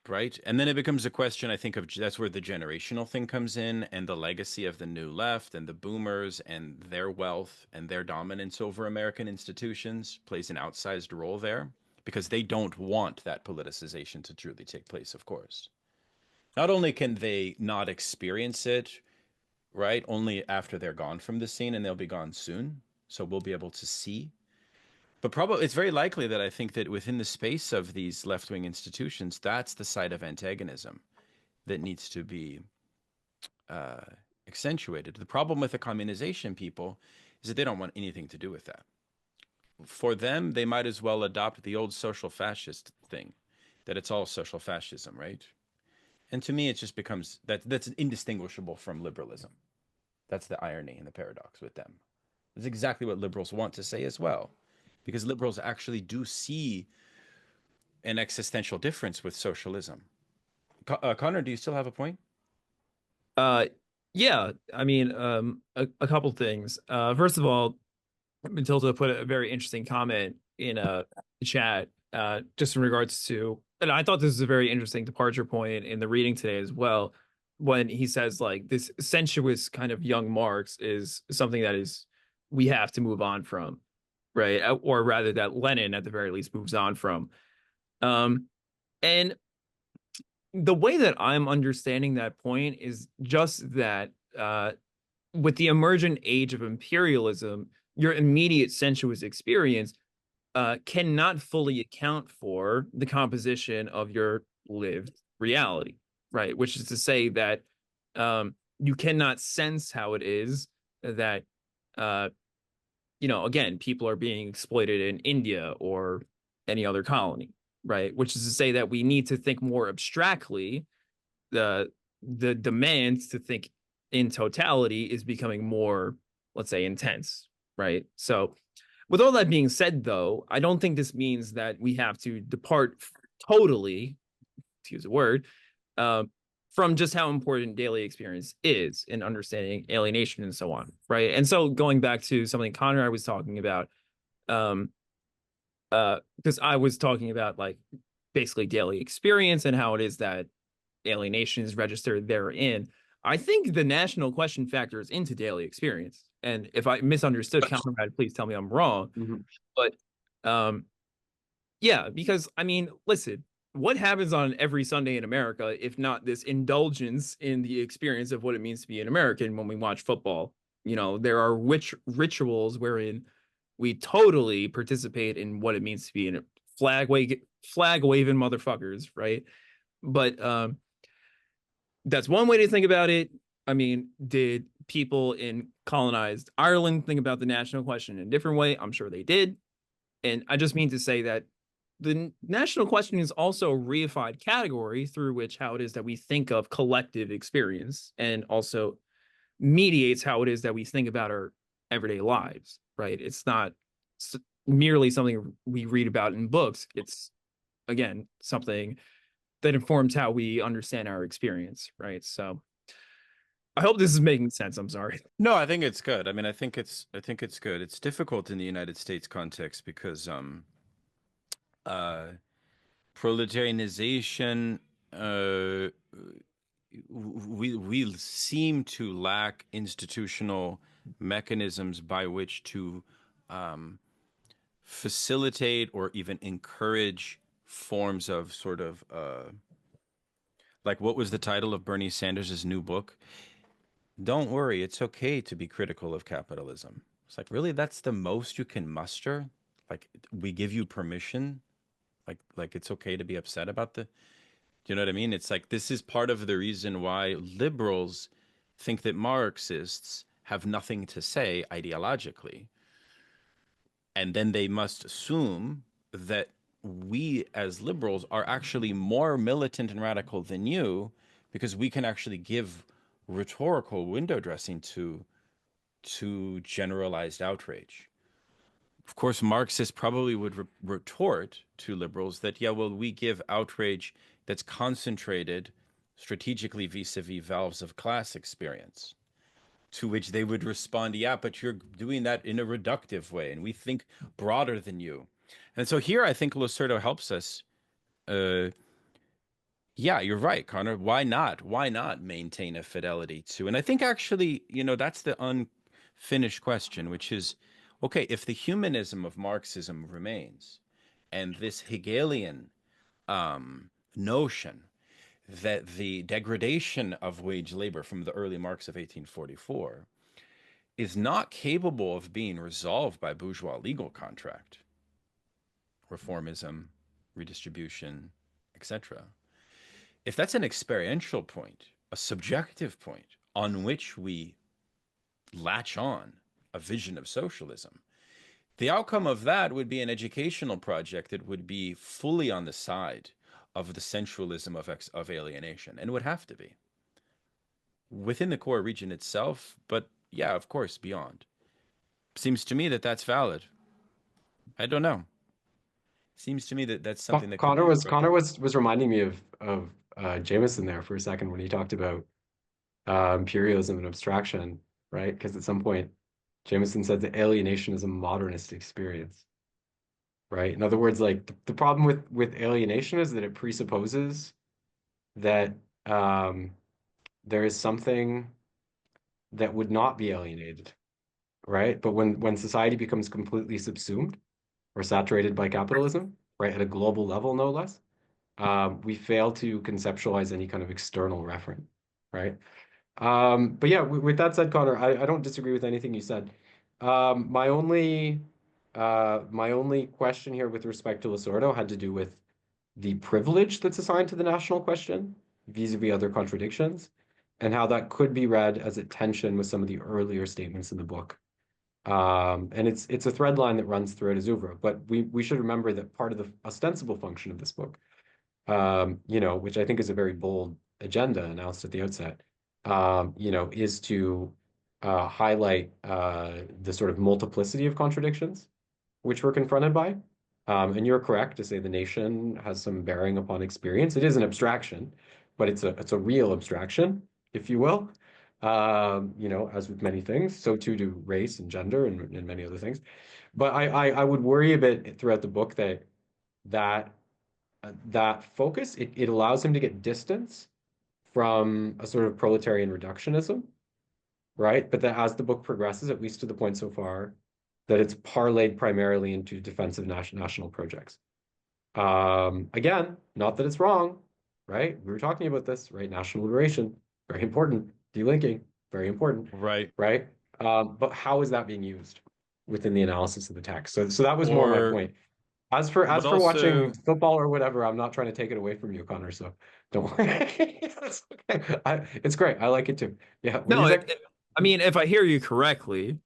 Right. And then it becomes a question, I think, of that's where the generational thing comes in, and the legacy of the new left and the boomers and their wealth and their dominance over American institutions plays an outsized role there, because they don't want that politicization to truly take place, of course. Not only can they not experience it, right, only after they're gone from the scene, and they'll be gone soon. So we'll be able to see. But probably it's very likely that I think that within the space of these left-wing institutions, that's the side of antagonism that needs to be accentuated. The problem with the communization people is that they don't want anything to do with that. For them, they might as well adopt the old social fascist thing, that it's all social fascism, right? And to me, it just becomes that's indistinguishable from liberalism. That's the irony and the paradox with them. It's exactly what liberals want to say as well, because liberals actually do see an existential difference with socialism. Connor, do you still have a point? Yeah, I mean, a couple things. First of all, Matilda put a very interesting comment in a chat, just in regards to, and I thought this was a very interesting departure point in the reading today as well, when he says like this sensuous kind of young Marx is something that is we have to move on from, right? Or rather, that Lenin at the very least moves on from. And the way that I'm understanding that point is just that with the emergent age of imperialism, your immediate sensuous experience cannot fully account for the composition of your lived reality, right? Which is to say that you cannot sense how it is that, again, people are being exploited in India or any other colony, right? Which is to say that we need to think more abstractly. The demand to think in totality is becoming more, let's say, intense, right? So with all that being said, though, I don't think this means that we have to depart totally, to use a word, from just how important daily experience is in understanding alienation and so on, right? And so going back to something Connor and I was talking about, because I was talking about like basically daily experience and how it is that alienation is registered therein. I think the national question factors into daily experience. And if I misunderstood Conrad, please tell me I'm wrong. Mm-hmm. But yeah, because I mean, listen, what happens on every Sunday in America, if not this indulgence in the experience of what it means to be an American when we watch football? There are rituals wherein we totally participate in what it means to be flag waving motherfuckers, right? But that's one way to think about it. I mean, did people in colonized Ireland think about the national question in a different way? I'm sure they did. And I just mean to say that the national question is also a reified category through which how it is that we think of collective experience, and also mediates how it is that we think about our everyday lives, right? It's not merely something we read about in books. It's, again, something that informs how we understand our experience, right? So I hope this is making sense. I'm sorry. No, I think it's good. I mean, I think it's good. It's difficult in the United States context because proletarianization, we seem to lack institutional mechanisms by which to facilitate or even encourage forms of sort of like, what was the title of Bernie Sanders' new book? Don't worry, it's okay to be critical of capitalism. It's like, really, that's the most you can muster? Like, we give you permission? Like it's okay to be upset about do you know what I mean? It's like, this is part of the reason why liberals think that Marxists have nothing to say ideologically. And then they must assume that we as liberals are actually more militant and radical than you, because we can actually give rhetorical window dressing to generalized outrage. Of course, Marxists probably would retort to liberals that, yeah, well, we give outrage that's concentrated strategically vis-a-vis valves of class experience. To which they would respond, yeah, but you're doing that in a reductive way, and we think broader than you. And so here, I think Losurdo helps us. Yeah, you're right, Connor. Why not? Why not maintain a fidelity to? And I think actually, that's the unfinished question, which is, okay, if the humanism of Marxism remains, and this Hegelian notion that the degradation of wage labor from the early Marx of 1844 is not capable of being resolved by bourgeois legal contract, reformism, redistribution, etc. If that's an experiential point, a subjective point on which we latch on a vision of socialism, the outcome of that would be an educational project that would be fully on the side of the sensualism of alienation, and would have to be within the core region itself, but yeah, of course, beyond. Seems to me that that's valid. I don't know. Seems to me that that's something that Connor was reminding me of Jameson there for a second when he talked about imperialism and abstraction, right? Because at some point, Jameson said that alienation is a modernist experience, right? In other words, like the problem with alienation is that it presupposes that there is something that would not be alienated, right? But when society becomes completely subsumed or saturated by capitalism, right, at a global level, no less, we fail to conceptualize any kind of external referent, right? But yeah, with that said, Connor, I don't disagree with anything you said. My only question here with respect to Losurdo had to do with the privilege that's assigned to the national question vis-a-vis other contradictions, and how that could be read as a tension with some of the earlier statements in the book. And it's a thread line that runs throughout his oeuvre, but we should remember that part of the ostensible function of this book, which I think is a very bold agenda announced at the outset, is to highlight the sort of multiplicity of contradictions which we're confronted by. And you're correct to say the nation has some bearing upon experience. It is an abstraction, but it's a real abstraction, if you will. As with many things, so too do race and gender and many other things. But I would worry a bit throughout the book that focus, it allows him to get distance from a sort of proletarian reductionism, right? But that as the book progresses, at least to the point so far, that it's parlayed primarily into defensive national projects. Again, not that it's wrong, right? We were talking about this, right? National liberation, very important. Delinking, very important. Right. Right. But how is that being used within the analysis of the text? So that was more my point. As for But watching also, football or whatever, I'm not trying to take it away from you, Connor. So don't worry. It's okay. It's great. I like it too. Yeah. What do No, you think? I mean, if I hear you correctly,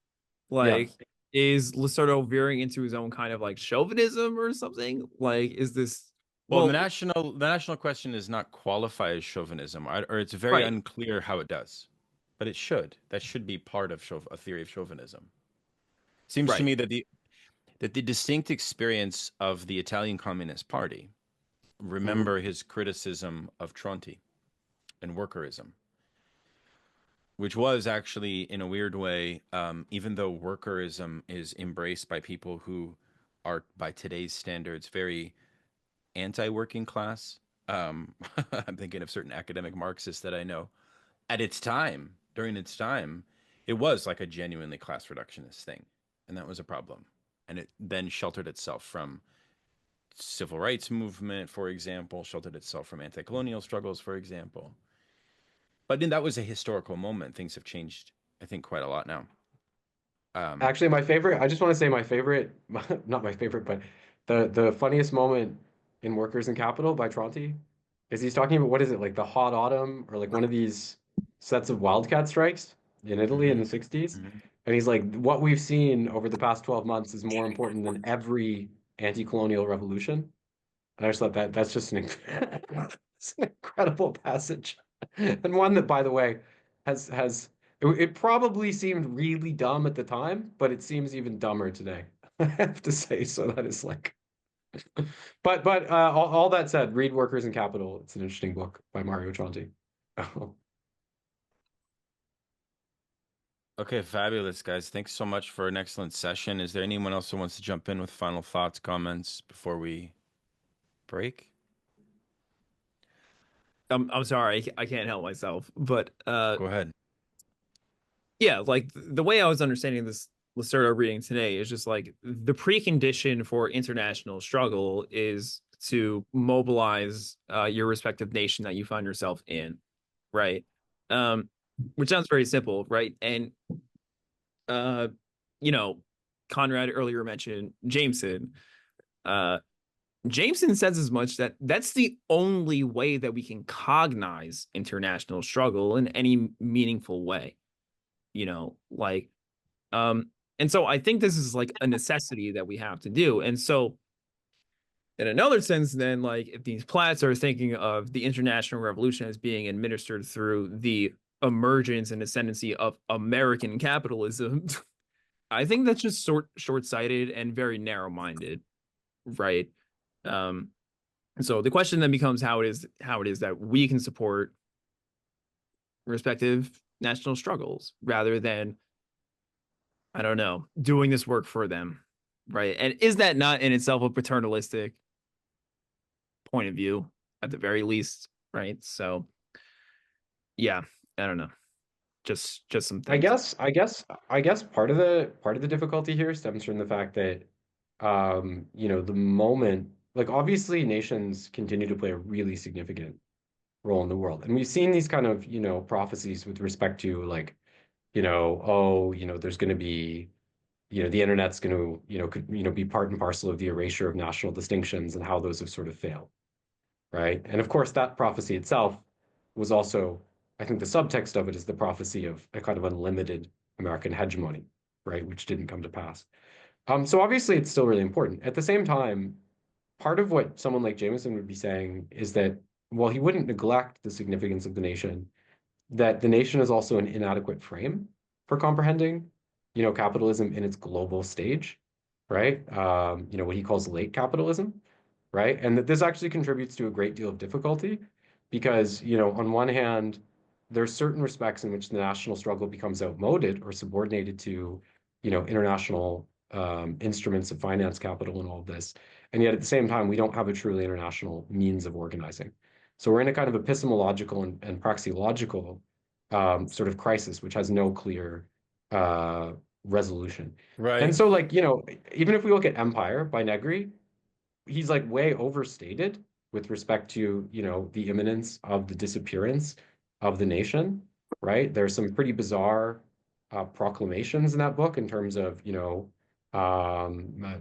Yeah. like, is Losurdo veering into his own kind of like chauvinism or something? Like, is this well, well, the national question is not qualify as chauvinism, or it's very right? unclear how it does, but it should. That should be part of a theory of chauvinism. Seems to Right. me that the distinct experience of the Italian Communist Party, remember his criticism of Tronti and workerism, which was actually, in a weird way, even though workerism is embraced by people who are, by today's standards, very anti-working class. I'm thinking of certain academic Marxists that I know. At its time, during its time, it was like a genuinely class reductionist thing, and that was a problem. And it then sheltered itself from civil rights movement, for example, sheltered itself from anti-colonial struggles, for example. But then that was a historical moment. Things have changed, I think, quite a lot now. Actually, my favorite, I just want to say my favorite, not my favorite, but the funniest moment in Workers and Capital by Tronti is he's talking about, what is it, like the hot autumn or like one of these sets of wildcat strikes in Italy in the 60s. Mhm. And he's like, what we've seen over the past 12 months is more important than every anti-colonial revolution. And I just thought that's just it's an incredible passage. And one that, by the way, has it probably seemed really dumb at the time, but it seems even dumber today. I have to say, so that is like, but all that said, read Workers and Capital. It's an interesting book by Mario Tronti. Okay, fabulous, guys. Thanks so much for an excellent session. Is there anyone else who wants to jump in with final thoughts, comments before we break? I'm sorry, I can't help myself, but Go ahead. yeah, like the way I was understanding this Losurdo reading today is just like the precondition for international struggle is to mobilize your respective nation that you find yourself in, right? Which sounds very simple, right? And uh, you know, Conrad earlier mentioned Jameson. Jameson says as much that that's the only way that we can cognize international struggle in any meaningful way. Like and so I think this is like a necessity that we have to do. And so in another sense, then, like, if these plats are thinking of the international revolution as being administered through the emergence and ascendancy of American capitalism, I think that's just short-sighted and very narrow-minded, right? So the question then becomes how it is that we can support respective national struggles rather than, I don't know, doing this work for them, right? And is that not in itself a paternalistic point of view at the very least, right? So yeah, I don't know. Just some I things. guess part of the difficulty here stems from the fact that the moment, like obviously nations continue to play a really significant role in the world. And we've seen these kind of, prophecies with respect to like, there's going to be, the internet's going to, could, be part and parcel of the erasure of national distinctions and how those have sort of failed, right? And of course, that prophecy itself was also, I think the subtext of it is the prophecy of a kind of unlimited American hegemony, right? Which didn't come to pass. So obviously it's still really important. At the same time, part of what someone like Jameson would be saying is that, while he wouldn't neglect the significance of the nation, that the nation is also an inadequate frame for comprehending, capitalism in its global stage, right? What he calls late capitalism, right? And that this actually contributes to a great deal of difficulty because, on one hand, there are certain respects in which the national struggle becomes outmoded or subordinated to, international instruments of finance capital and all of this. And yet at the same time, we don't have a truly international means of organizing. So we're in a kind of epistemological and praxeological sort of crisis, which has no clear resolution. And Right. so, like, even if we look at Empire by Negri, he's like way overstated with respect to, the imminence of the disappearance of the nation, right? There's some pretty bizarre proclamations in that book in terms of, the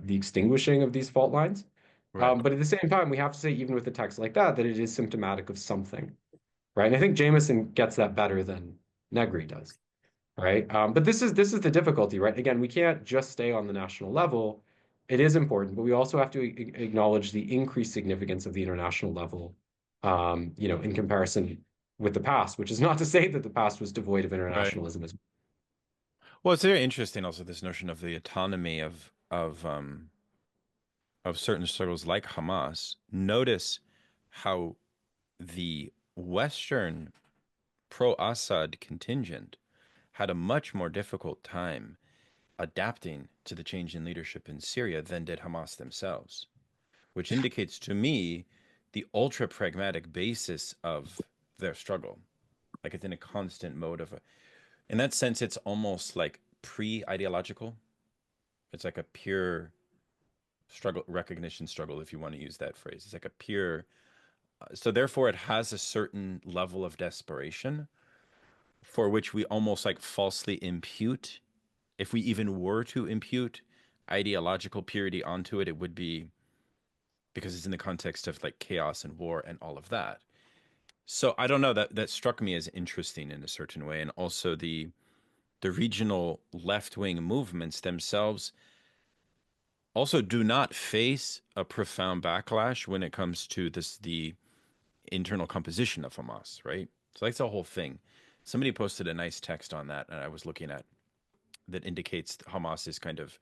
extinguishing of these fault lines. Right. But at the same time, we have to say, even with a text like that, that it is symptomatic of something, right? And I think Jameson gets that better than Negri does, right? But this is the difficulty, right? Again, we can't just stay on the national level. It is important, but we also have to acknowledge the increased significance of the international level, in comparison with the past, which is not to say that the past was devoid of Right. internationalism as Well, it's very interesting also this notion of the autonomy of certain struggles like Hamas. Notice how the Western pro-Assad contingent had a much more difficult time adapting to the change in leadership in Syria than did Hamas themselves, which indicates to me the ultra pragmatic basis of their struggle. Like it's in a constant mode of, in that sense, it's almost like pre-ideological. It's like a pure struggle, recognition struggle, if you want to use that phrase. It's like a pure, so therefore it has a certain level of desperation for which we almost like falsely impute. If we even were to impute ideological purity onto it, it would be because it's in the context of like chaos and war and all of that. So I don't know, that struck me as interesting in a certain way. And also the regional left-wing movements themselves also do not face a profound backlash when it comes to the internal composition of Hamas, right? So that's the whole thing. Somebody posted a nice text on that, and I was looking at that indicates Hamas's kind of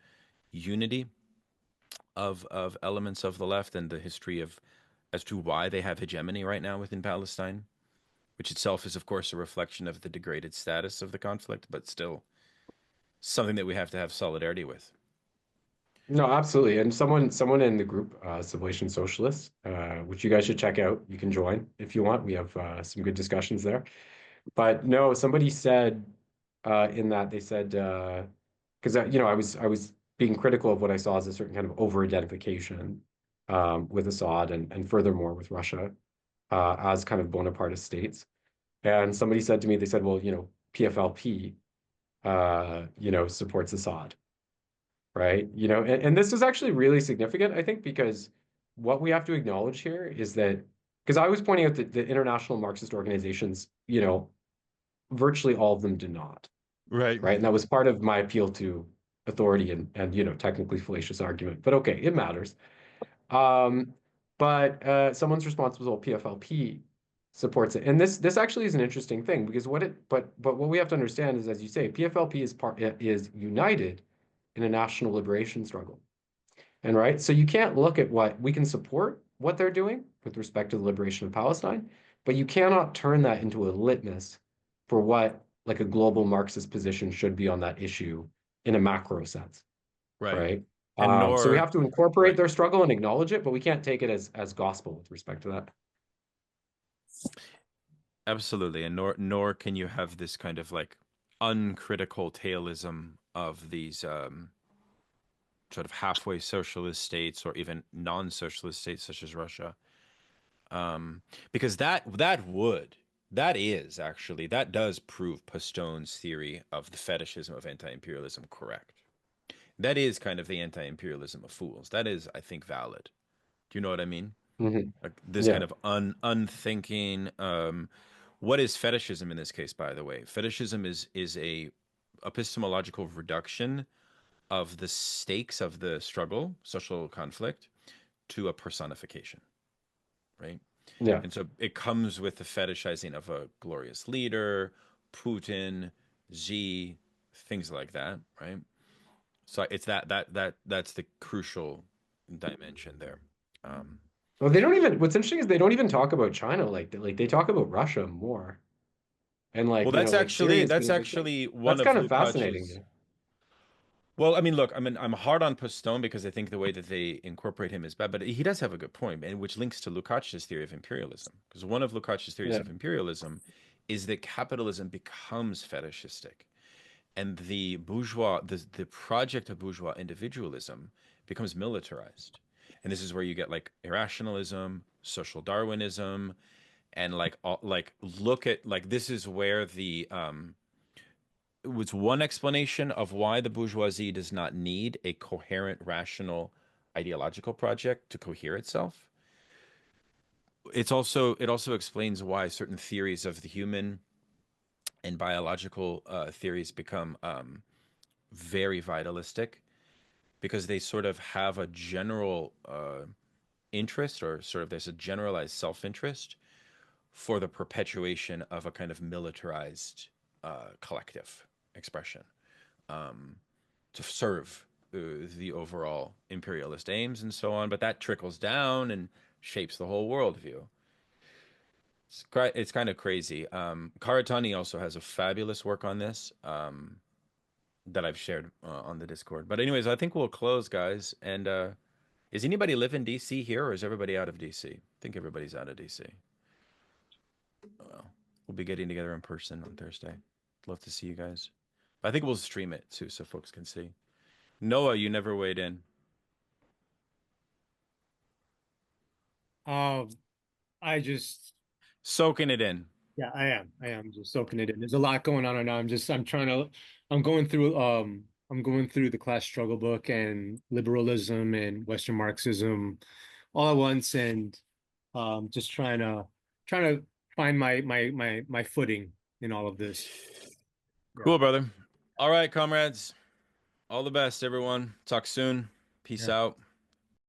unity of elements of the left and the history of as to why they have hegemony right now within Palestine, which itself is, of course, a reflection of the degraded status of the conflict, but still something that we have to have solidarity with. No, absolutely. And someone in the group, Civilization Socialists, which you guys should check out. You can join if you want. We have some good discussions there. But no, somebody said in that they said because I was being critical of what I saw as a certain kind of over-identification with Assad and furthermore with Russia as kind of Bonapartist states. And somebody said to me, they said, well, PFLP, supports Assad. Right? And this is actually really significant, I think, because what we have to acknowledge here is that, because I was pointing out that the international Marxist organizations, virtually all of them do not. Right. Right. And that was part of my appeal to authority and technically fallacious argument. But okay, it matters. But someone's response was, well, PFLP supports it. And this actually is an interesting thing because but what we have to understand is, as you say, PFLP is united in a national liberation struggle. And right, so you can't look at what we can support what they're doing with respect to the liberation of Palestine, but you cannot turn that into a litmus for what like a global Marxist position should be on that issue in a macro sense. Right. And so we have to incorporate right. their struggle and acknowledge it, but we can't take it as gospel with respect to that. Absolutely. And nor can you have this kind of like uncritical tailism of these sort of halfway socialist states or even non-socialist states such as Russia. Because that does prove Pastone's theory of the fetishism of anti-imperialism correct. That is kind of the anti-imperialism of fools. That is, I think, valid. Do you know what I mean? Mm-hmm. Like this kind of unthinking. What is fetishism in this case, by the way? Fetishism is a epistemological reduction of the stakes of the struggle, social conflict, to a personification, right? Yeah. And so it comes with the fetishizing of a glorious leader, Putin, Xi, things like that, right? So it's that's the crucial dimension there. Well, they don't even. What's interesting is they don't even talk about China like they talk about Russia more. And like, well, that's actually that's one of kind of Lukács's fascinating. Well, I mean, look, I'm hard on Pastone because I think the way that they incorporate him is bad, but he does have a good point, and which links to Lukács's theory of imperialism. Because one of Lukács's theories of imperialism is that capitalism becomes fetishistic, and the bourgeois, the project of bourgeois individualism becomes militarized, and this is where you get like irrationalism, social Darwinism, and look at like this is where the it was one explanation of why the bourgeoisie does not need a coherent, rational ideological project to cohere itself. It also explains why certain theories of the human and biological theories become very vitalistic, because they sort of have a general interest, or sort of there's a generalized self-interest for the perpetuation of a kind of militarized collective expression to serve the overall imperialist aims and so on. But that trickles down and shapes the whole worldview. It's kind of crazy. Karatani also has a fabulous work on this that I've shared on the Discord. But anyways, I think we'll close, guys. And is anybody live in DC here, or is everybody out of DC? I think everybody's out of DC. Well, we'll be getting together in person on Thursday. Love to see you guys. I think we'll stream it too, so folks can see. Noah, you never weighed in. I just soaking it in. Yeah, I am just soaking it in. There's a lot going on right now. I'm going through the class struggle book and liberalism and Western Marxism all at once, and just trying to find my footing in all of this. Cool, brother. All right, comrades. All the best, everyone. Talk soon. Peace out.